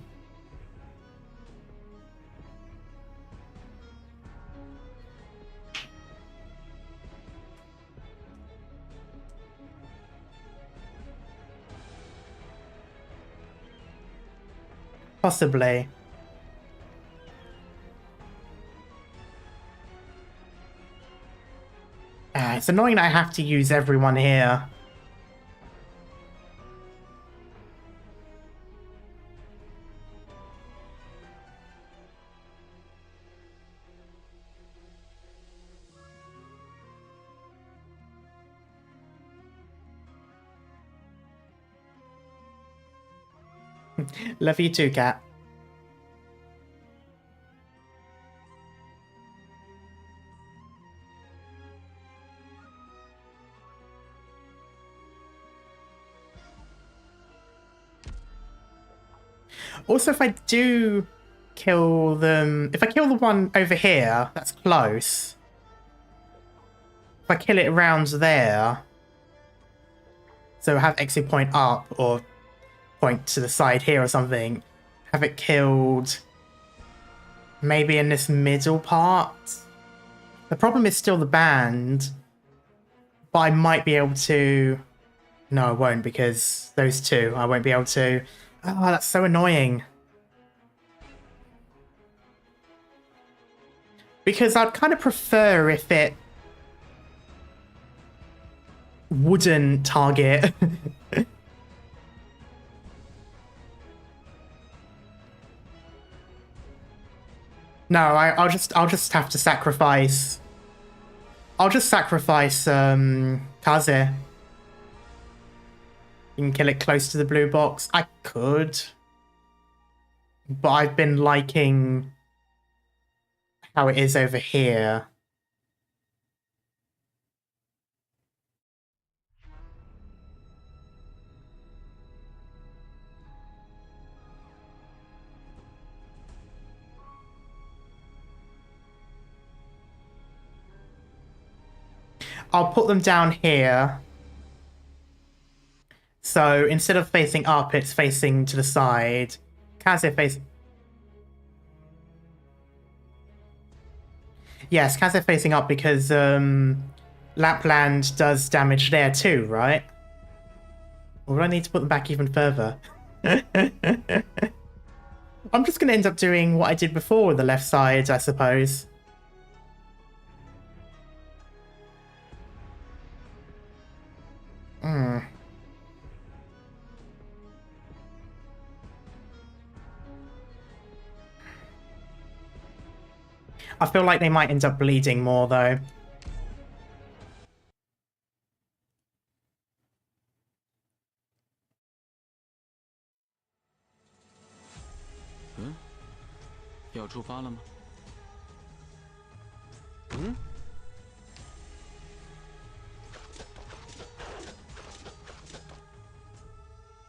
Possibly. It's annoying that I have to use everyone here. Love you too, cat. Also, if I do kill them... If I kill the one over here, that's close. If I kill it around there... So have exit point up, or point to the side here or something. Have it killed... maybe in this middle part? The problem is still the band. But I might be able to... No, I won't, because those two, I won't be able to... Oh, that's so annoying. Because I'd kind of prefer if it wouldn't target. No, I'll just have to sacrifice. I'll just sacrifice Kaze. You can kill it close to the blue box. I could. But I've been liking how it is over here. I'll put them down here. So instead of facing up, it's facing to the side. Kaze facing... Yes, Kaze facing up because Lapland does damage there too, right? Or do I need to put them back even further? I'm just going to end up doing what I did before with the left side, I suppose. I feel like they might end up bleeding more, though.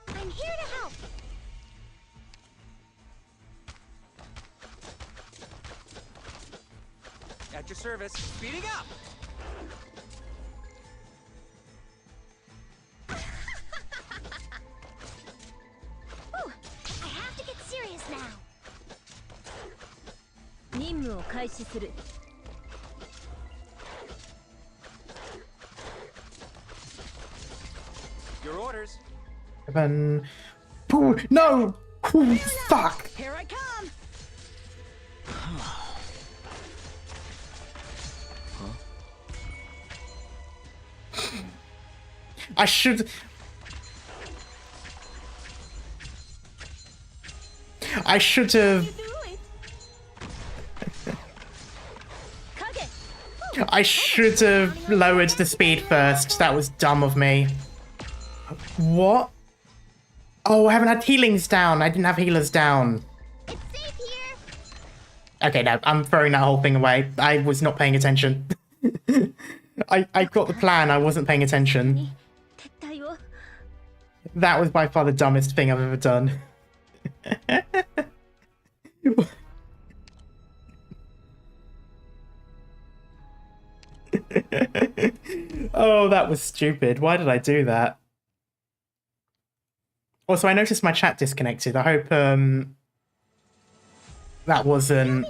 I'm here to help. At your service. Speeding up! Ooh, I have to get serious now. 任務を開始する. Your orders. Ooh, no! Ooh, fuck! Here I come. I should... I should have... I should have lowered the speed first. That was dumb of me. What? Oh, I haven't had healings down. I didn't have healers down. It's safe here. Okay, no, I'm throwing that whole thing away. I was not paying attention. I got the plan. I wasn't paying attention. That was by far the dumbest thing I've ever done. Oh, that was stupid. Why did I do that? Also, I noticed my chat disconnected. I hope that wasn't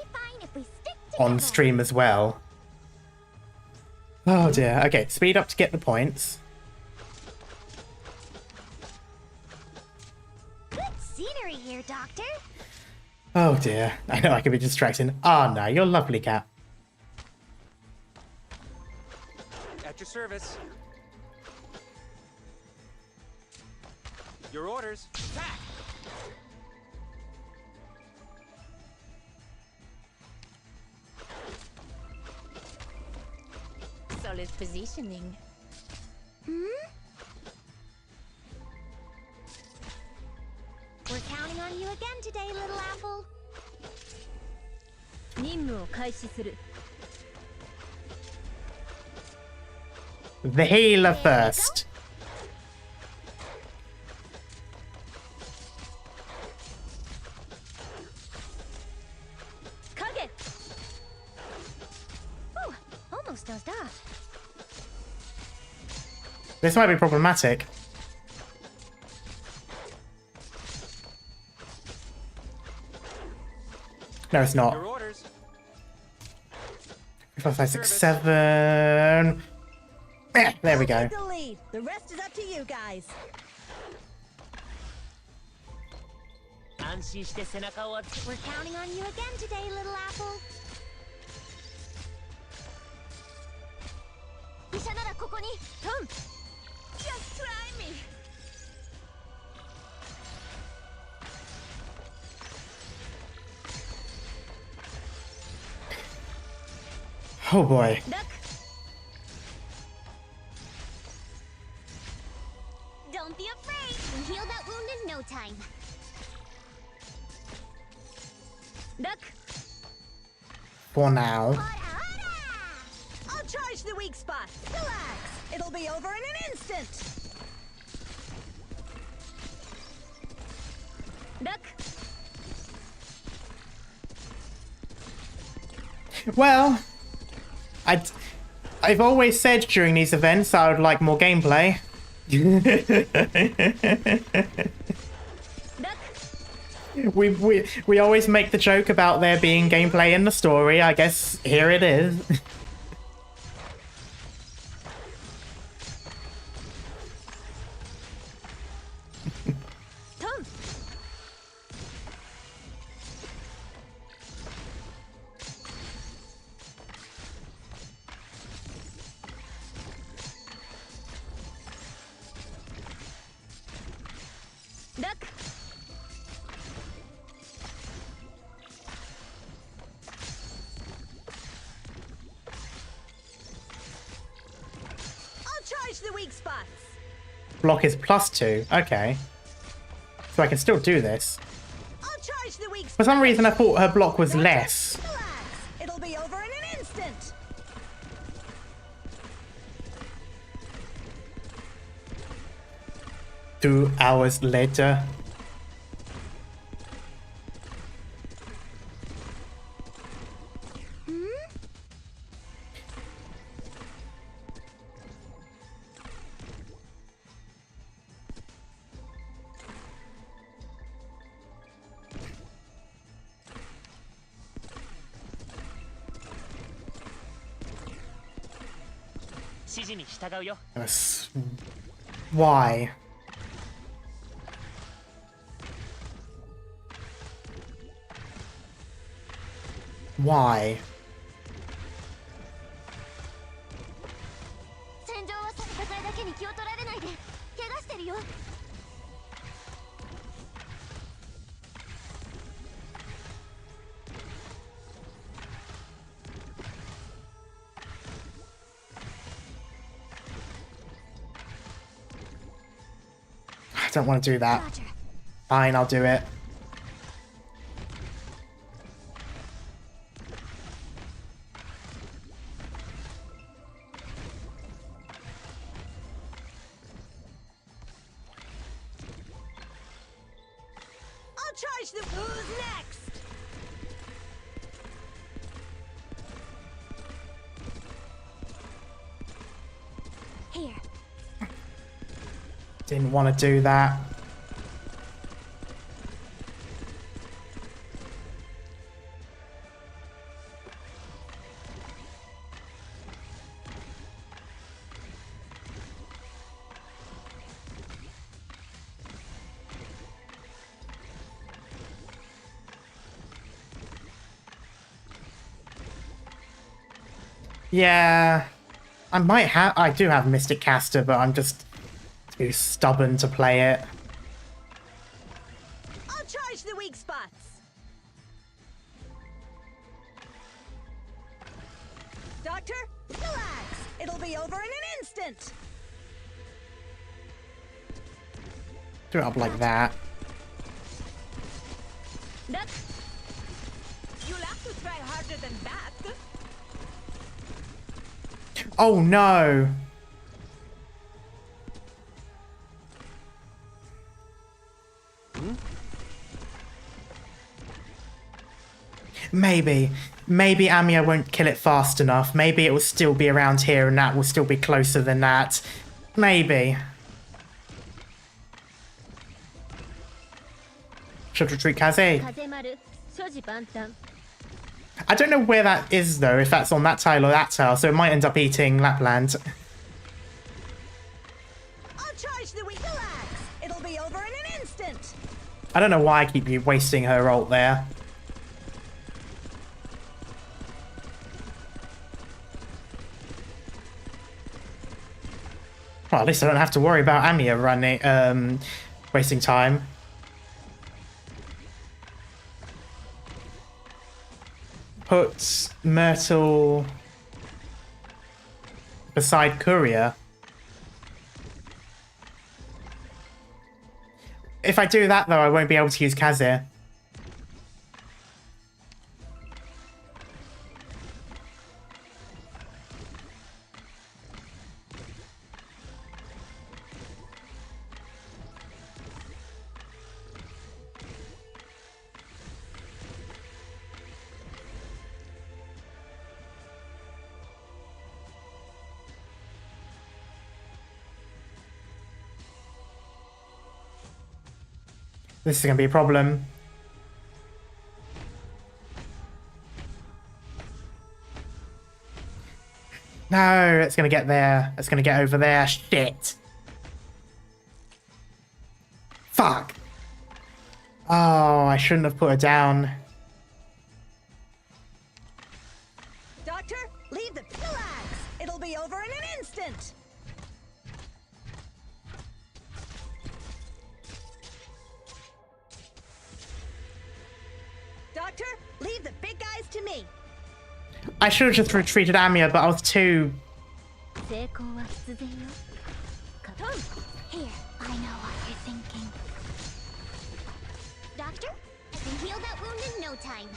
on stream as well. Oh dear. Okay, speed up to get the points. Good scenery here, Doctor. Oh dear. I know I can be distracting. Ah, no, you're lovely, cat. At your service. Your orders. Attack! Solid positioning. We're counting on you again today, little apple. 任務を開始する. The healer first. Kage. Ooh, almost dozed off. This might be problematic. No, it's not. Your orders. 5, 5, 6, 7. Eh, there we go. Take the lead. The rest is up to you guys. 安心して背中を We're counting on you again today, little apple. 医者ならここに。Just try me. Oh boy. Duck. Don't be afraid. We heal that wound in no time. Duck. For now. I'll charge the weak spot. Relax. It'll be over in an instant. Duck. Well, I've always said during these events I would like more gameplay. Duck. we always make the joke about there being gameplay in the story. I guess here it is. Tom. Duck. I'll charge the weak spots. Block is +2. Okay. So I can still do this. I'll charge the weak For spots. some reason I thought her block was less. Relax. It'll be over in an instant. 2 hours later. Yes. Why? Why? 戦場は戦いだけに気を取られないで。怪我してるよ。I don't want to do that. Roger. Fine, I'll do it. I'll charge the. Who's next? Here. Didn't want to do that. Yeah, I do have Mystic Caster, but I'm just too stubborn to play it. I'll charge the weak spots. Doctor, relax. It'll be over in an instant. Do it up like that. Duck. You'll have to try harder than that. Oh no! Maybe Amia won't kill it fast enough. Maybe it will still be around here and that will still be closer than that. Maybe. Should retreat Kaze. 風丸、所持万端。 I don't know where that is though, if that's on that tile or that tile, so it might end up eating Lapland. I'll charge the weak. Relax. It'll be over in an instant. I don't know why I keep wasting her ult there. Well, at least I don't have to worry about Amia running, wasting time. Put Myrtle beside Courier. If I do that, though, I won't be able to use Kazir. This is going to be a problem. No, it's going to get there. It's going to get over there. Shit. Fuck. Oh, I shouldn't have put her down. Doctor, leave the relax. It'll be over in an instant. Doctor, leave the big guys to me. I should have just retreated Amia, but I was too... 成功は必然よ。Here, I know what you're thinking. Doctor, I can heal that wound in no time.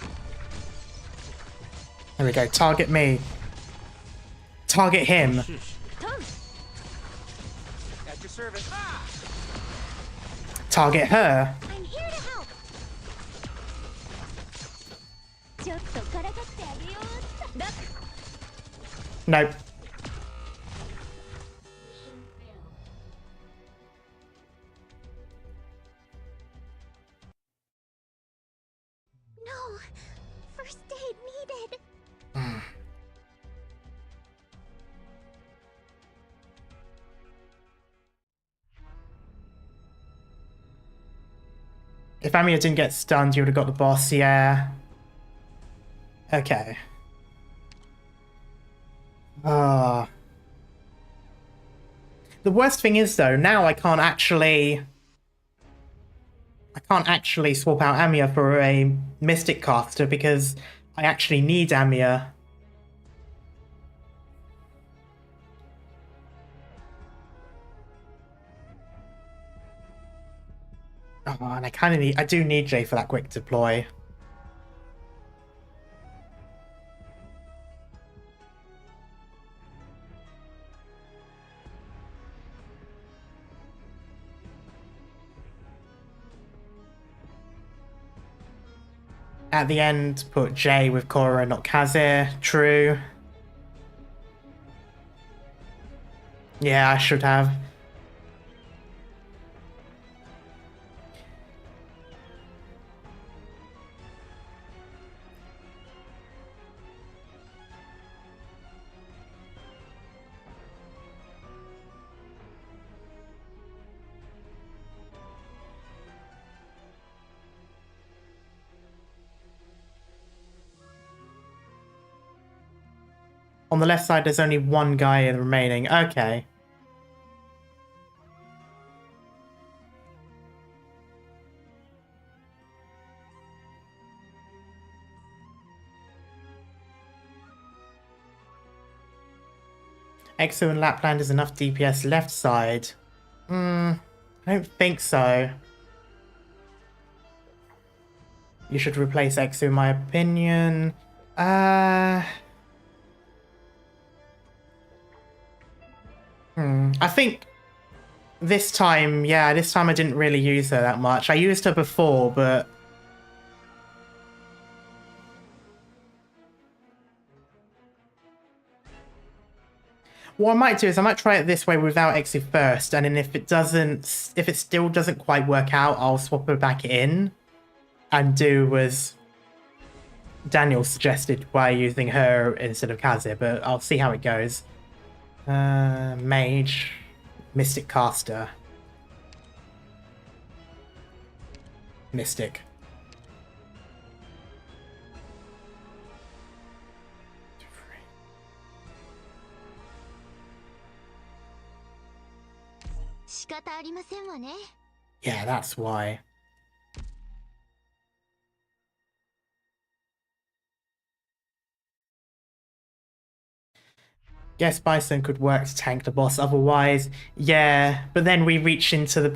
There we go. Target me. Target him. At your service. Ah! Target her. I'm here to help. ちょっとからかってあげよう。Nope. No, first aid needed. If Amia didn't get stunned, you would have got the boss, yeah. Okay. Ah. The worst thing is, though, now I can't actually swap out Amia for a Mystic caster because I actually need Amia. Oh, and I do need Jay for that quick deploy. At the end, put Jay with Korra, not Kazir. True. Yeah, I should have. On the left side, there's only one guy remaining. Okay. Exo and Lapland is enough DPS left side. I don't think so. You should replace Exo in my opinion. I think this time I didn't really use her that much. I used her before, but... What I might do is I might try it this way without Exo first, and then if it still doesn't quite work out, I'll swap her back in and do as Daniel suggested by using her instead of Kazir, but I'll see how it goes. Mage, Mystic caster, Mystic. Yeah, that's why. Guess Bison could work to tank the boss otherwise. Yeah, but then we reach into the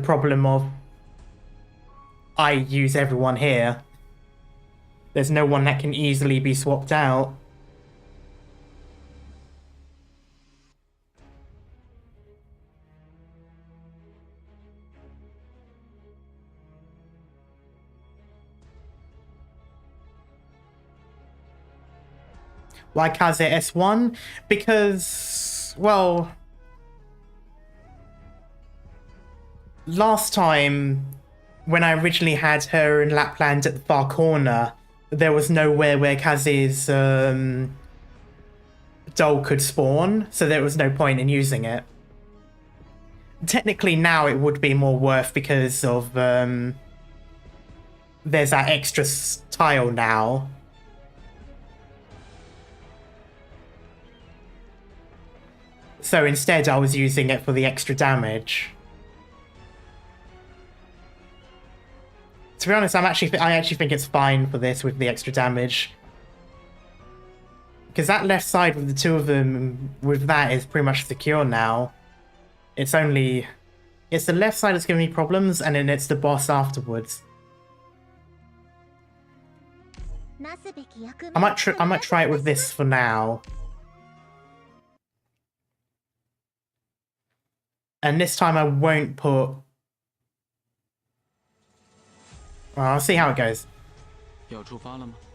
problem of I use everyone here. There's no one that can easily be swapped out. Why Kaze S1? Because, well, last time when I originally had her in Lapland at the far corner, there was nowhere where Kaze's doll could spawn, so there was no point in using it. Technically now it would be more worth because of there's that extra tile now. So instead I was using it for the extra damage. To be honest, I actually think it's fine for this with the extra damage. Because that left side with the two of them, with that, is pretty much secure now. It's the left side that's giving me problems, and then it's the boss afterwards. I might try it with this for now. And this time I won't put... Well, I'll see how it goes.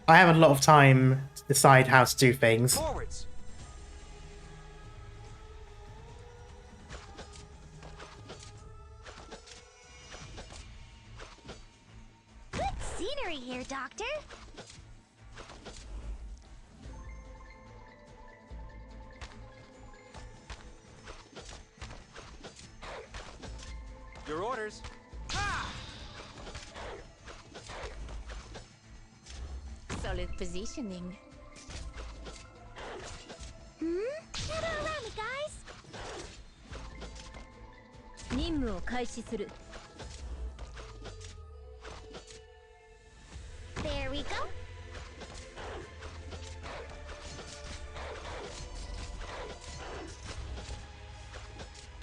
I have a lot of time to decide how to do things. Forwards. Good scenery here, Doctor. Your orders. Solid positioning. Gather around me, guys. 任務を開始する。There we go.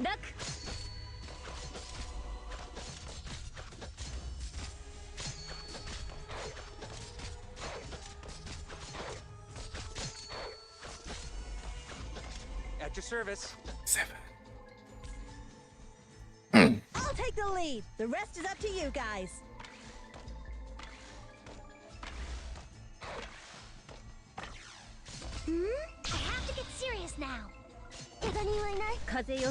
Duck. At your service. 7. I'll take the lead. The rest is up to you guys. I have to get serious now. 怪我人はいない？風よ。Come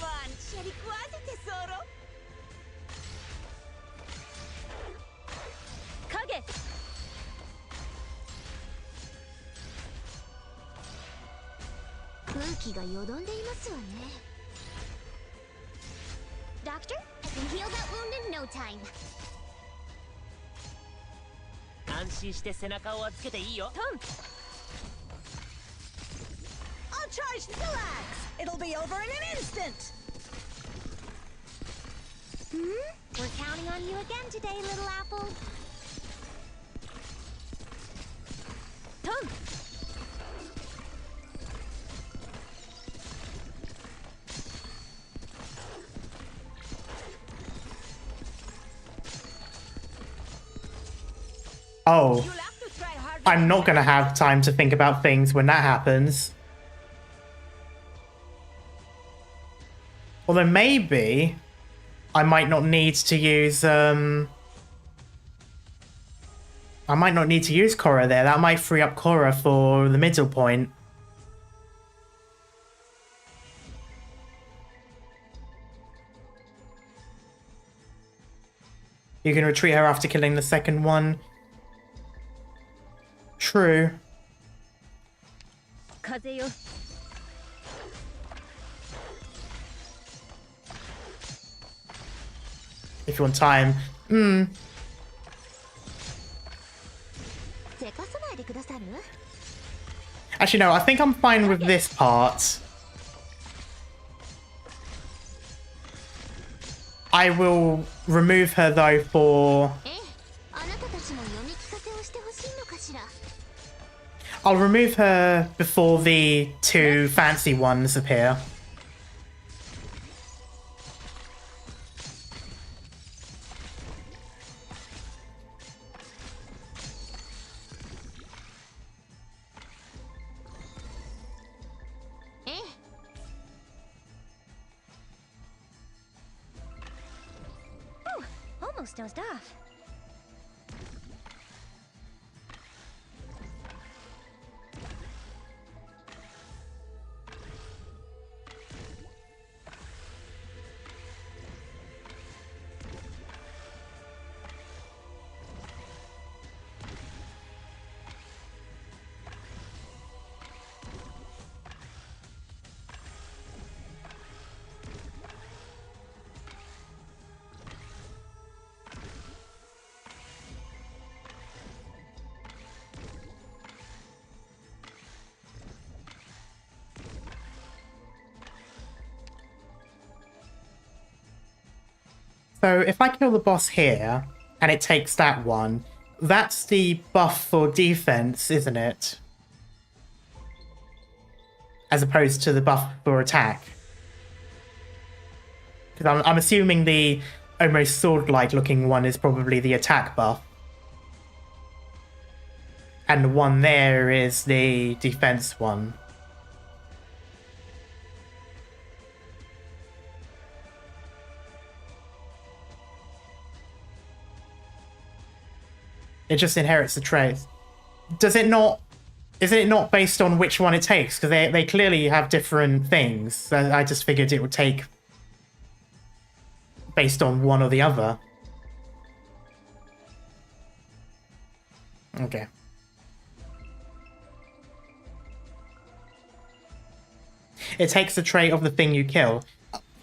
on, シェリ食わせてソロ。影。空気がよどんでいますわね。Doctor, I can heal that wound in no time. 安心して背中を預けていいよ。 I'll charge the axe. It'll be over in an instant. We're counting on you again today, little apple. Oh, You'll have to try harder. I'm not gonna have time to think about things when that happens. Although maybe I might not need to use I might not need to use Korra there. That might free up Korra for the middle point. You can retreat her after killing the second one. True. 風よ。 If you want time. せかさないでくださる？ Actually, no, I think I'm fine with this part. I will remove her though for... ええ、あなたたちも読み聞かせをし I'll remove her before the two fancy ones appear. Almost dozed off. So if I kill the boss here, and it takes that one, that's the buff for defense, isn't it? As opposed to the buff for attack. Because I'm assuming the almost sword-like looking one is probably the attack buff. And the one there is the defense one. It just inherits the traits. Does it not... Is it not based on which one it takes? Because they clearly have different things. I just figured it would take based on one or the other. Okay. It takes the trait of the thing you kill.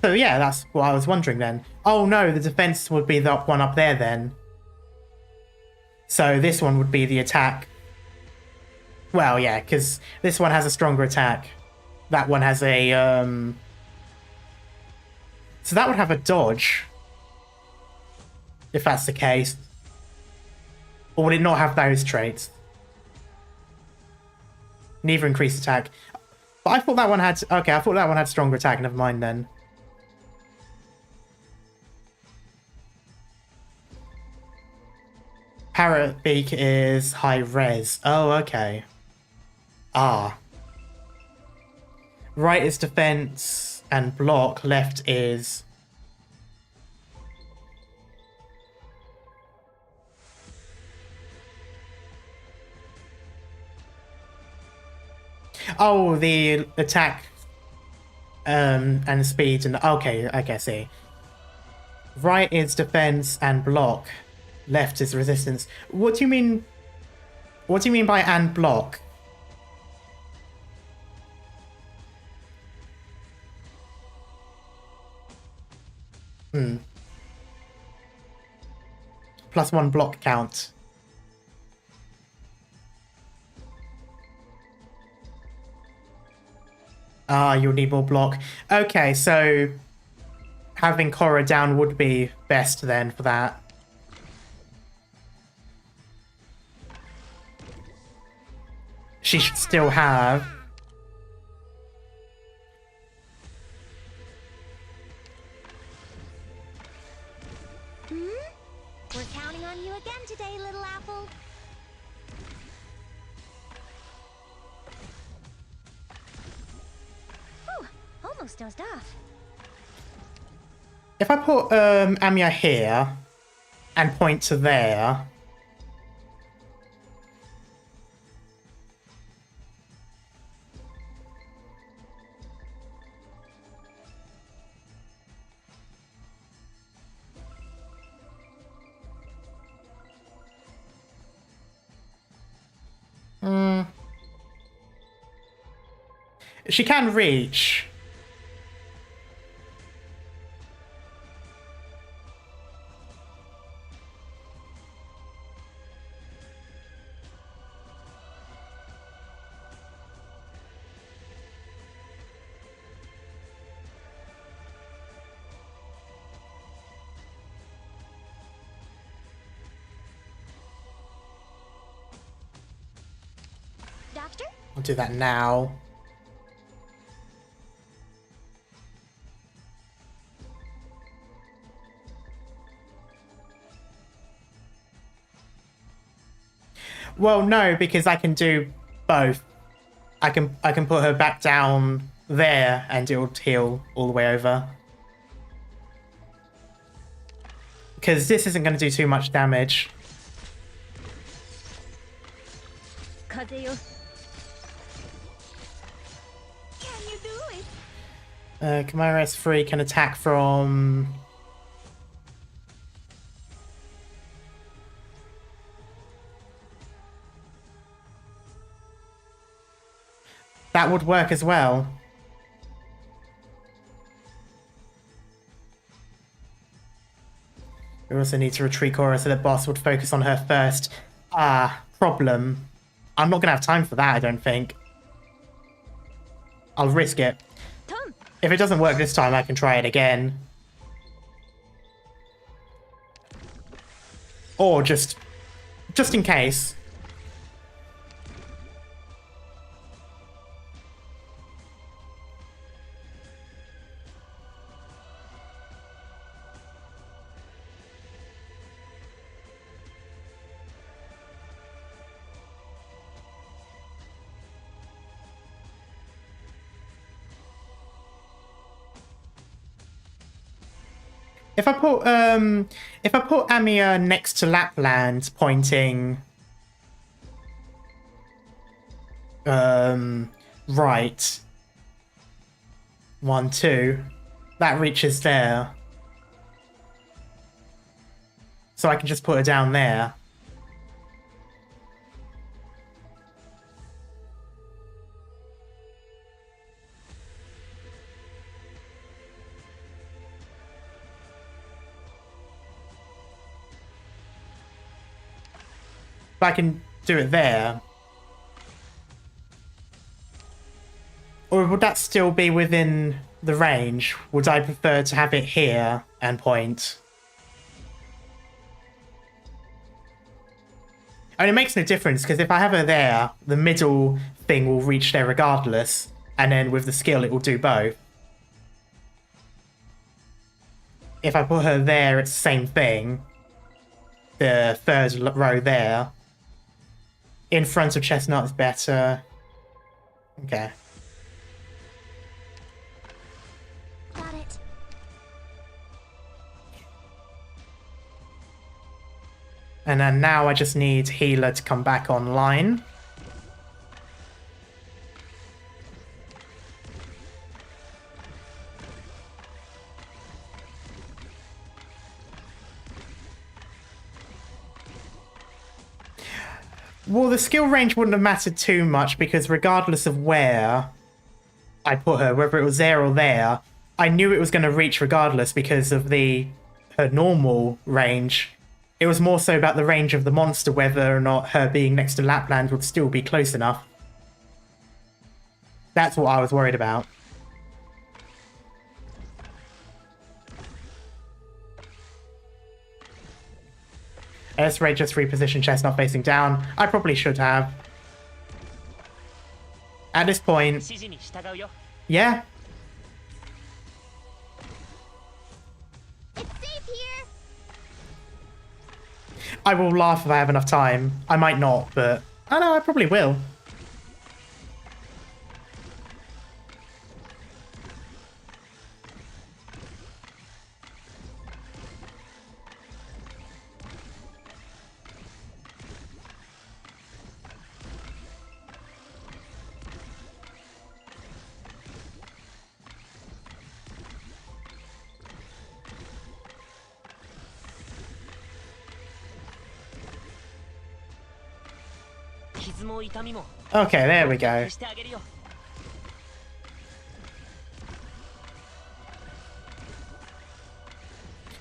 So yeah, that's what I was wondering then. Oh no, the defense would be the one up there then. So this one would be the attack. Well, yeah, because this one has a stronger attack. That one has a... So that would have a dodge. If that's the case. Or would it not have those traits? Neither increased attack. But I thought that one had... Okay, I thought that one had stronger attack. Never mind then. Parrot Beak is high res. Oh, okay. Ah. Right is defense and block. Left is... Oh, the attack and speed and... Okay, I can see. Right is defense and block. Left is resistance. What do you mean? What do you mean by and block? +1 block count. Ah, you'll need more block. Okay, so having Korra down would be best then for that. She should still have. We're counting on you again today, little apple. Whew, almost dozed off. If I put Amiya here and point to there. She can reach. after? I'll do that now. Well, no, because I can do both. I can put her back down there and it'll heal all the way over. Because this isn't going to do too much damage. Can you do it? Chimera S3 can attack from... That would work as well. We also need to retreat Cora so that boss would focus on her first. Problem. I'm not going to have time for that, I don't think. I'll risk it. Tom. If it doesn't work this time, I can try it again. Or just in case. If I put Amia next to Lapland, pointing right, 1, 2, that reaches there. So I can just put her down there. But I can do it there. Or would that still be within the range? Would I prefer to have it here and point? I mean, it makes no difference, because if I have her there, the middle thing will reach there regardless, and then with the skill it will do both. If I put her there, it's the same thing. The third row there. In front of Chestnut is better. Okay. Got it. And then now I just need Healer to come back online. Well, the skill range wouldn't have mattered too much because regardless of where I put her, whether it was there or there, I knew it was going to reach regardless because of her normal range. It was more so about the range of the monster, whether or not her being next to Lapland would still be close enough. That's what I was worried about. S-Ray just repositioned Chestnut facing down. I probably should have. At this point... Yeah? It's safe here. I will laugh if I have enough time. I might not, but... I know, I probably will. Okay, there we go.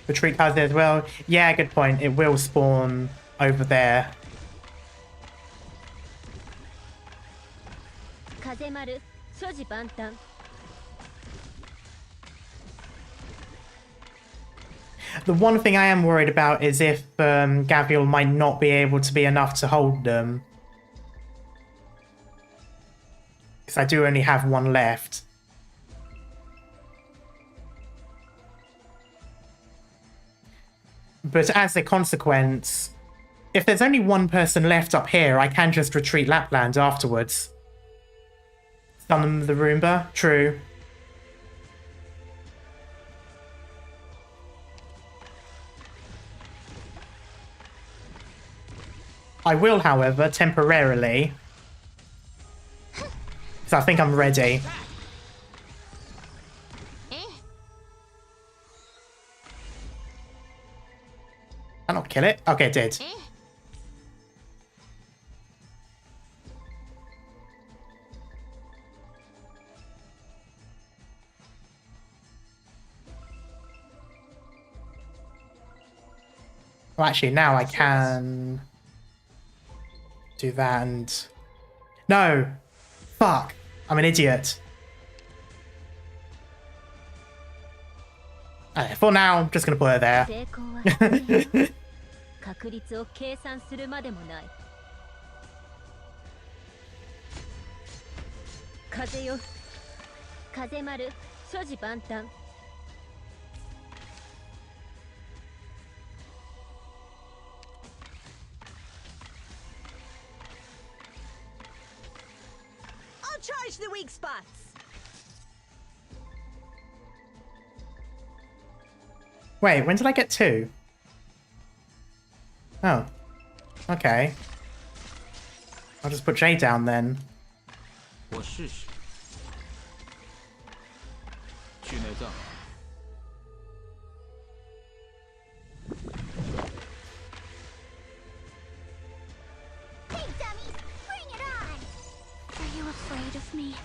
Retreat cards there as well. Yeah, good point. It will spawn over there. Kazemaru, soji bantan. The one thing I am worried about is if Gavial might not be able to be enough to hold them. Because I do only have one left. But as a consequence, if there's only one person left up here, I can just retreat Lapland afterwards. Summon the Roomba, true. I will, however, temporarily. Because I think I'm ready. Can I not kill it? Okay, it did. Well, actually, now I can do that and... No! Fuck! I'm an idiot. For now, I'm just gonna put her there. 確率を計算するまでもない。風よ、風丸、所持万端。I'll charge the weak spots. Wait, when did I get 2? Oh. Okay. I'll just put J down then. 我试试。去内脏。Hey, dummies, bring it on! Are you afraid of me?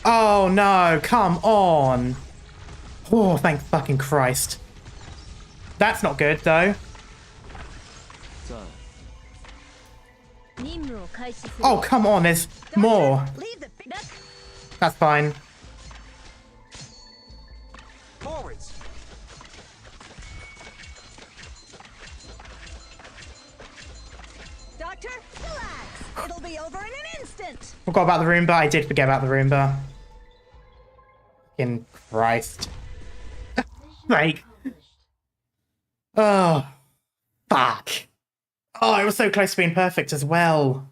Oh no, come on. Oh, thank fucking Christ. That's not good though. 在。 Oh, come on, there's more. Leave the That's fine. Forwards. Doctor, relax. It'll be over in an instant. Forgot about the Roomba. I did forget about the Roomba. Fucking Christ. Like. Oh. Fuck. Oh, it was so close to being perfect as well.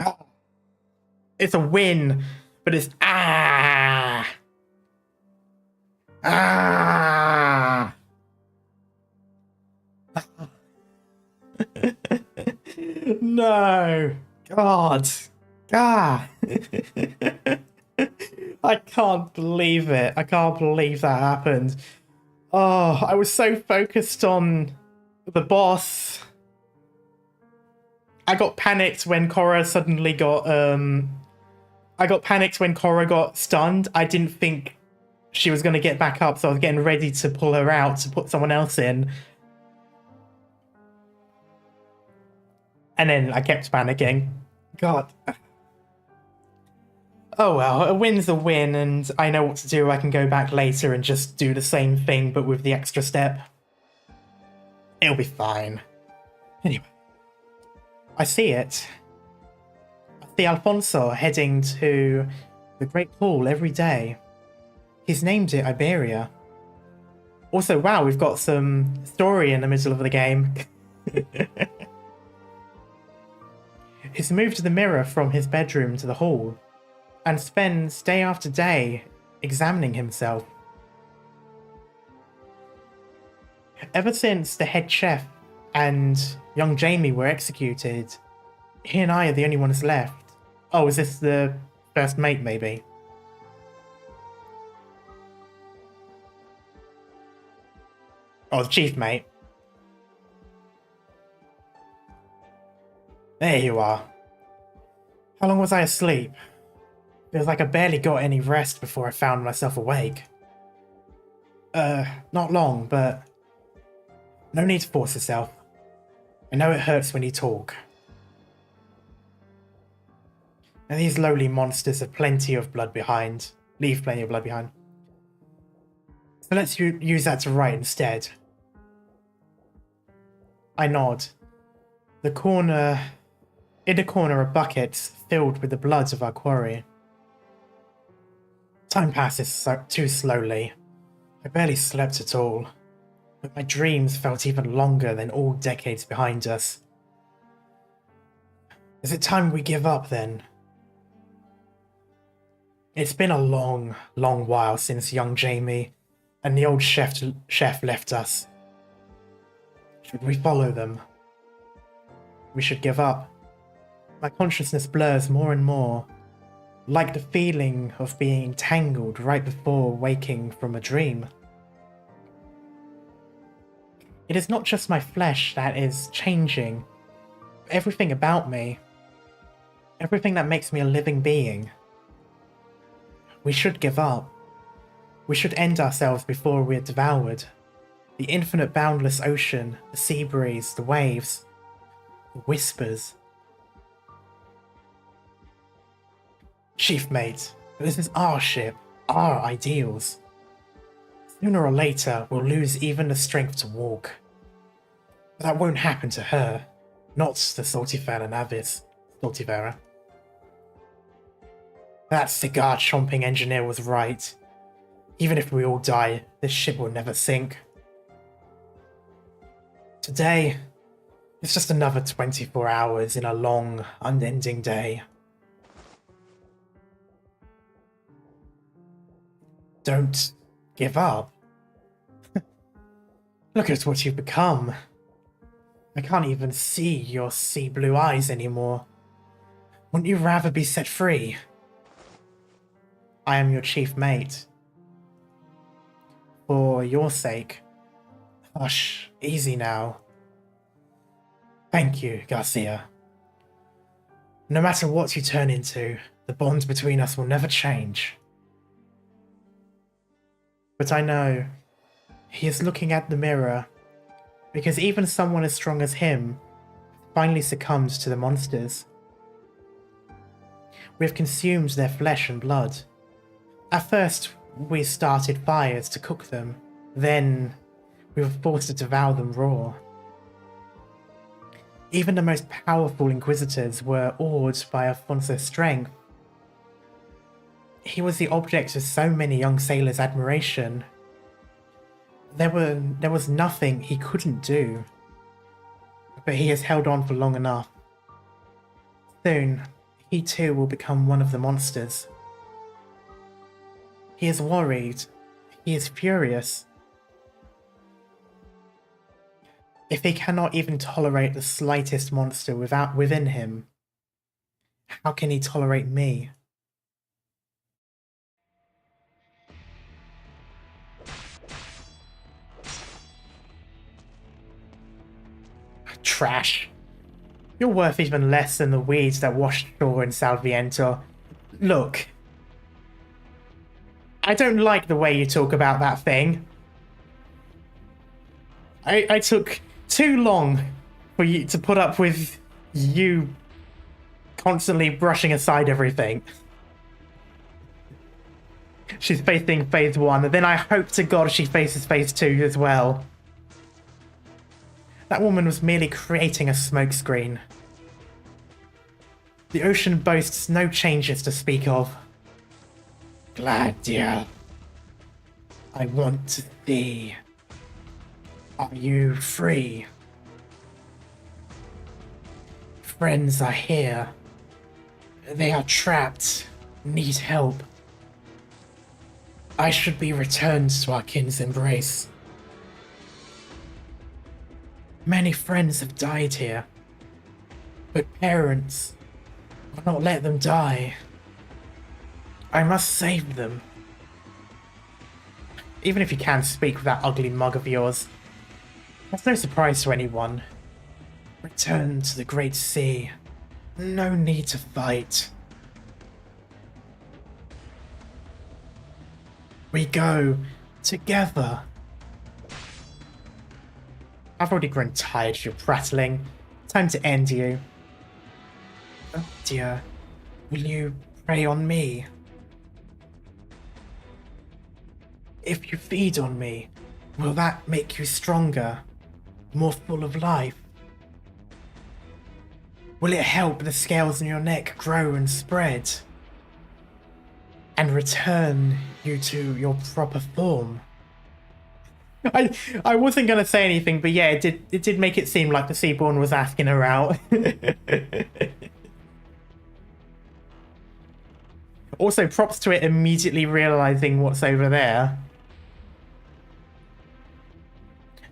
Oh. It's a win, but it's ah. Ah. No. God. God. I can't believe it. I can't believe that happened. Oh, I was so focused on the boss. I got panicked when Korra suddenly got I got panicked when Korra got stunned. I didn't think she was going to get back up, so I was getting ready to pull her out to put someone else in. And then I kept panicking. God. Oh well, a win's a win, and I know what to do. I can go back later and just do the same thing, but with the extra step. It'll be fine. Anyway. I see it. I see Alfonso heading to the Great Hall every day. He's named it Iberia. Also, wow, we've got some story in the middle of the game. He's moved the mirror from his bedroom to the hall and spends day after day examining himself. Ever since the head chef and young Jamie were executed, he and I are the only ones left. Oh, is this the first mate, maybe? Oh, the chief mate. There you are. How long was I asleep? Feels like I barely got any rest before I found myself awake. Not long, but no need to force yourself. I know it hurts when you talk. And these lowly monsters have plenty of blood behind. Leave plenty of blood behind. So let's use that to write instead. I nod. In the corner are buckets filled with the bloods of our quarry. Time passes too slowly. I barely slept at all, but my dreams felt even longer than all decades behind us. Is it time we give up then? It's been a long, long while since young Jamie and the old chef left us. Should we follow them? We should give up. My consciousness blurs more and more, like the feeling of being entangled right before waking from a dream. It is not just my flesh that is changing, but everything about me. Everything that makes me a living being. We should give up. We should end ourselves before we are devoured. The infinite boundless ocean, the sea breeze, the waves, the whispers. Chief mate, this is our ship, our ideals. Sooner or later, we'll lose even the strength to walk. But that won't happen to her. Not the Stultifera Navis. Stultifera. That cigar-chomping engineer was right. Even if we all die, this ship will never sink. Today, it's just another 24 hours in a long, unending day. Don't give up. Look at what you've become. I can't even see your sea blue eyes anymore. Wouldn't you rather be set free? I am your chief mate. For your sake. Hush, easy now. Thank you, Garcia. No matter what you turn into, the bond between us will never change. But I know he is looking at the mirror, because even someone as strong as him finally succumbed to the monsters. We have consumed their flesh and blood. At first, we started fires to cook them. Then, we were forced to devour them raw. Even the most powerful inquisitors were awed by Alfonso's strength. He was the object of so many young sailors' admiration. There was nothing he couldn't do. But he has held on for long enough. Soon, he too will become one of the monsters. He is worried. He is furious. If he cannot even tolerate the slightest monster within him, how can he tolerate me? Trash. You're worth even less than the weeds that washed ashore in Salviento. Look. I don't like the way you talk about that thing. I took too long for you to put up with you constantly brushing aside everything. She's facing phase 1, and then I hope to God she faces phase 2 as well. That woman was merely creating a smokescreen. The ocean boasts no changes to speak of. Gladia, I want to see. Are you free? Friends are here. They are trapped, need help. I should be returned to our kin's embrace. Many friends have died here, but parents will not let them die. I must save them. Even if you can speak with that ugly mug of yours, that's no surprise to anyone. Return to the great sea. No need to fight. We go together. I've already grown tired of your prattling. Time to end you. Oh dear. Will you prey on me? If you feed on me, will that make you stronger? More full of life? Will it help the scales on your neck grow and spread? And return you to your proper form? I wasn't gonna say anything, but yeah, it did make it seem like the Seaborn was asking her out. Also, props to it immediately realizing what's over there.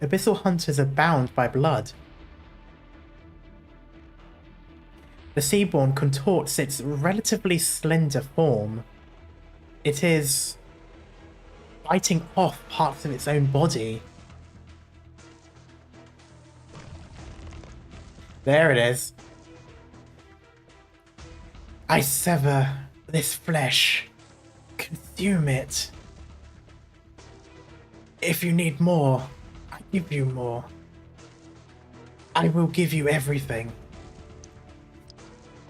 Abyssal hunters are bound by blood. The Seaborn contorts its relatively slender form. It is biting off parts of its own body. There it is. I sever this flesh. Consume it. If you need more, I give you more. I will give you everything.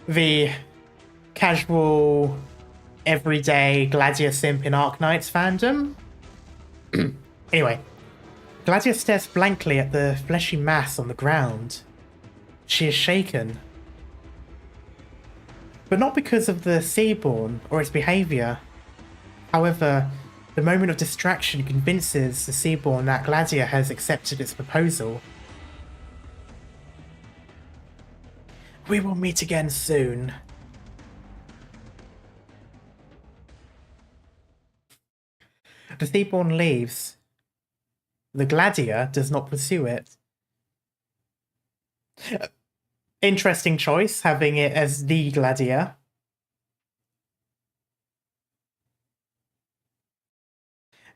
The casual, everyday Gladia simp in Arknights fandom. Anyway, Gladia stares blankly at the fleshy mass on the ground. She is shaken. But not because of the Seaborn or its behaviour. However, the moment of distraction convinces the Seaborn that Gladia has accepted its proposal. We will meet again soon. The Seaborn leaves. The Gladia does not pursue it. Interesting choice, having it as the Gladia.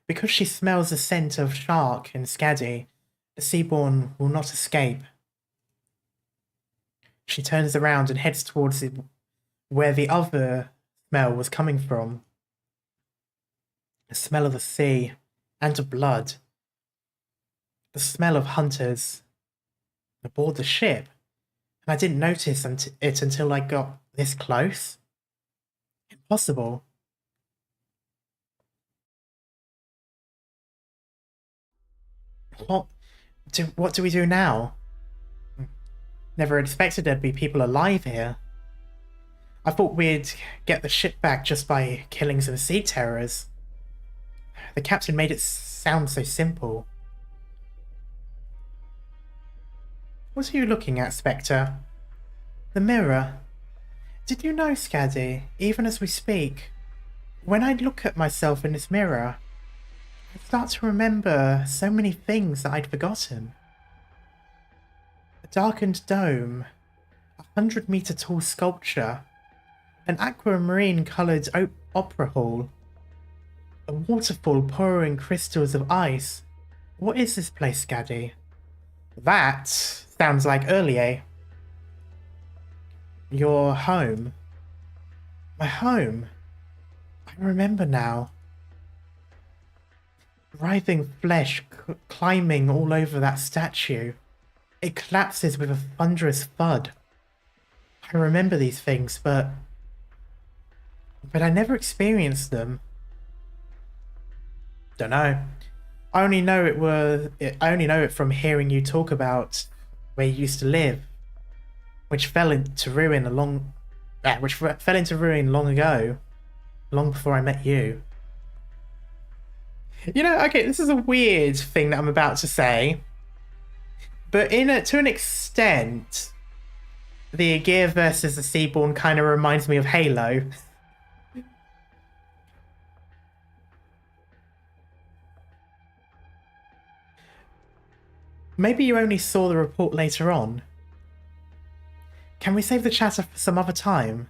Because she smells the scent of shark and Skadi, the Seaborn will not escape. She turns around and heads towards where the other smell was coming from. The smell of the sea and of blood. The smell of hunters aboard the ship. And I didn't notice it until I got this close. Impossible. What do we do now? Never expected there'd be people alive here. I thought we'd get the ship back just by killing some sea terrors. The captain made it sound so simple. What are you looking at, Spectre? The mirror. Did you know, Skadi, even as we speak, when I look at myself in this mirror, I start to remember so many things that I'd forgotten. A darkened dome, 100-meter tall sculpture, an aquamarine coloured opera hall, a waterfall pouring crystals of ice. What is this place, Skadi? That sounds like earlier. Your home. My home. I remember now. Writhing flesh climbing all over that statue. It collapses with a thunderous thud. I remember these things, but I never experienced them. Don't know. I only know it from hearing you talk about where you used to live, which fell into ruin long ago, long before I met you. You know, okay, this is a weird thing that I'm about to say, but to an extent, the Aegir versus the Seaborn kind of reminds me of Halo. Maybe you only saw the report later on. Can we save the chatter for some other time?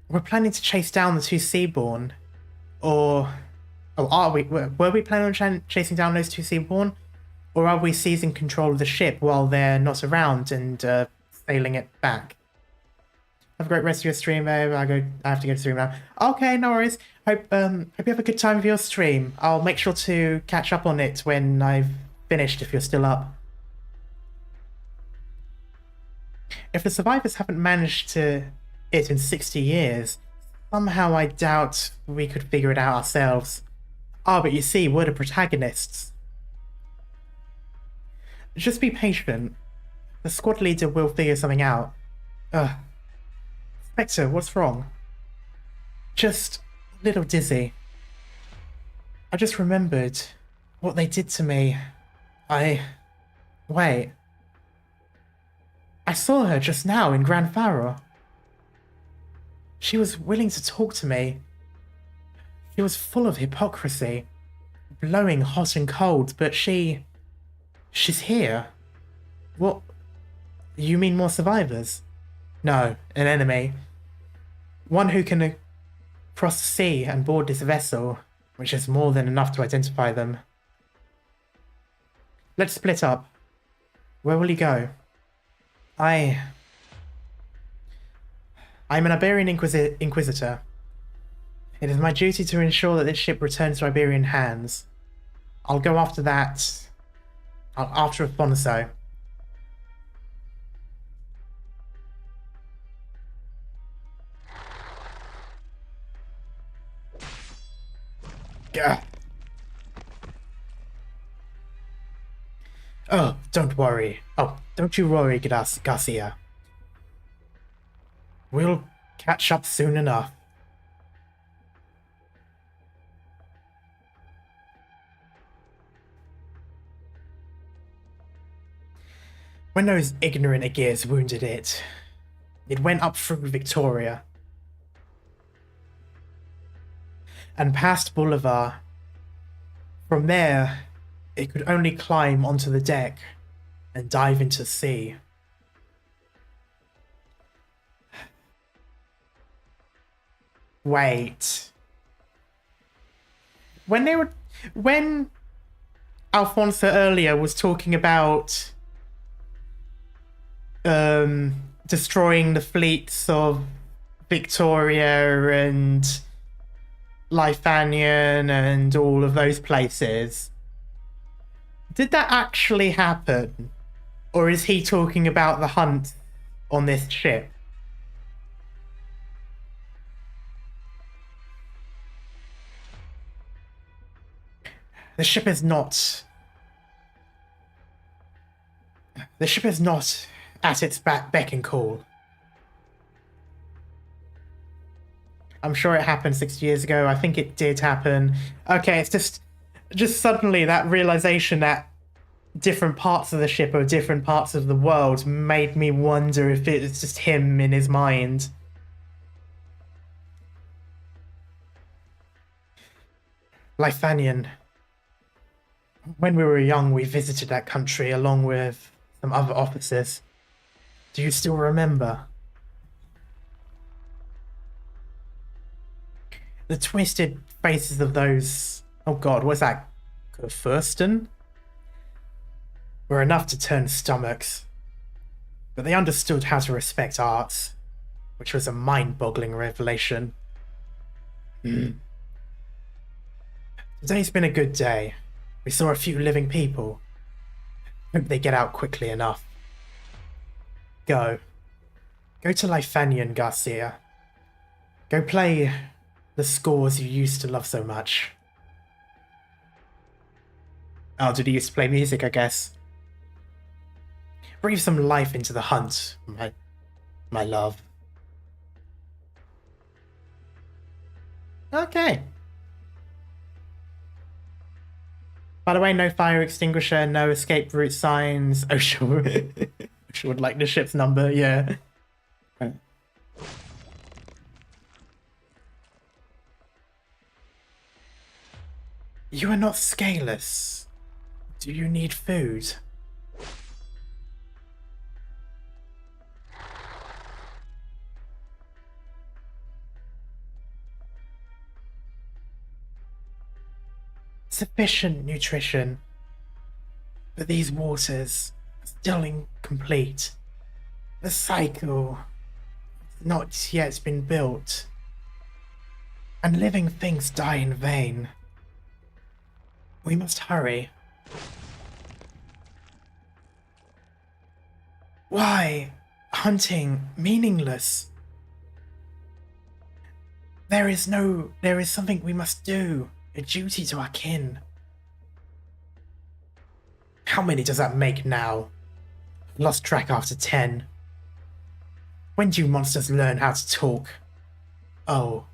We're planning to chase down the two Seaborn. Or are we? Were we planning on chasing down those two Seaborn? Or are we seizing control of the ship while they're not around and sailing it back? Have a great rest of your stream, babe. I have to go to stream now. Okay, no worries. Hope you have a good time with your stream. I'll make sure to catch up on it when I've finished, if you're still up. If the survivors haven't managed it in 60 years, somehow I doubt we could figure it out ourselves. Ah, but you see, we're the protagonists. Just be patient. The squad leader will figure something out. Spectre, what's wrong? Just a little dizzy. I just remembered what they did to me. Wait. I saw her just now in Grand Pharaoh. She was willing to talk to me. She was full of hypocrisy, blowing hot and cold, but she's here. What? You mean more survivors? No, an enemy. One who can cross the sea and board this vessel, which is more than enough to identify them. Let's split up. Where will you go? I'm an Iberian Inquisitor. It is my duty to ensure that this ship returns to Iberian hands. I'll go after that. After Afonso. Gah. Oh, don't worry. Oh, don't you worry, Garcia. We'll catch up soon enough. When those ignorant Aegears wounded it, it went up through Victoria and past Boulevard. From there, it could only climb onto the deck and dive into the sea. Wait. When Alfonso earlier was talking about destroying the fleets of Victoria and Lifanian and all of those places, did that actually happen? Or is he talking about the hunt on this ship? The ship is not at its beck and call. I'm sure it happened 60 years ago. I think it did happen. Okay, it's just suddenly that realization that different parts of the ship or different parts of the world made me wonder if it's just him in his mind. Lifanian. When we were young, we visited that country along with some other officers. Do you still remember? The twisted faces of those... Oh god, what's that? Fursten? Were enough to turn stomachs. But they understood how to respect arts, which was a mind-boggling revelation. Today's been a good day. We saw a few living people. Hope they get out quickly enough. Go. Go to Lifanian, Garcia. Go play the scores you used to love so much. Oh, did he used to play music, I guess? Breathe some life into the hunt, my love. Okay. By the way, no fire extinguisher, no escape route signs. Oh, sure. She would like the ship's number, yeah. You are not scaleless. Do you need food? Sufficient nutrition, but these waters are still incomplete. The cycle has not yet been built, and living things die in vain. We must hurry. Why? Hunting meaningless? There is something we must do. A duty to our kin. How many does that make now? Lost track after 10. When do you monsters learn how to talk? Oh,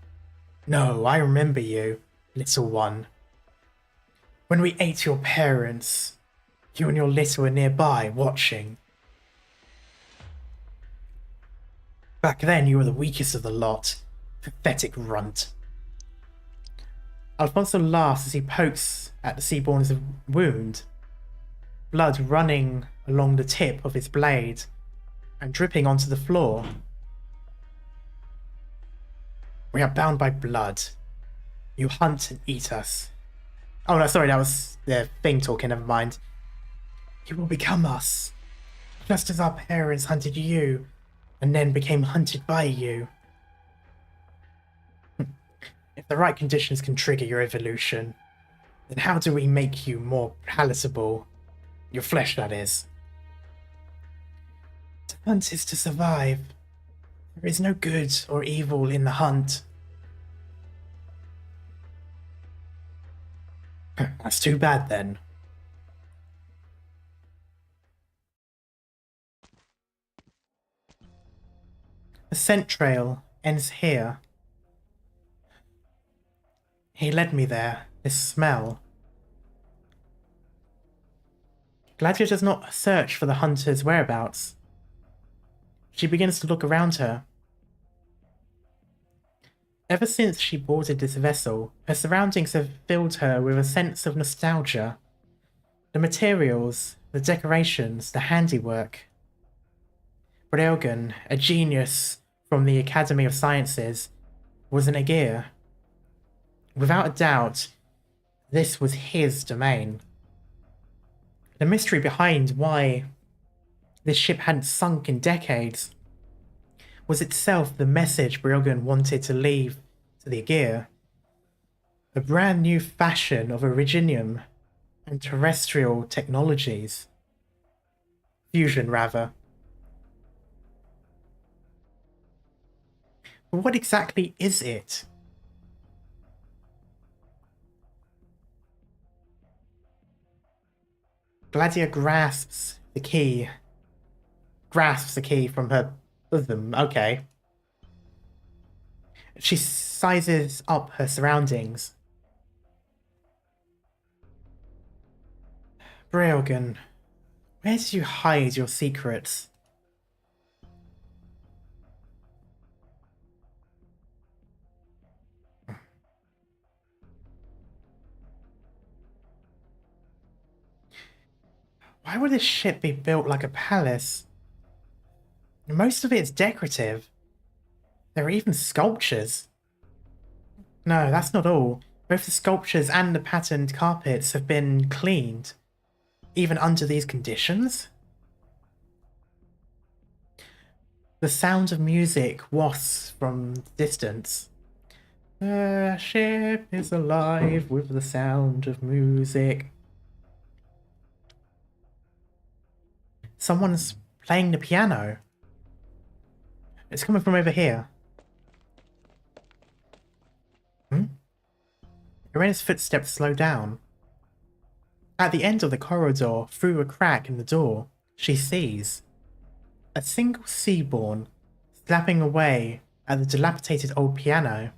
no, I remember you, little one. When we ate your parents, you and your little were nearby, watching. Back then, you were the weakest of the lot. Pathetic runt. Alfonso laughs as he pokes at the Seaborn's wound, blood running along the tip of his blade and dripping onto the floor. We are bound by blood. You hunt and eat us. Oh no, sorry, that was the thing talking, never mind. You will become us, just as our parents hunted you and then became hunted by you. If the right conditions can trigger your evolution, then how do we make you more palatable? Your flesh, that is. To hunt is to survive. There is no good or evil in the hunt. That's too bad then. The scent trail ends here. He led me there, this smell. Gladia does not search for the hunter's whereabouts. She begins to look around her. Ever since she boarded this vessel, her surroundings have filled her with a sense of nostalgia. The materials, the decorations, the handiwork. Breogan, a genius from the Academy of Sciences, was an Aegir. Without a doubt, this was his domain. The mystery behind why this ship hadn't sunk in decades was itself the message Breogan wanted to leave to the Aegir. A brand new fashion of originium and terrestrial technologies. Fusion, rather. But what exactly is it? Gladia grasps the key. Grasps the key from her bosom. Okay. She sizes up her surroundings. Breogan, where did you hide your secrets? Why would this ship be built like a palace? Most of it is decorative. There are even sculptures. No, that's not all. Both the sculptures and the patterned carpets have been cleaned. Even under these conditions? The sound of music wafts from distance. The ship is alive with the sound of music. Someone's playing the piano. It's coming from over here. Irena's footsteps slow down. At the end of the corridor, through a crack in the door, she sees a single Seaborn slapping away at the dilapidated old piano.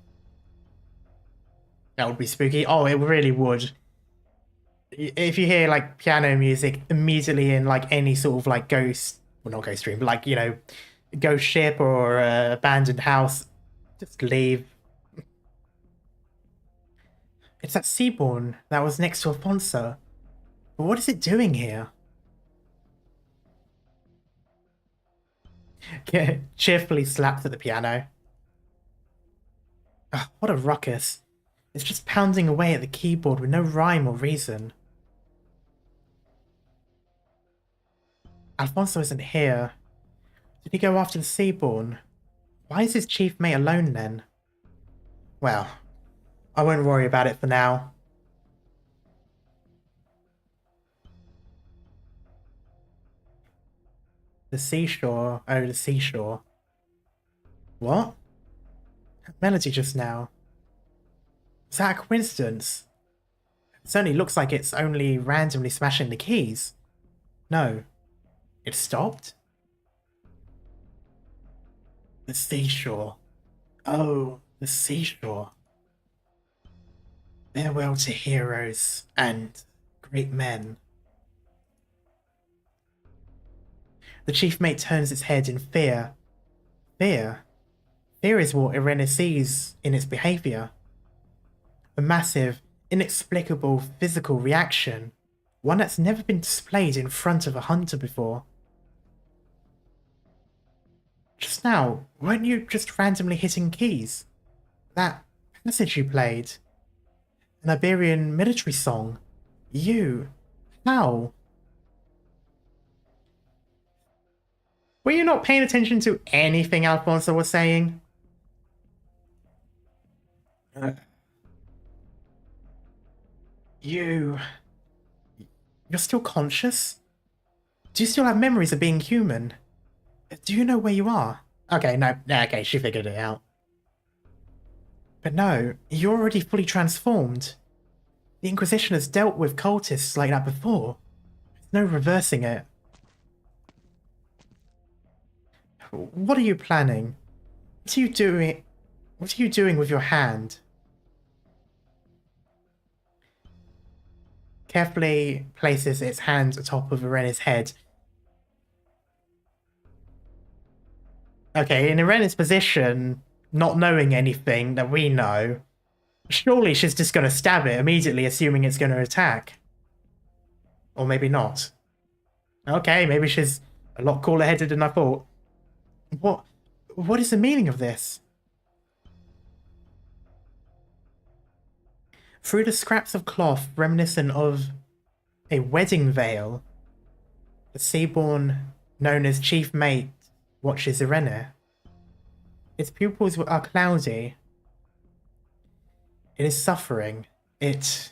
That would be spooky. Oh, it really would. If you hear like piano music immediately in like any sort of like ghost, well not ghost dream, but like, you know, ghost ship or abandoned house, just leave. It's that Seaborn that was next to Alfonso. But what is it doing here? Cheerfully slaps at the piano. Ugh, what a ruckus. It's just pounding away at the keyboard with no rhyme or reason. Alfonso isn't here. Did he go after the Seaborn? Why is his chief mate alone then? Well, I won't worry about it for now. The seashore. Oh, the seashore. What? That melody just now. Was that a coincidence? It certainly looks like it's only randomly smashing the keys. No. It stopped? The seashore. Oh, the seashore. Farewell to heroes and great men. The chief mate turns its head in fear. Fear? Fear is what Irena sees in its behaviour. A massive, inexplicable physical reaction. One that's never been displayed in front of a hunter before. Just now, weren't you just randomly hitting keys? That passage you played. An Iberian military song. You. How? Were you not paying attention to anything Alfonso was saying? You're still conscious? Do you still have memories of being human? Do you know where you are? Okay, no, okay, she figured it out. But no, you're already fully transformed. The Inquisition has dealt with cultists like that before. There's no reversing it. What are you planning? What are you doing? What are you doing with your hand? Carefully places its hand atop of Irena's head. Okay, in Irena's position, not knowing anything that we know, surely she's just going to stab it immediately, assuming it's going to attack. Or maybe not. Okay, maybe she's a lot cooler-headed than I thought. What is the meaning of this? Through the scraps of cloth reminiscent of a wedding veil, the Seaborn, known as Chief Mate, watches Irena. Its pupils are cloudy. It is suffering. It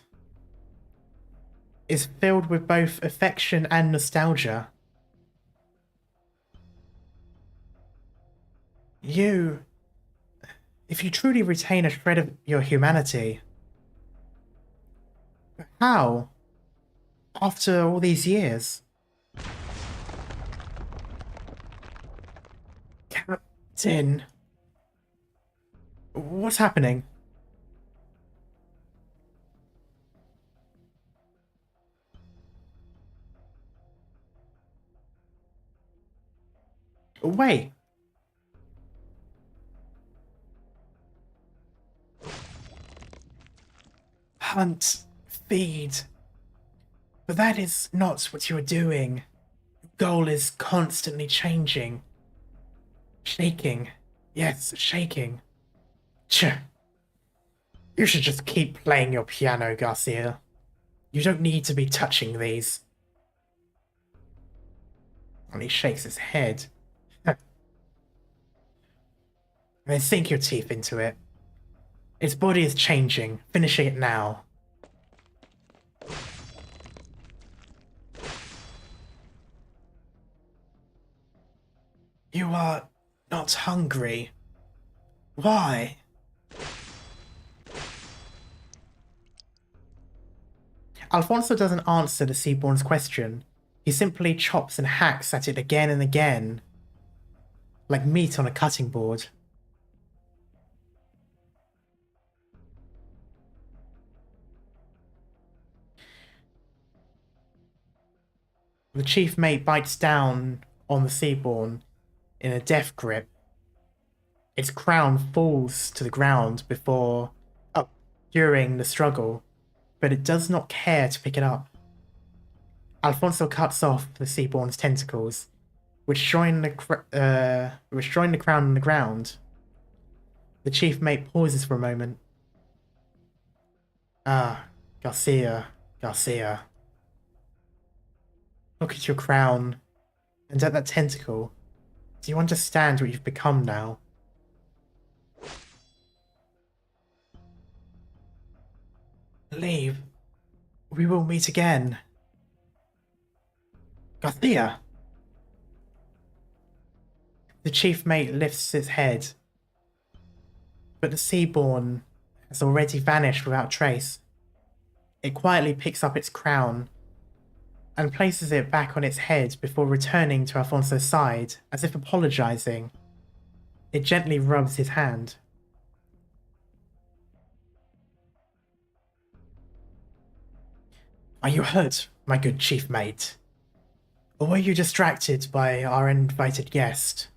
is filled with both affection and nostalgia. You, if you truly retain a shred of your humanity, how? After all these years? Captain, what's happening? Wait. Hunt, feed. But that is not what you are doing. Your goal is constantly changing. Shaking. Yes, shaking. Tch. You should just keep playing your piano, Garcia. You don't need to be touching these. And he shakes his head. Then sink your teeth into it. Its body is changing. Finishing it now. You are not hungry. Why? Alfonso doesn't answer the Seaborn's question. He simply chops and hacks at it again and again, like meat on a cutting board. The chief mate bites down on the Seaborn in a death grip. Its crown falls to the ground during the struggle, but it does not care to pick it up. Alfonso cuts off the Seaborn's tentacles, which join the crown on the ground. The chief mate pauses for a moment. Ah, Garcia. Look at your crown, and at that tentacle. Do you understand what you've become now? Leave. We will meet again. Garcia! The chief mate lifts his head, but the Seaborn has already vanished without trace. It quietly picks up its crown and places it back on its head before returning to Alfonso's side, as if apologizing. It gently rubs his hand. Are you hurt, my good chief mate? Or were you distracted by our invited guest?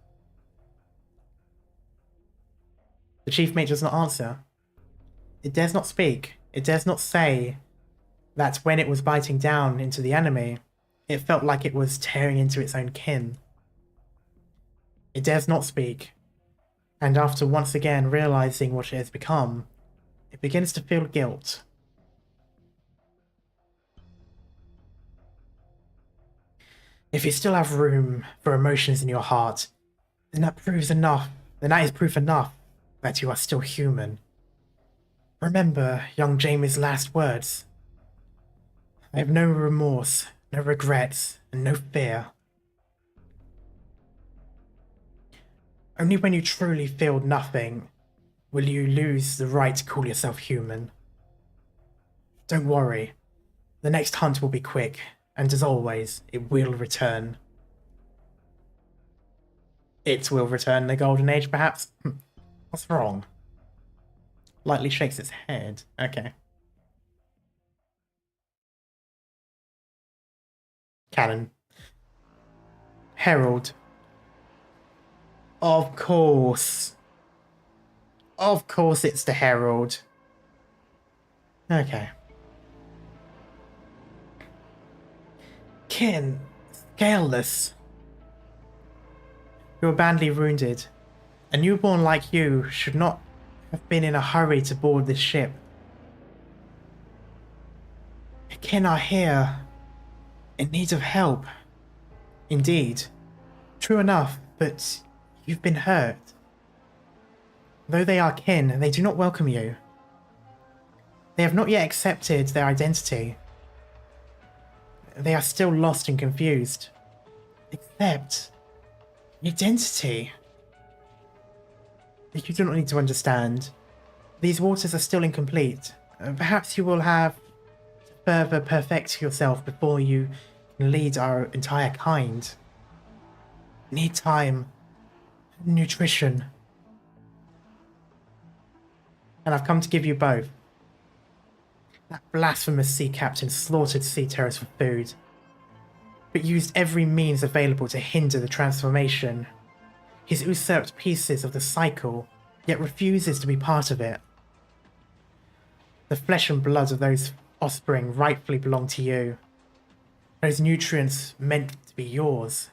The chief mate does not answer. It dares not speak. It dares not say that when it was biting down into the enemy, it felt like it was tearing into its own kin. It dares not speak, and after once again realizing what it has become, it begins to feel guilt. If you still have room for emotions in your heart, then that is proof enough that you are still human. Remember young Jamie's last words. I have no remorse, no regrets, and no fear. Only when you truly feel nothing will you lose the right to call yourself human. Don't worry, the next hunt will be quick, and as always, it will return. It will return the Golden Age, perhaps? What's wrong? Lightly shakes its head. Okay. Canon. Herald. Of course. Of course it's the Herald. Okay. Kin. Scaleless. You're badly wounded. A newborn like you should not have been in a hurry to board this ship. Kin are here, in need of help. Indeed. True enough, but you've been hurt. Though they are kin, they do not welcome you. They have not yet accepted their identity. They are still lost and confused. Accept identity. You do not need to understand. These waters are still incomplete. Perhaps you will have to further perfect yourself before you can lead our entire kind. Need time, nutrition. And I've come to give you both. That blasphemous sea captain slaughtered sea terrors for food, but used every means available to hinder the transformation. He's usurped pieces of the cycle, yet refuses to be part of it. The flesh and blood of those offspring rightfully belong to you. Those nutrients meant to be yours.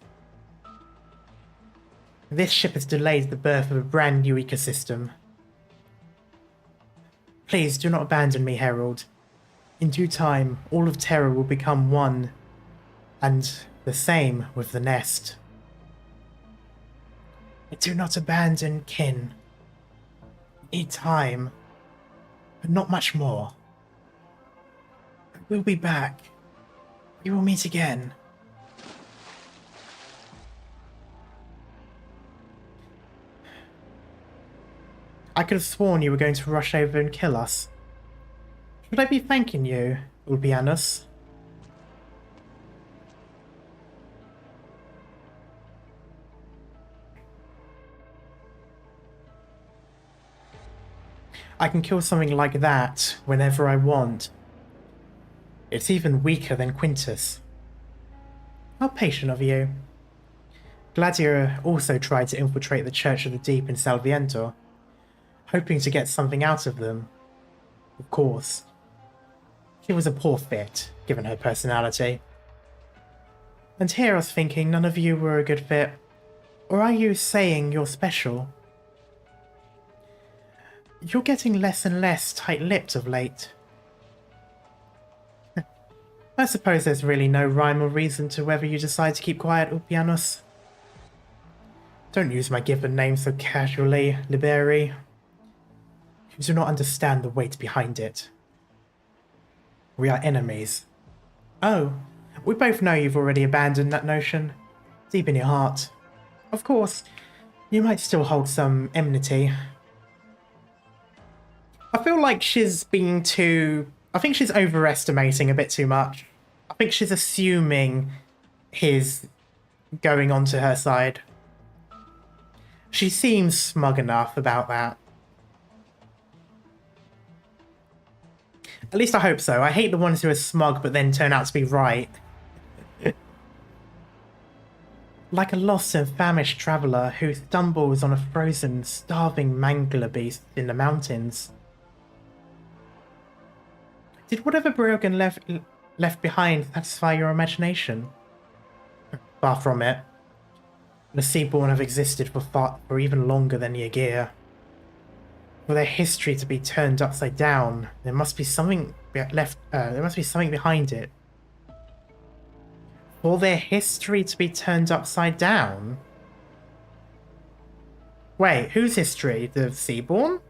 This ship has delayed the birth of a brand new ecosystem. Please do not abandon me, Herald. In due time, all of Terra will become one, and the same with the nest. Do not abandon kin. Need time, but not much more. We'll be back. We will meet again. I could have sworn you were going to rush over and kill us. Should I be thanking you, Ulpianus? I can kill something like that whenever I want. It's even weaker than Quintus. How patient of you. Gladiator also tried to infiltrate the Church of the Deep in Salviento, hoping to get something out of them. Of course. She was a poor fit, given her personality. And here I was thinking none of you were a good fit. Or are you saying you're special? You're getting less and less tight-lipped of late. I suppose there's really no rhyme or reason to whether you decide to keep quiet, Ulpianus. Don't use my given name so casually, Liberi. You do not understand the weight behind it. We are enemies. Oh, we both know you've already abandoned that notion, deep in your heart. Of course, you might still hold some enmity. I feel like she's being too... I think she's overestimating a bit too much. I think she's assuming he's going onto her side. She seems smug enough about that. At least I hope so. I hate the ones who are smug but then turn out to be right. Like a lost and famished traveller who stumbles on a frozen, starving mangler beast in the mountains. Did whatever Brogan left behind satisfy your imagination? Far from it. The Seaborn have existed for even longer than Ygir. For their history to be turned upside down, there must be something there must be something behind it. For their history to be turned upside down? Wait, whose history? The Seaborn?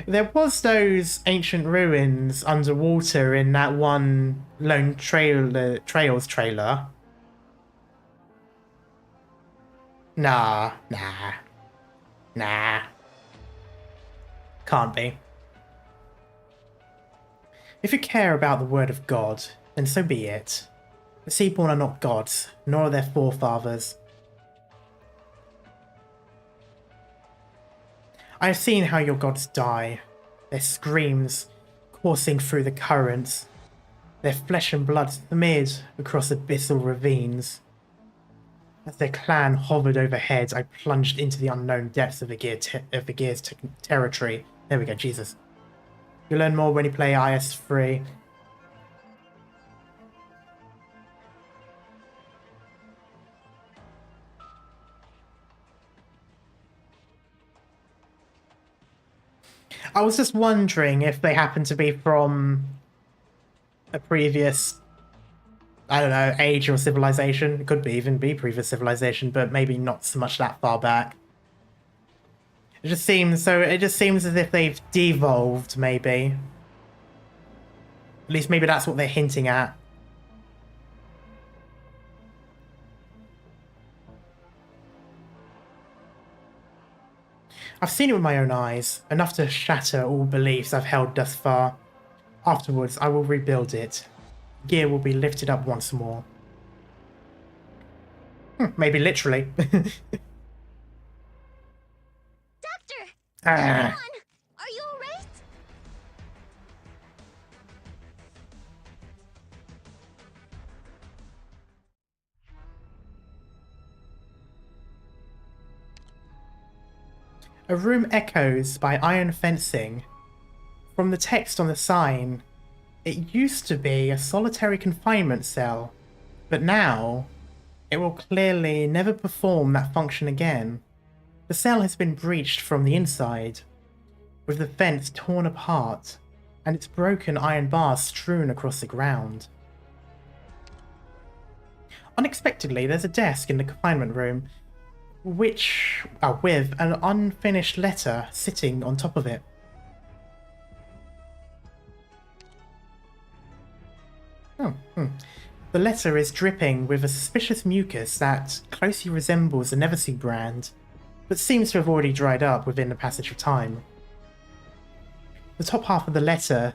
There was those ancient ruins underwater in that one Lone Trails trailer. Nah. Can't be. If you care about the word of God, then so be it. The Seaborn are not gods, nor are their forefathers. I have seen how your gods die, their screams coursing through the currents, their flesh and blood smeared across abyssal ravines. As their clan hovered overhead, I plunged into the unknown depths of Ygir's territory. There we go, Jesus. You'll learn more when you play IS3. I was just wondering if they happen to be from a previous, I don't know, age or civilization. It could be even be previous civilization, but maybe not so much that far back. It just seems as if they've devolved, maybe. At least maybe that's what they're hinting at. I've seen it with my own eyes, enough to shatter all beliefs I've held thus far. Afterwards, I will rebuild it. Gear will be lifted up once more. Maybe literally. Doctor! Come on! Are you alright? A room echoes by iron fencing. From the text on the sign, it used to be a solitary confinement cell, but now it will clearly never perform that function again. The cell has been breached from the inside, with the fence torn apart and its broken iron bars strewn across the ground. Unexpectedly, there's a desk in the confinement room with an unfinished letter sitting on top of it. The letter is dripping with a suspicious mucus that closely resembles the nethersea brand, but seems to have already dried up within the passage of time. The top half of the letter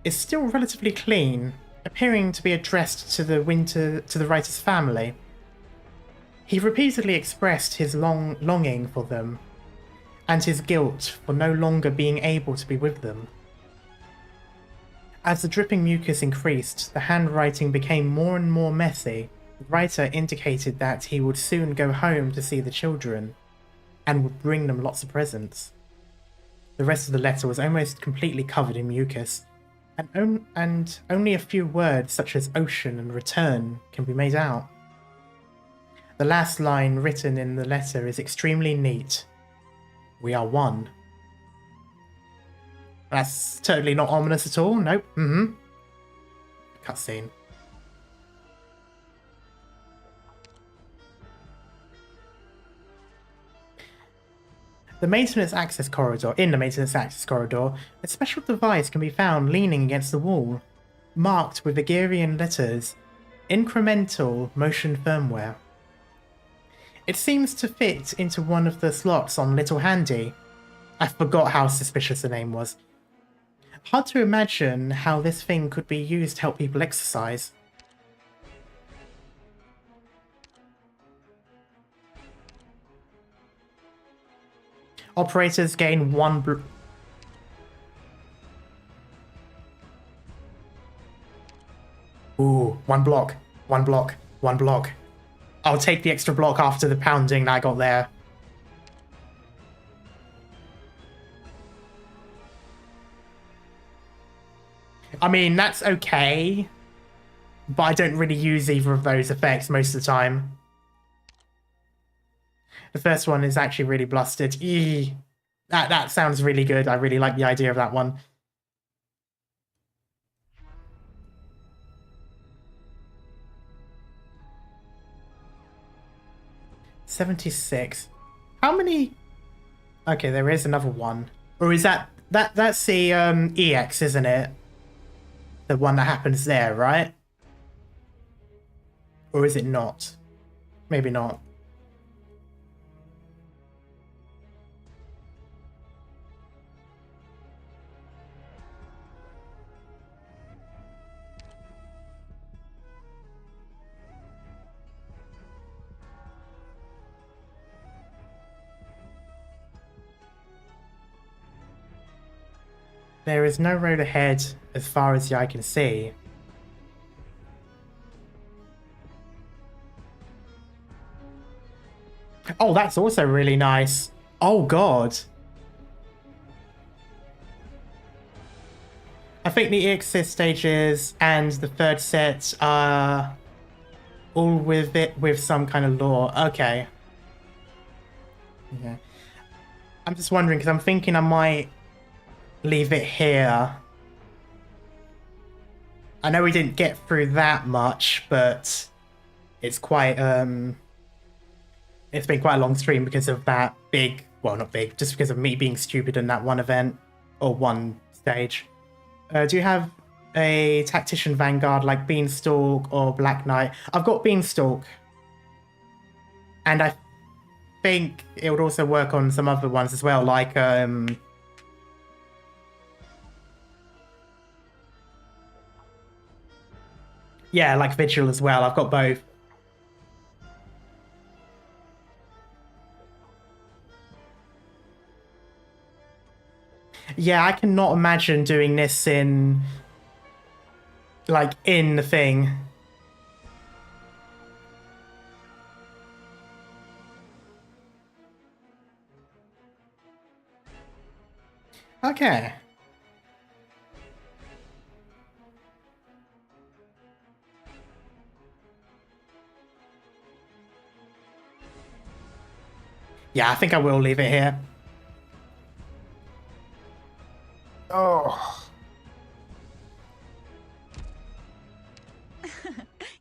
is still relatively clean, appearing to be addressed to the writer's family. He repeatedly expressed his longing for them, and his guilt for no longer being able to be with them. As the dripping mucus increased, the handwriting became more and more messy. The writer indicated that he would soon go home to see the children, and would bring them lots of presents. The rest of the letter was almost completely covered in mucus, and only a few words such as ocean and return can be made out. The last line written in the letter is extremely neat. We are one. That's totally not ominous at all. Nope. Cutscene. In the maintenance access corridor, a special device can be found leaning against the wall, marked with Ygirian letters, incremental motion firmware. It seems to fit into one of the slots on Little Handy, I forgot how suspicious the name was. Hard to imagine how this thing could be used to help people exercise. Operators gain one Ooh, one block, one block, one block. I'll take the extra block after the pounding that I got there. I mean, that's okay, but I don't really use either of those effects most of the time. The first one is actually really blustered. Eee. That sounds really good. I really like the idea of that one. $76. How many? Okay, there is another one. Or is that's the EX, isn't it? The one that happens there, right? Or is it not? Maybe not. There is no road ahead as far as the eye can see. Oh, that's also really nice. Oh, God. I think the EXIS stages and the third set are all with some kind of lore. Okay. Yeah. I'm just wondering, because I'm thinking I might leave it here. I know we didn't get through that much, but it's quite it's been quite a long stream because of that big, well, not big, just because of me being stupid in that one event or one stage. Do you have a tactician vanguard like Beanstalk or Black Knight? I've got Beanstalk, and I think it would also work on some other ones as well, like yeah, like Vigil as well. I've got both. Yeah, I cannot imagine doing this in the thing. Okay. Yeah, I think I will leave it here. Oh.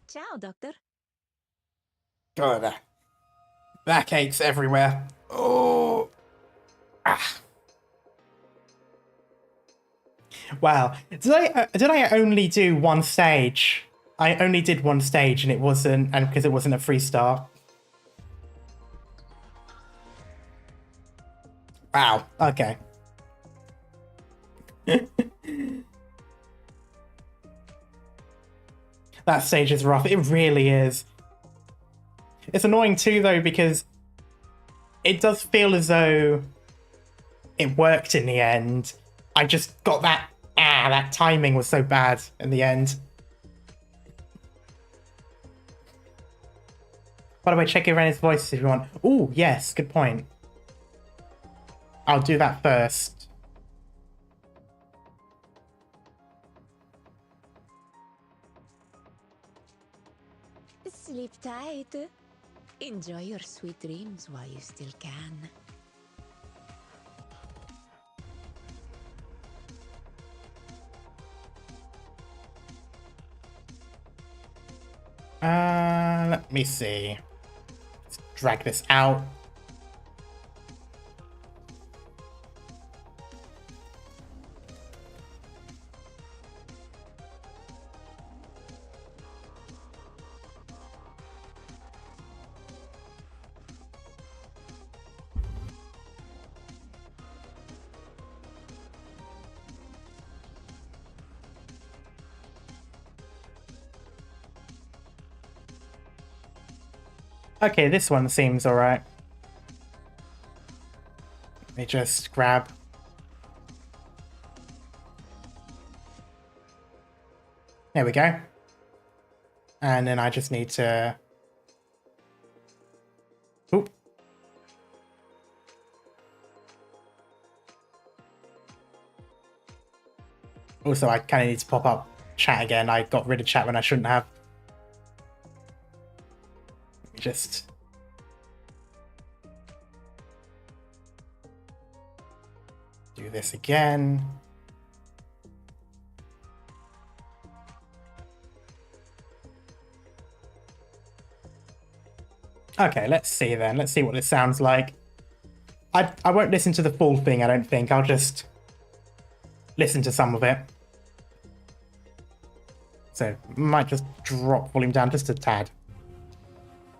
Ciao, Doctor. God, backaches everywhere. Oh. Ah. Wow. Did I only do one stage? I only did one stage, and it wasn't, and because it wasn't a 3-star. Wow. Okay. That stage is rough. It really is. It's annoying too, though, because it does feel as though it worked in the end. I just got that timing was so bad in the end. By the way, check Irena's voice if you want. Oh, yes, good point. I'll do that first. Sleep tight. Enjoy your sweet dreams while you still can. Let me see. Let's drag this out. Okay, this one seems alright. Let me just grab. There we go. And then I just need to... Oop. Also, I kind of need to pop up chat again. I got rid of chat when I shouldn't have. Let me just... do this again. Okay, let's see then. Let's see what this sounds like. I won't listen to the full thing, I don't think. I'll just listen to some of it. So, might just drop volume down just a tad.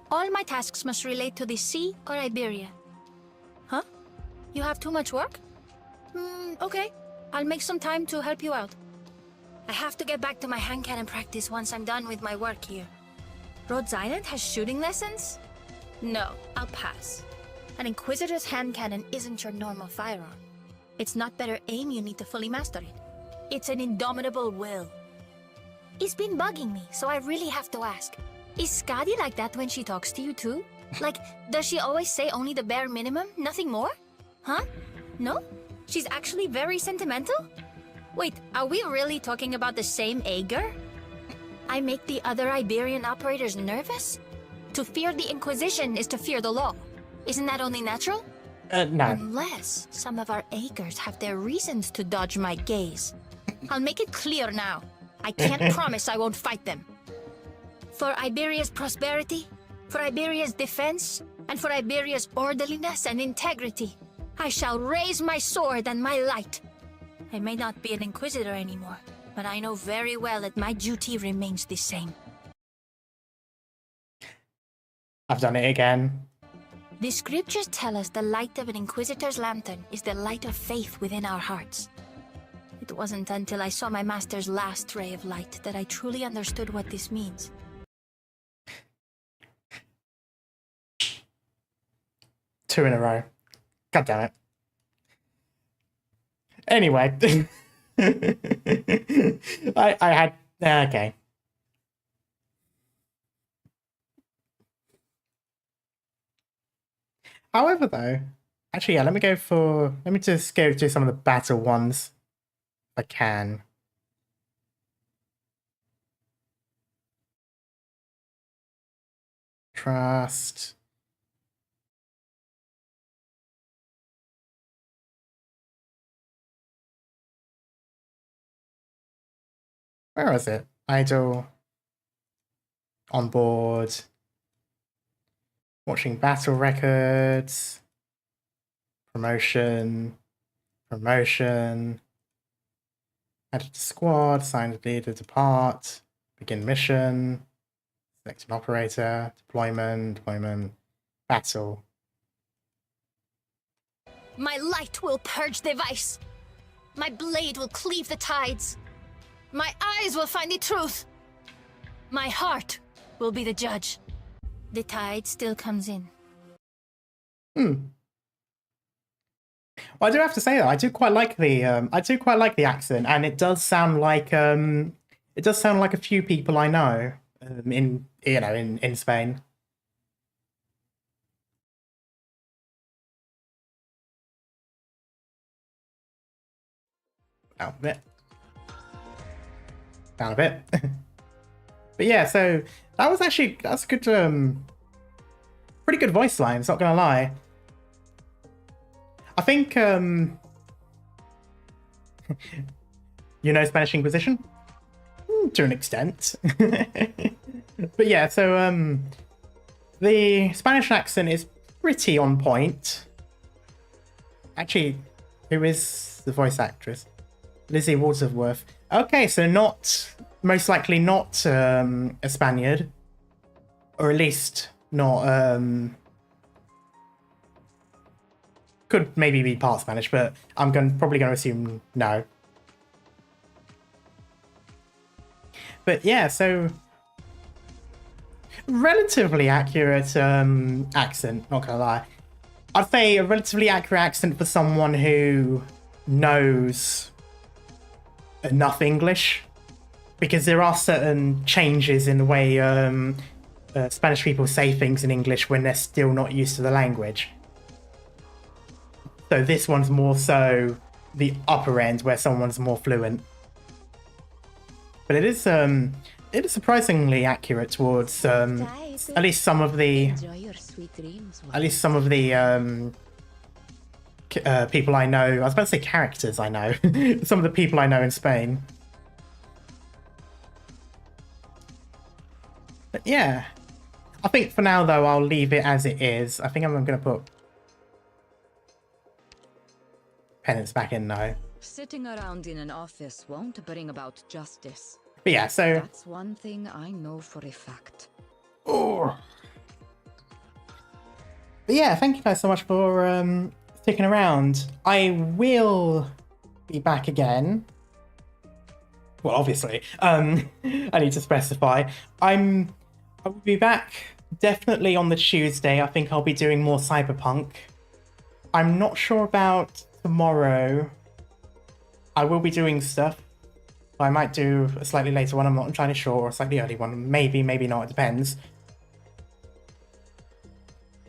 All my tasks must relate to the sea or Iberia. Huh? You have too much work? Okay. I'll make some time to help you out. I have to get back to my hand cannon practice once I'm done with my work here. Rhodes Island has shooting lessons? No, I'll pass. An Inquisitor's hand cannon isn't your normal firearm. It's not better aim you need to fully master it. It's an indomitable will. It's been bugging me, so I really have to ask. Is Skadi like that when she talks to you too? Like, does she always say only the bare minimum, nothing more? Huh? No? She's actually very sentimental? Wait, are we really talking about the same Ager? I make the other Iberian operators nervous? To fear the Inquisition is to fear the law. Isn't that only natural? No. Unless some of our Agers have their reasons to dodge my gaze. I'll make it clear now. I can't promise I won't fight them. For Iberia's prosperity, for Iberia's defense, and for Iberia's orderliness and integrity, I shall raise my sword and my light. I may not be an Inquisitor anymore, but I know very well that my duty remains the same. I've done it again. The scriptures tell us the light of an Inquisitor's lantern is the light of faith within our hearts. It wasn't until I saw my master's last ray of light that I truly understood what this means. Two in a row. God damn it. Anyway. I had... Okay. However, though... Actually, yeah, let me just go to some of the battle ones. If I can. Trust... Where is it? Idle. On board. Watching battle records. Promotion. Promotion. Added to squad. Signed leader depart. Begin mission. Select an operator. Deployment. Battle. My light will purge the vice. My blade will cleave the tides. My eyes will find the truth. My heart will be the judge. The tide still comes in. Well, I do have to say though, I do quite like the accent, and it does sound like a few people I know in Spain. Down a bit. But yeah, so that's a good pretty good voice lines, not gonna lie. I think you know Spanish Inquisition? To an extent. But yeah, so the Spanish accent is pretty on point. Actually, who is the voice actress? Lizzie Wadsworth. Okay, so most likely not a Spaniard, or at least not could maybe be part Spanish, but I'm probably going to assume no. But yeah, so relatively accurate accent, not gonna lie. I'd say a relatively accurate accent for someone who knows enough English, because there are certain changes in the way Spanish people say things in English when they're still not used to the language. So this one's more so the upper end where someone's more fluent. But it is surprisingly accurate towards at least some of the people I know. I was about to say characters I know. Some of the people I know in Spain. But yeah, I think for now though I'll leave it as it is. I think I'm going to put penance back in now. Sitting around in an office won't bring about justice. But yeah, so That's one thing I know for a fact. oh. But yeah, thank you guys so much for sticking around. I will be back again. Well, obviously, I need to specify. I will be back definitely on the Tuesday. I think I'll be doing more Cyberpunk. I'm not sure about tomorrow. I will be doing stuff. I might do a slightly later one. I'm not entirely sure, or a slightly early one. Maybe, maybe not. It depends.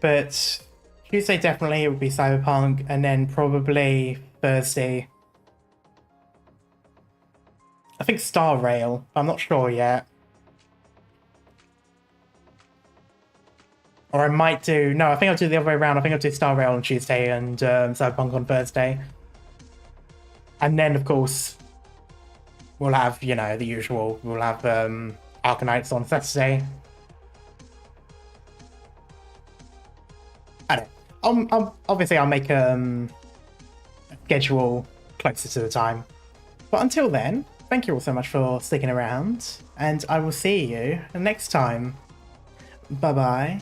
But Tuesday definitely it would be Cyberpunk, and then probably Thursday I think Star Rail. I'm not sure yet. Or I might do... No, I think I'll do the other way around. I think I'll do Star Rail on Tuesday and Cyberpunk on Thursday. And then, of course, we'll have, you know, the usual. We'll have Arknights on Saturday. I don't know. Obviously, I'll make a schedule closer to the time. But until then, thank you all so much for sticking around. And I will see you next time. Bye-bye.